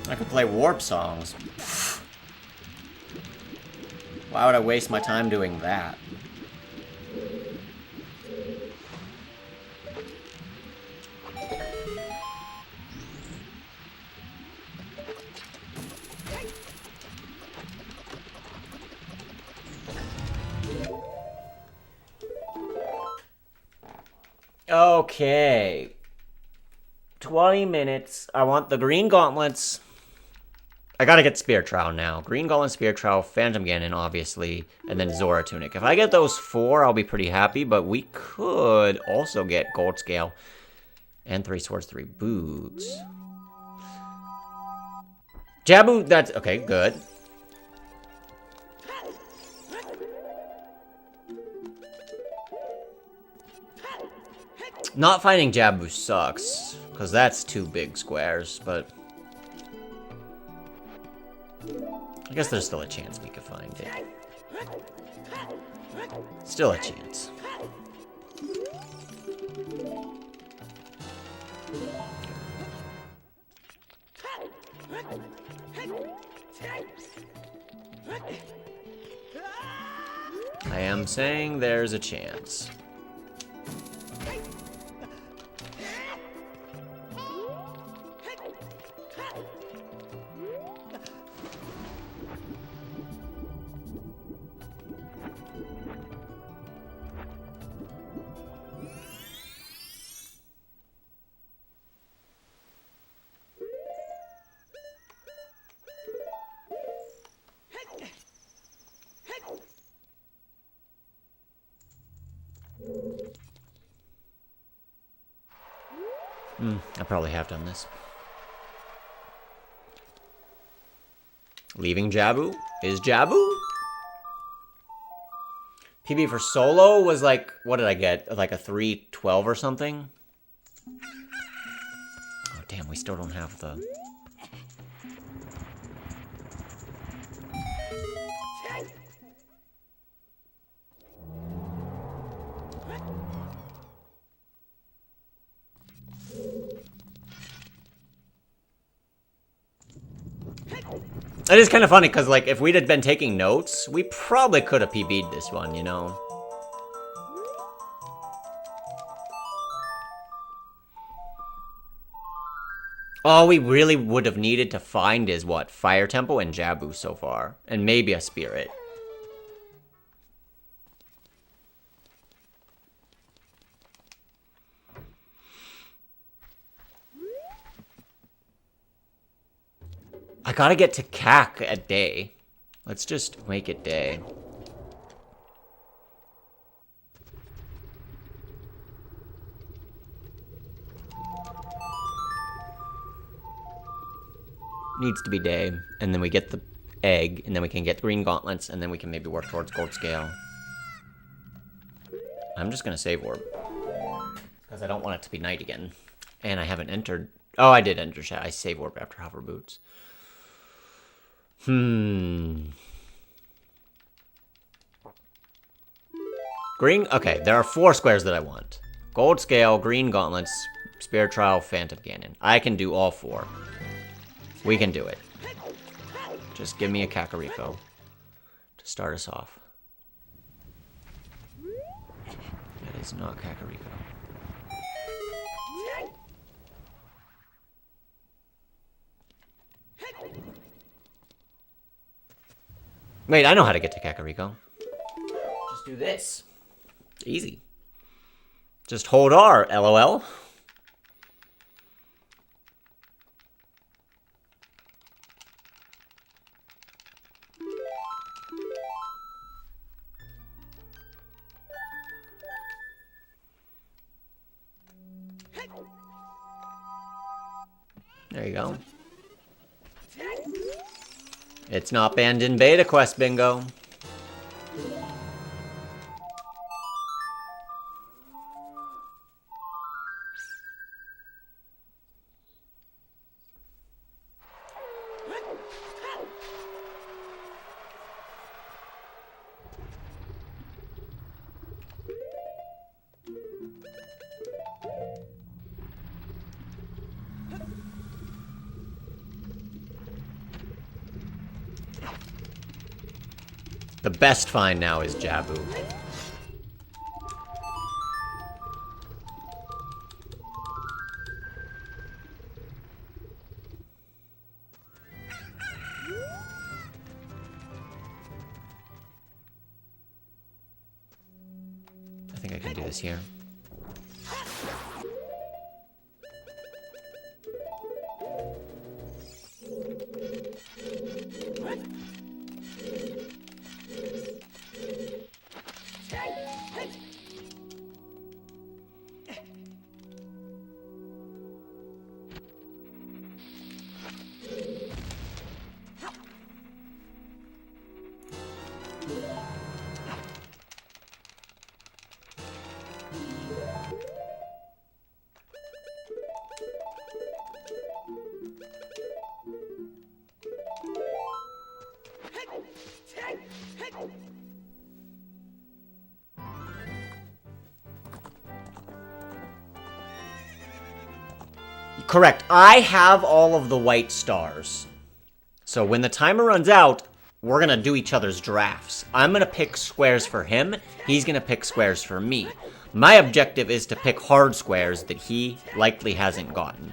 I could play warp songs. Why would I waste my time doing that? Okay. 20 minutes. I want the green gauntlets. I gotta get Spear Trowel now. Green Gauntlet, Spear Trowel, Phantom Ganon, obviously, and then Zora Tunic. If I get those 4, I'll be pretty happy, but we could also get Gold Scale and 3 Swords, 3 Boots. Jabu, that's... okay, good. Not finding Jabu sucks, because that's 2 big squares, but... I guess there's still a chance we could find it. Still a chance. I am saying there's a chance. I probably have done this. Leaving Jabu is Jabu. PB for solo was like, what did I get? Like a 312 or something? Oh, damn, we still don't have the... It is kind of funny, because, like, if we'd had been taking notes, we probably could have PB'd this one, you know? All we really would have needed to find is, what, Fire Temple and Jabu so far. And maybe a Spirit. I gotta get to CAC at day. Let's just make it day. Needs to be day. And then we get the egg, and then we can get green gauntlets, and then we can maybe work towards gold scale. I'm just gonna save orb. Because I don't want it to be night again. And I haven't entered... Oh, I did enter chat. I save orb after hover boots. Green... Okay, there are 4 squares that I want. Gold Scale, Green Gauntlets, Spirit Trial, Phantom Ganon. I can do all 4. We can do it. Just give me a Kakariko to start us off. That is not Kakariko. Wait, I know how to get to Kakariko. Just do this. Easy. Just hold R, LOL. There you go. It's not banned in beta quest bingo. The best find now is Jabu. I think I can do this here. Correct. I have all of the white stars. So when the timer runs out, we're going to do each other's drafts. I'm going to pick squares for him. He's going to pick squares for me. My objective is to pick hard squares that he likely hasn't gotten.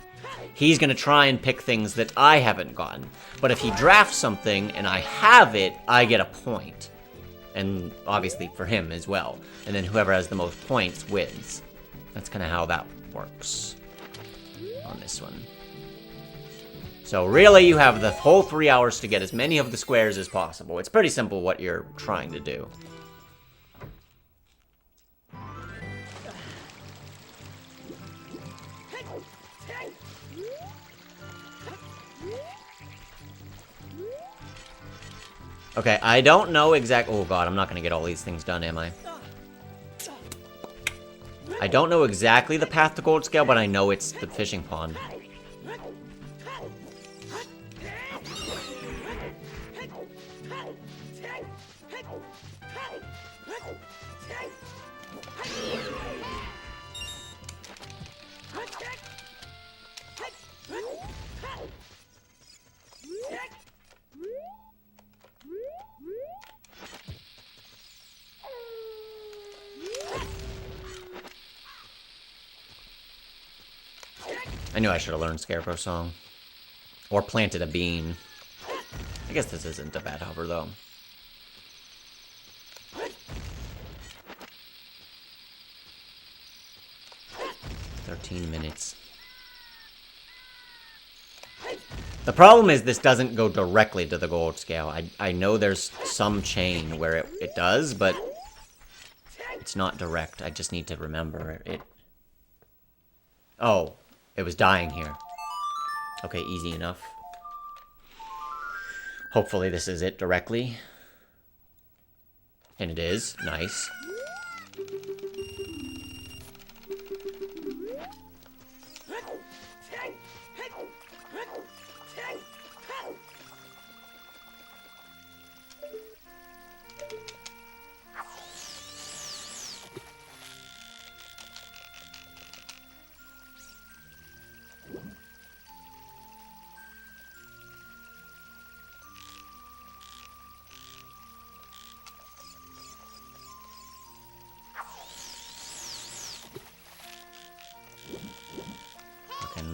He's going to try and pick things that I haven't gotten. But if he drafts something and I have it, I get a point. And obviously for him as well. And then whoever has the most points wins. That's kind of how that works on this one. So really, you have the whole 3 hours to get as many of the squares as possible. It's pretty simple what you're trying to do. Okay, I don't know exactly... Oh god, I'm not going to get all these things done, am I? I don't know exactly the path to gold scale, but I know it's the fishing pond. I knew I should have learned Scarecrow Song. Or planted a bean. I guess this isn't a bad hover, though. "13 minutes. The problem is this doesn't go directly to the gold scale. I know there's some chain where it does, but it's not direct. I just need to remember it. Oh. It was dying here. Okay, easy enough. Hopefully this is it directly. And it is. Nice.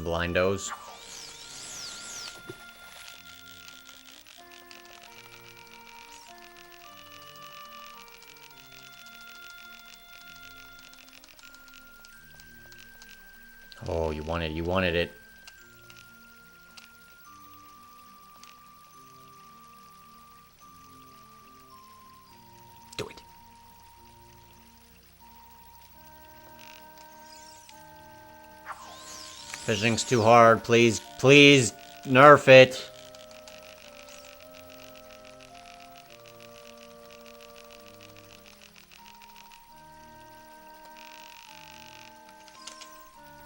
Blindos. Oh, you wanted it. Do it. Fishing's too hard. Please, please nerf it.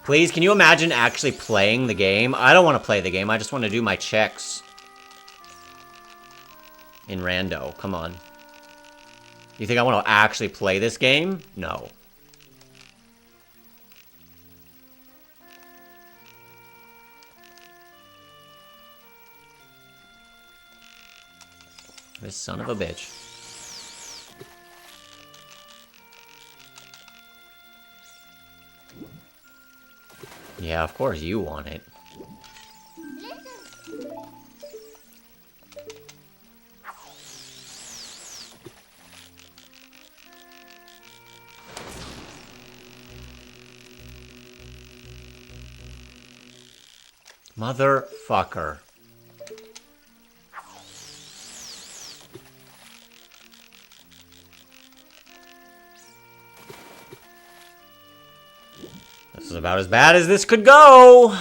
Please, can you imagine actually playing the game? I don't want to play the game. I just want to do my checks. In rando. Come on. You think I want to actually play this game? No. This son of a bitch. Yeah, of course you want it. Motherfucker. This is about as bad as this could go!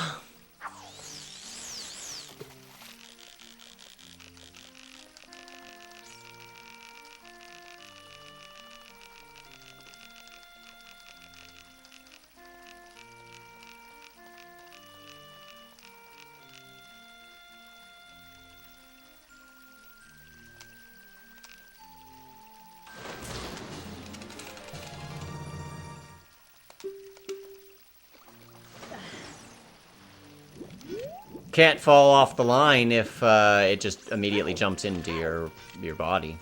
Can't fall off the line if it just immediately jumps into your body.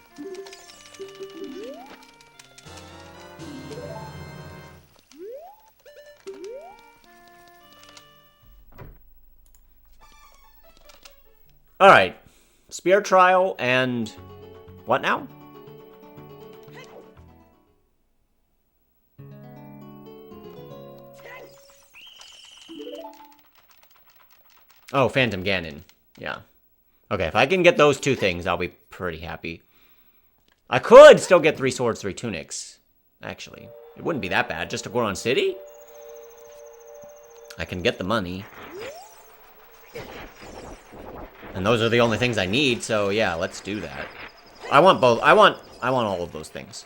Alright. Spear trial and... what now? Oh, Phantom Ganon. Yeah. Okay, if I can get those two things, I'll be pretty happy. I could still get 3 swords, 3 tunics. Actually. It wouldn't be that bad. Just to Goron City? I can get the money. And those are the only things I need, so yeah, let's do that. I want both. I want all of those things.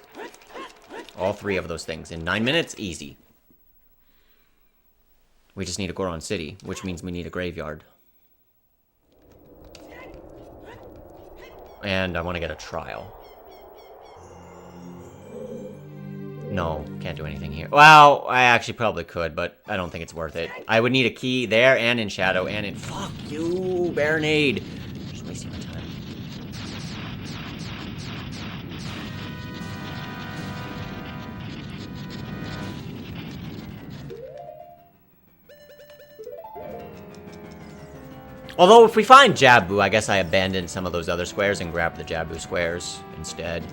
All 3 of those things. In 9 minutes, easy. We just need a Goron City, which means we need a graveyard. And I want to get a trial. No, can't do anything here. Well, I actually probably could, but I don't think it's worth it. I would need a key there, and in Shadow, and in... Fuck you, Baronade! Just wasting my time. Although, if we find Jabu, I guess I abandon some of those other squares and grab the Jabu squares instead.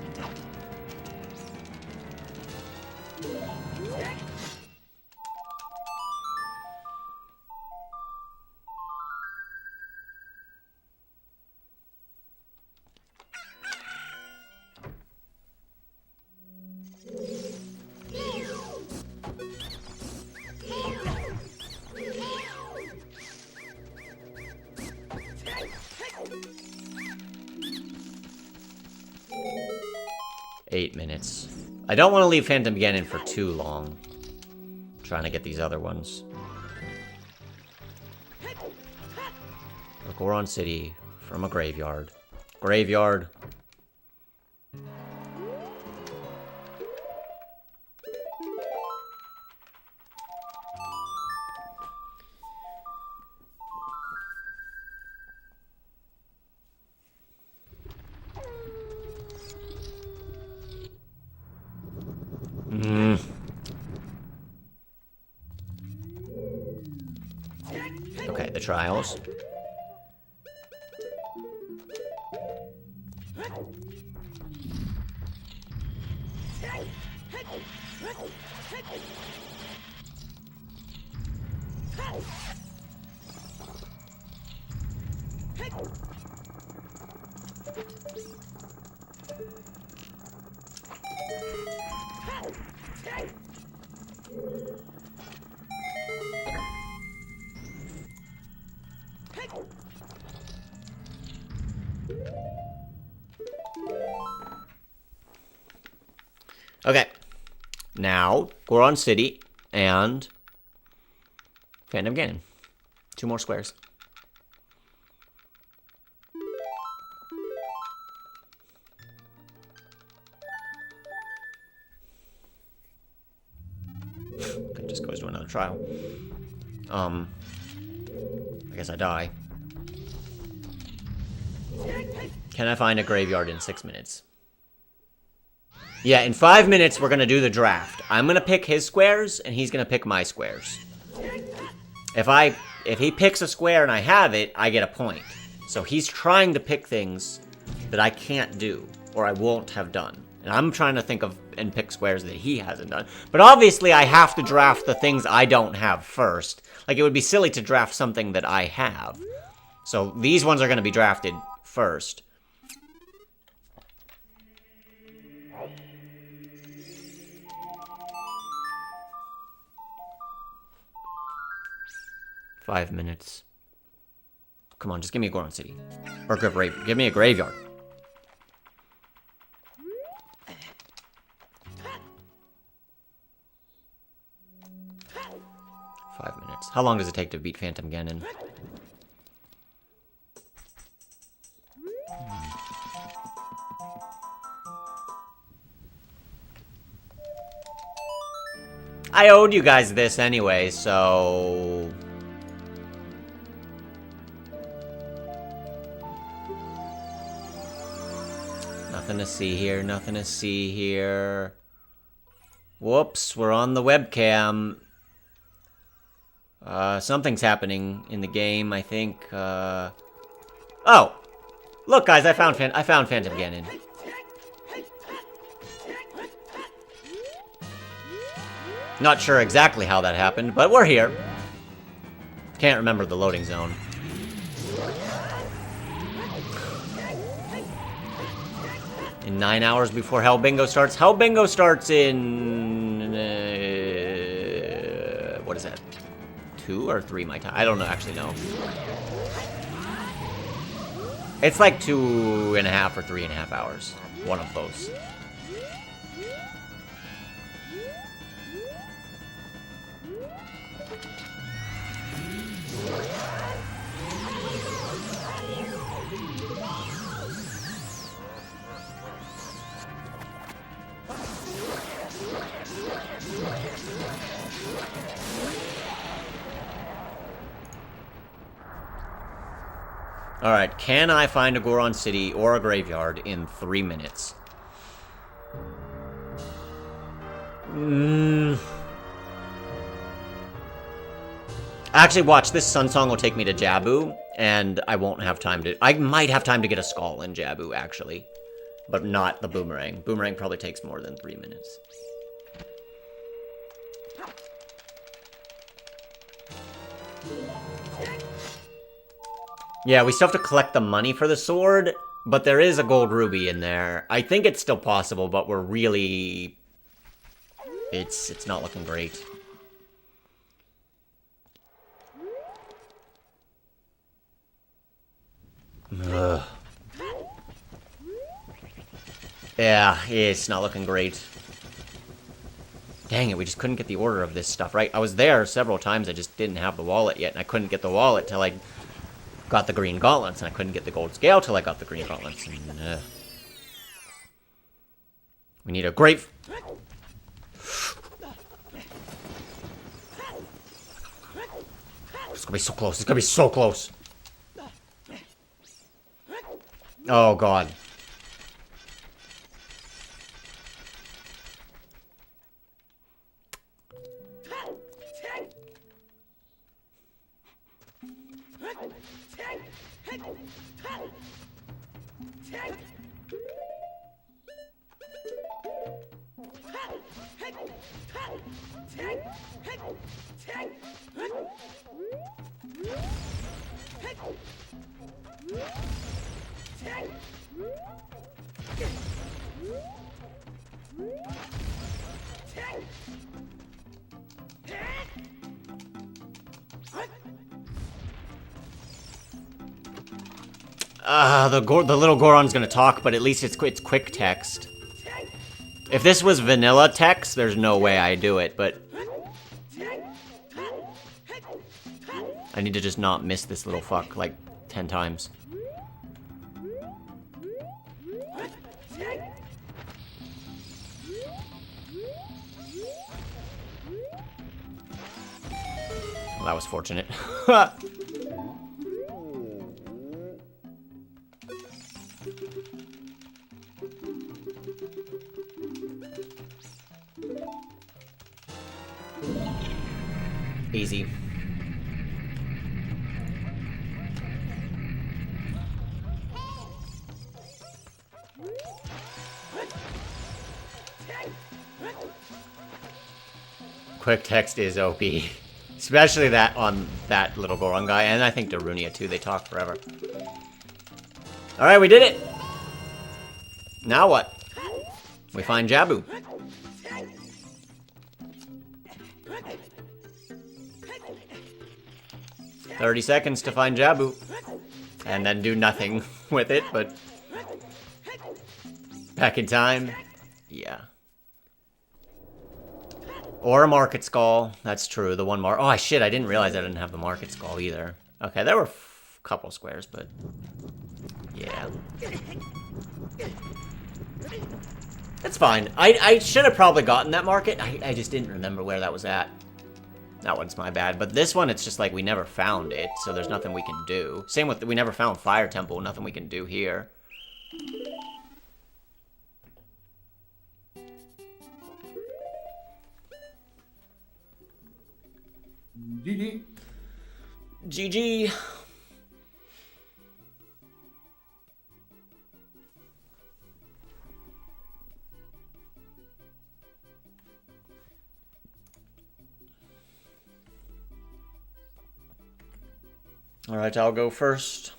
Minutes. I don't want to leave Phantom Ganon for too long. I'm trying to get these other ones. A Goron City from a graveyard. Graveyard. Okay, the trials. Okay. Now, Goron City and Phantom Ganon. 2 more squares. It just goes to another trial. I guess I die. Can I find a graveyard in 6 minutes? Yeah, in 5 minutes, we're going to do the draft. I'm going to pick his squares, and he's going to pick my squares. If he picks a square and I have it, I get a point. So he's trying to pick things that I can't do, or I won't have done. And I'm trying to think of and pick squares that he hasn't done. But obviously I have to draft the things I don't have first. Like, it would be silly to draft something that I have. So these ones are going to be drafted first. Five minutes. Come on, just give me a Goron City. Or give me a graveyard. How long does it take to beat Phantom Ganon? I owed you guys this anyway, so... Nothing to see here, nothing to see here. Whoops, we're on the webcam. Something's happening in the game, I think. Oh! Look, guys, I found Phantom Ganon. Not sure exactly how that happened, but we're here. Can't remember the loading zone. In 9 hours before Hell Bingo starts. Hell Bingo starts in... what is that? 2 or 3 my time? I don't know, actually know. It's like 2.5 or 3.5 hours. One of those. Alright, can I find a Goron City or a graveyard in 3 minutes? Actually, watch, this Sun Song will take me to Jabu, and I won't have time to... I might have time to get a skull in Jabu, actually. But not the boomerang. Boomerang probably takes more than 3 minutes. Yeah, we still have to collect the money for the sword, but there is a gold ruby in there. I think it's still possible, but we're really... It's not looking great. Ugh. Yeah, it's not looking great. Dang it, we just couldn't get the order of this stuff, right? I was there several times, I just didn't have the wallet yet, and I couldn't get the wallet till I got the green gauntlets, and I couldn't get the gold scale till I got the green gauntlets. And, we need a great... It's gonna be so close, it's gonna be so close. Oh, God. The little Goron's gonna talk, but at least it's quick text. If this was vanilla text, there's no way I'd do it, but... I need to just not miss this little fuck, like, 10 times. Well, that was fortunate. Easy. quick text is OP. Especially that on that little Goron guy, and I think Darunia too, they talk forever. Alright, we did it! Now what? We find Jabu. "30 seconds to find Jabu." And then do nothing with it, but... Back in time? Yeah. Or a Market Skull. That's true, the one mark. Oh, shit, I didn't realize I didn't have the Market Skull either. Okay, there were a couple squares, but... Yeah. That's fine. I should have probably gotten that market. I just didn't remember where that was at. That one's my bad. But this one, it's just like we never found it, so there's nothing we can do. Same with, we never found Fire Temple, nothing we can do here. GG. GG. Alright, I'll go first.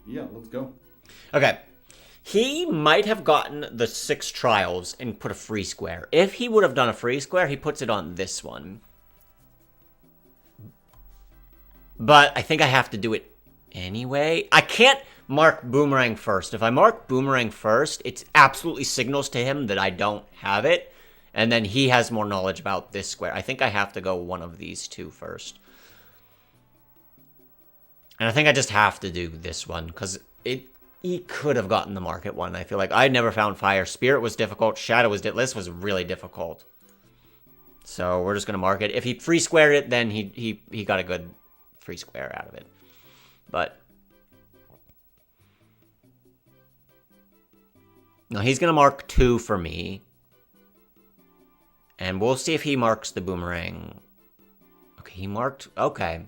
Yeah, let's go. Okay. He might have gotten the 6 trials and put a free square. If he would have done a free square, he puts it on this one. But I think I have to do it anyway. I can't mark Boomerang first. If I mark Boomerang first, it absolutely signals to him that I don't have it. And then he has more knowledge about this square. I think I have to go one of these two first. And I think I just have to do this one, because he could have gotten the market one. I feel like I never found Fire. Spirit was difficult. Shadow was difficult. This was really difficult. So we're just going to mark it. If he free squared it, then he got a good free square out of it. But no, he's going to mark 2 for me. And we'll see if he marks the Boomerang. Okay, he marked... Okay.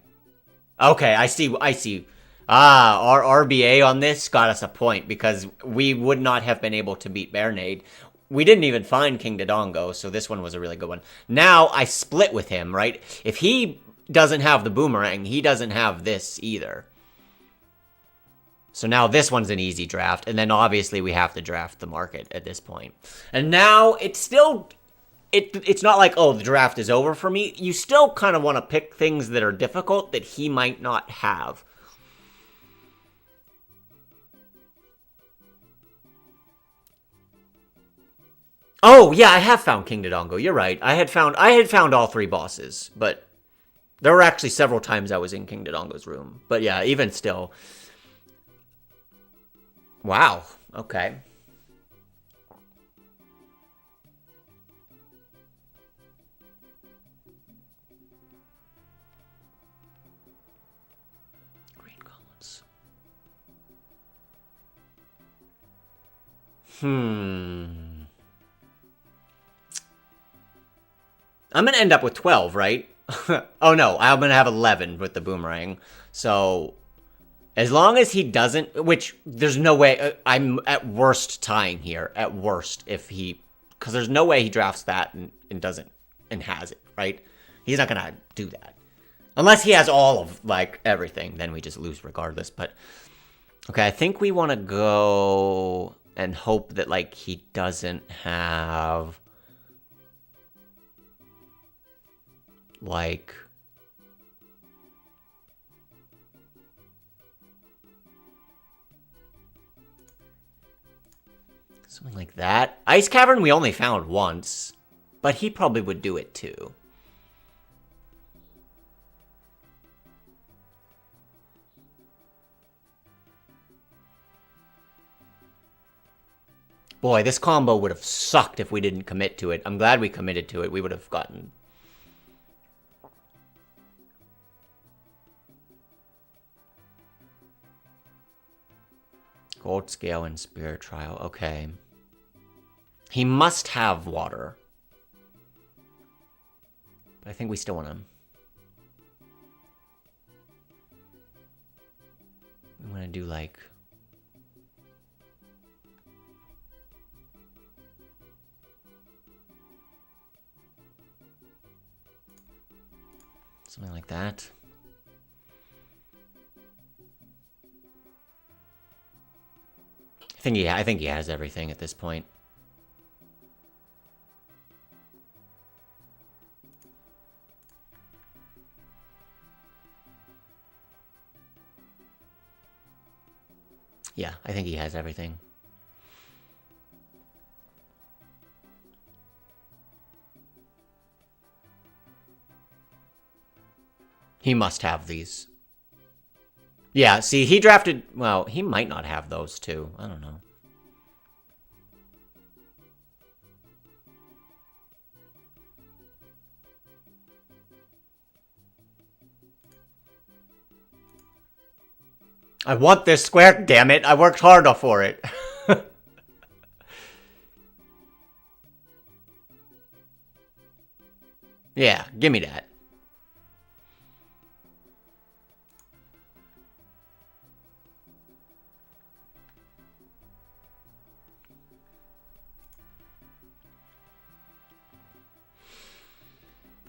Okay, I see. Ah, our RBA on this got us a point, because we would not have been able to beat Baronade. We didn't even find King Dodongo, so this one was a really good one. Now, I split with him, right? If he doesn't have the Boomerang, he doesn't have this either. So now this one's an easy draft, and then obviously we have to draft the market at this point. And now, it's still... It's not like, oh, the draft is over for me. You still kind of want to pick things that are difficult that he might not have. Oh, yeah, I have found King Dodongo. You're right. I had found all 3 bosses, but there were actually several times I was in King Dodongo's room. But yeah, even still. Wow. Okay. I'm gonna end up with 12, right? Oh no, I'm gonna have 11 with the Boomerang. So, as long as he doesn't, which there's no way, I'm at worst tying here, at worst, if he, because there's no way he drafts that and doesn't, and has it, right? He's not gonna do that. Unless he has all of, like, everything, then we just lose regardless, but, okay, I think we want to go and hope that, like, he doesn't have, like, something like that. Ice Cavern we only found once, but he probably would do it too. Boy, this combo would have sucked if we didn't commit to it. I'm glad we committed to it. We would have gotten... Gold Scale and Spirit Trial. Okay. He must have water. But I think we still want him. We want to do, like... Something like that. I think he has everything at this point. Yeah, I think he has everything. He must have these. Yeah, see, he drafted... Well, he might not have those, too. I don't know. I want this square, damn it. I worked hard for it. Yeah, give me that.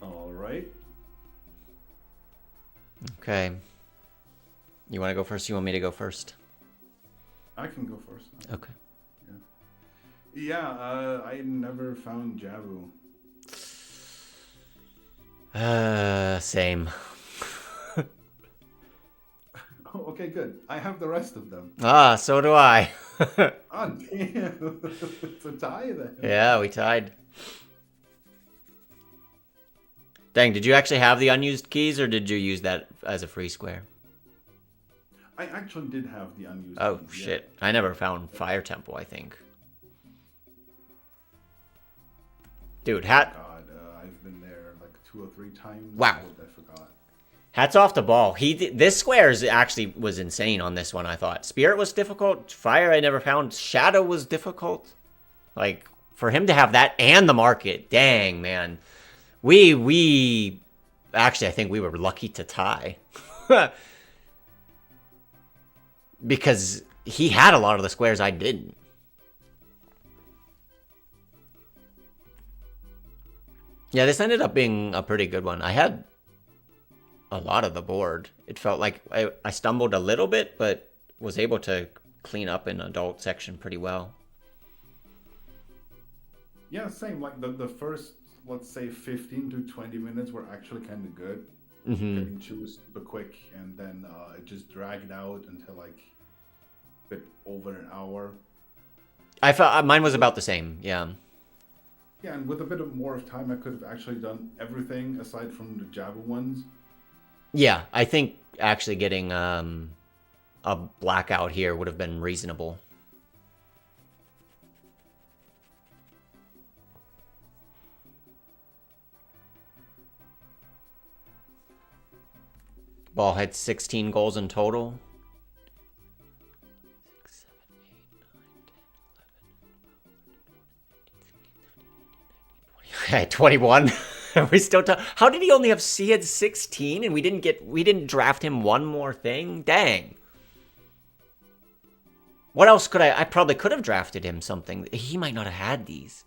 All right. Okay. You want to go first? You want me to go first? I can go first. Okay. Yeah, I never found Javu. Same. Oh, okay, good. I have the rest of them. Ah, so do I. Oh, damn. It's a tie then. Yeah, we tied. Dang, did you actually have the unused keys, or did you use that as a free square? I actually did have the unused Oh, keys, shit. I never found Fire Temple, I think. Dude, God, I've been there like 2 or 3 times. Wow. I forgot. Hats off to Baal. This square actually was insane on this one, I thought. Spirit was difficult. Fire I never found. Shadow was difficult. Like, for him to have that and the market, dang, man. We actually, I think we were lucky to tie. Because he had a lot of the squares I didn't. Yeah, this ended up being a pretty good one. I had a lot of the board. It felt like I stumbled a little bit, but was able to clean up in adult section pretty well. Yeah, same. Like the first, let's say, 15 to 20 minutes were actually kind of good. Getting to super quick, and then it just dragged out until like a bit over an hour. I felt mine was about the same. Yeah. Yeah, and with a bit of more of time, I could have actually done everything aside from the Java ones. Yeah, I think actually getting a blackout here would have been reasonable. Ball had 16 goals in total. 6, 7, 8, 9, 10, 11, 12, 13, 14, 15, 16, 17, 18, 19, 20. I had 21. We still how did he only have he had 16 and we didn't draft him one more thing? Dang. What else could I probably could have drafted him something. He might not have had these.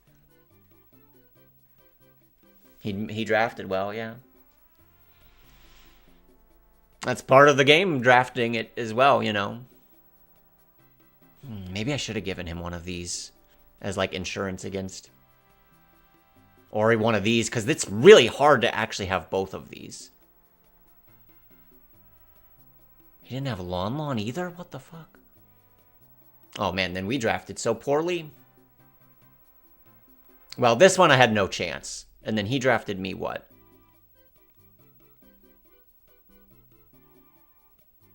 He drafted well, yeah. That's part of the game, drafting it as well, you know. Maybe I should have given him one of these as like insurance against. Or one of these, because it's really hard to actually have both of these. He didn't have a Lawn either? What the fuck? Oh man, then we drafted so poorly. Well, this one I had no chance. And then he drafted me what?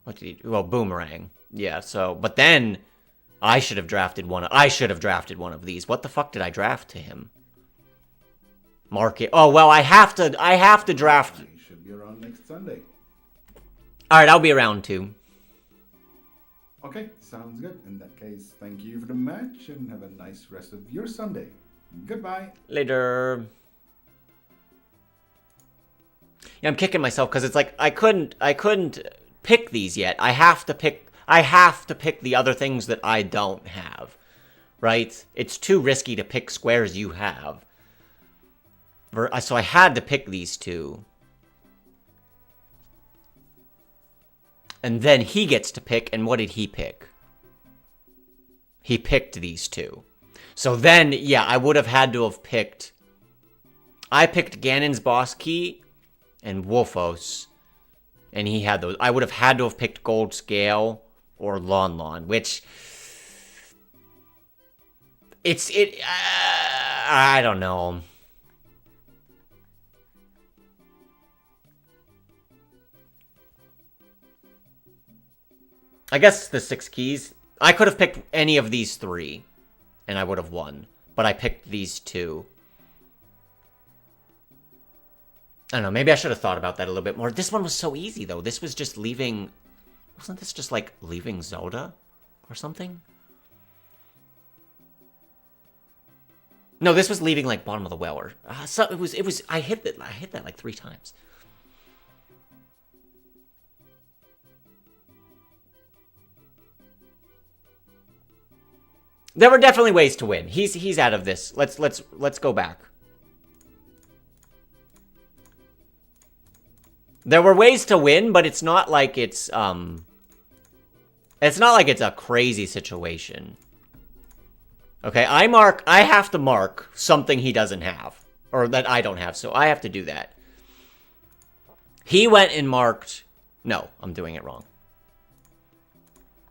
What did he do? Well, Boomerang. Yeah, so, but then I should have drafted one of these. What the fuck did I draft to him? Market. Oh, well, I have to draft. You should be around next Sunday. All right, I'll be around too. Okay, sounds good. In that case, thank you for the match and have a nice rest of your Sunday. Goodbye. Later. Yeah, I'm kicking myself because it's like I couldn't pick these yet. I have to pick the other things that I don't have. Right? It's too risky to pick squares you have. So I had to pick these two. And then he gets to pick, and what did he pick? He picked these two. So then, yeah, I would have had to have picked... I picked Ganon's Boss Key and Wolfos, and he had those. I would have had to have picked Gold Scale or Lon Lon, which... I don't know. I guess the 6 keys. I could have picked any of these 3, and I would have won. But I picked these 2. I don't know, maybe I should have thought about that a little bit more. This one was so easy, though. This was just leaving... Wasn't this just, like, leaving Zelda? Or something? No, this was leaving, like, bottom of the well. Or, so it was... I hit that, like, 3 times. There were definitely ways to win. He's out of this. Let's go back. There were ways to win, but it's not like it's not like it's a crazy situation. Okay, I have to mark something he doesn't have. Or that I don't have, so I have to do that. He went and marked... No, I'm doing it wrong.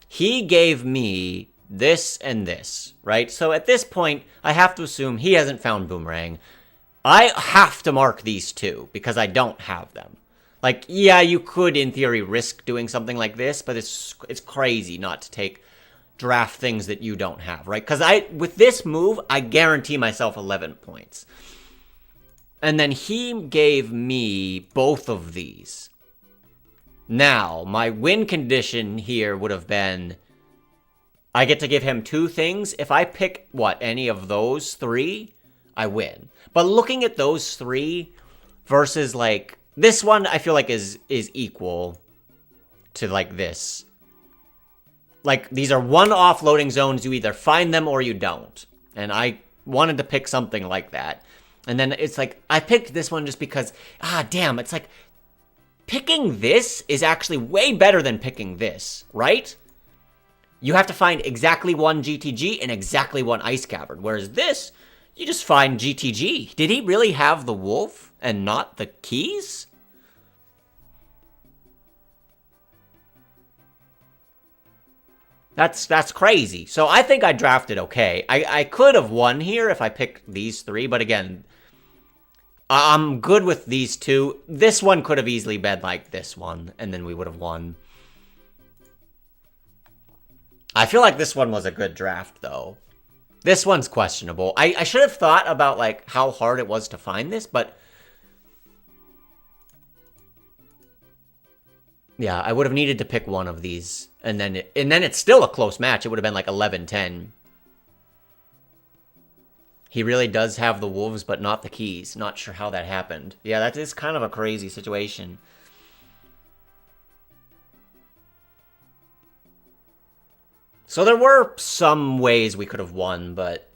He gave me this and this, right? So at this point, I have to assume he hasn't found Boomerang. I have to mark these 2, because I don't have them. Like, yeah, you could, in theory, risk doing something like this, but it's crazy not to draft things that you don't have, right? Because with this move, I guarantee myself 11 points. And then he gave me both of these. Now, my win condition here would have been... I get to give him 2 things. If I pick, any of those 3, I win. But looking at those 3 versus, like... This one, I feel like, is equal to, like, this. Like, these are one-off loading zones. You either find them or you don't. And I wanted to pick something like that. And then it's like, I picked this one just because, damn, it's like, picking this is actually way better than picking this, right? You have to find exactly 1 GTG and exactly 1 Ice Cavern. Whereas this, you just find GTG. Did he really have the wolf and not the keys? That's crazy. So I think I drafted okay. I could have won here if I picked these 3, but again, I'm good with these 2. This one could have easily been like this one, and then we would have won. I feel like this one was a good draft, though. This one's questionable. I should have thought about, like, how hard it was to find this, but... Yeah, I would have needed to pick one of these. And then it's still a close match. It would have been like 11-10. He really does have the wolves, but not the keys. Not sure how that happened. Yeah, that is kind of a crazy situation. So there were some ways we could have won, but...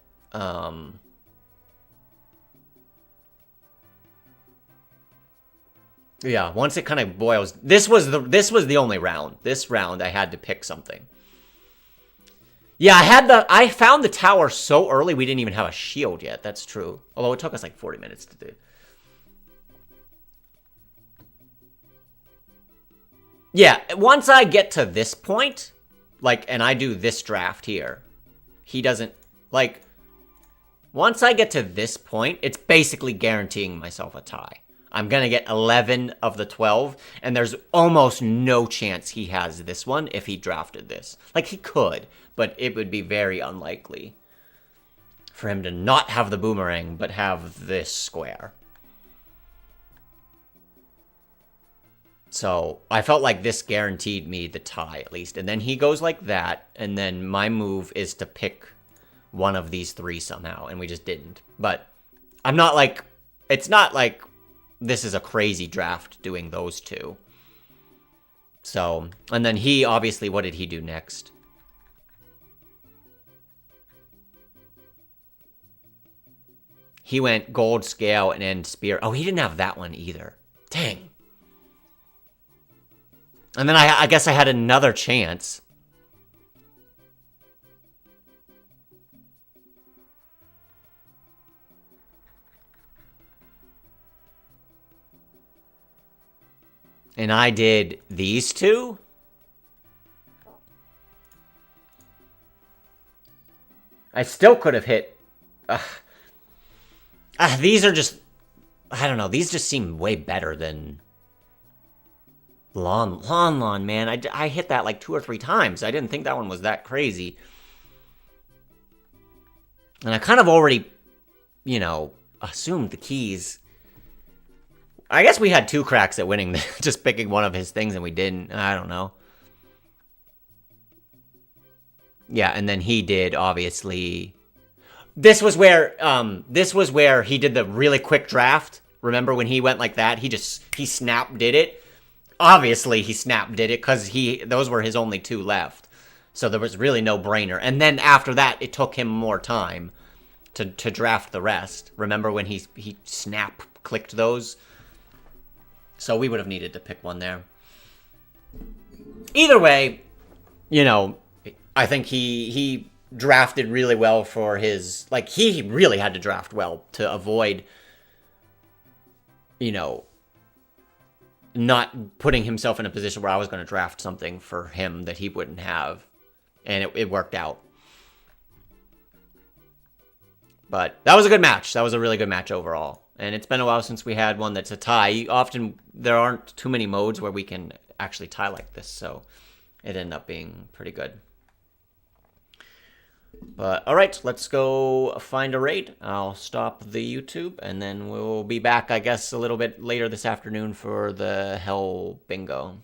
Yeah, once it kind of boils... This was the only round. This round, I had to pick something. Yeah, I found the tower so early, we didn't even have a shield yet. That's true. Although it took us like 40 minutes to do. Yeah, once I get to this point, like, and I do this draft here, he doesn't, like... Once I get to this point, it's basically guaranteeing myself a tie. I'm going to get 11 of the 12, and there's almost no chance he has this one if he drafted this. Like, he could, but it would be very unlikely for him to not have the boomerang, but have this square. So, I felt like this guaranteed me the tie, at least. And then he goes like that, and then my move is to pick one of these 3 somehow, and we just didn't. But I'm not like... It's not like... This is a crazy draft doing those 2. So, and then he, obviously, what did he do next? He went gold scale and end spear. Oh, he didn't have that one either. Dang. And then I guess I had another chance. And I did these two? I still could have hit... these are just... I don't know. These just seem way better than... Lawn, man. I hit that like 2 or 3 times. I didn't think that one was that crazy. And I kind of already, you know, assumed the keys... I guess we had 2 cracks at winning, just picking one of his things, and we didn't. I don't know. Yeah, and then he did, obviously. This was where he did the really quick draft. Remember when he went like that? He snap did it. Obviously, he snap did it because those were his only 2 left. So there was really no brainer. And then after that, it took him more time to draft the rest. Remember when he snap clicked those? So we would have needed to pick one there. Either way, you know, I think he drafted really well for his... Like, he really had to draft well to avoid, you know, not putting himself in a position where I was going to draft something for him that he wouldn't have. And it worked out. But that was a good match. That was a really good match overall. And it's been a while since we had one that's a tie. Often, there aren't too many modes where we can actually tie like this, so it ended up being pretty good. But, alright, let's go find a raid. I'll stop the YouTube, and then we'll be back, I guess, a little bit later this afternoon for the Hell Bingo.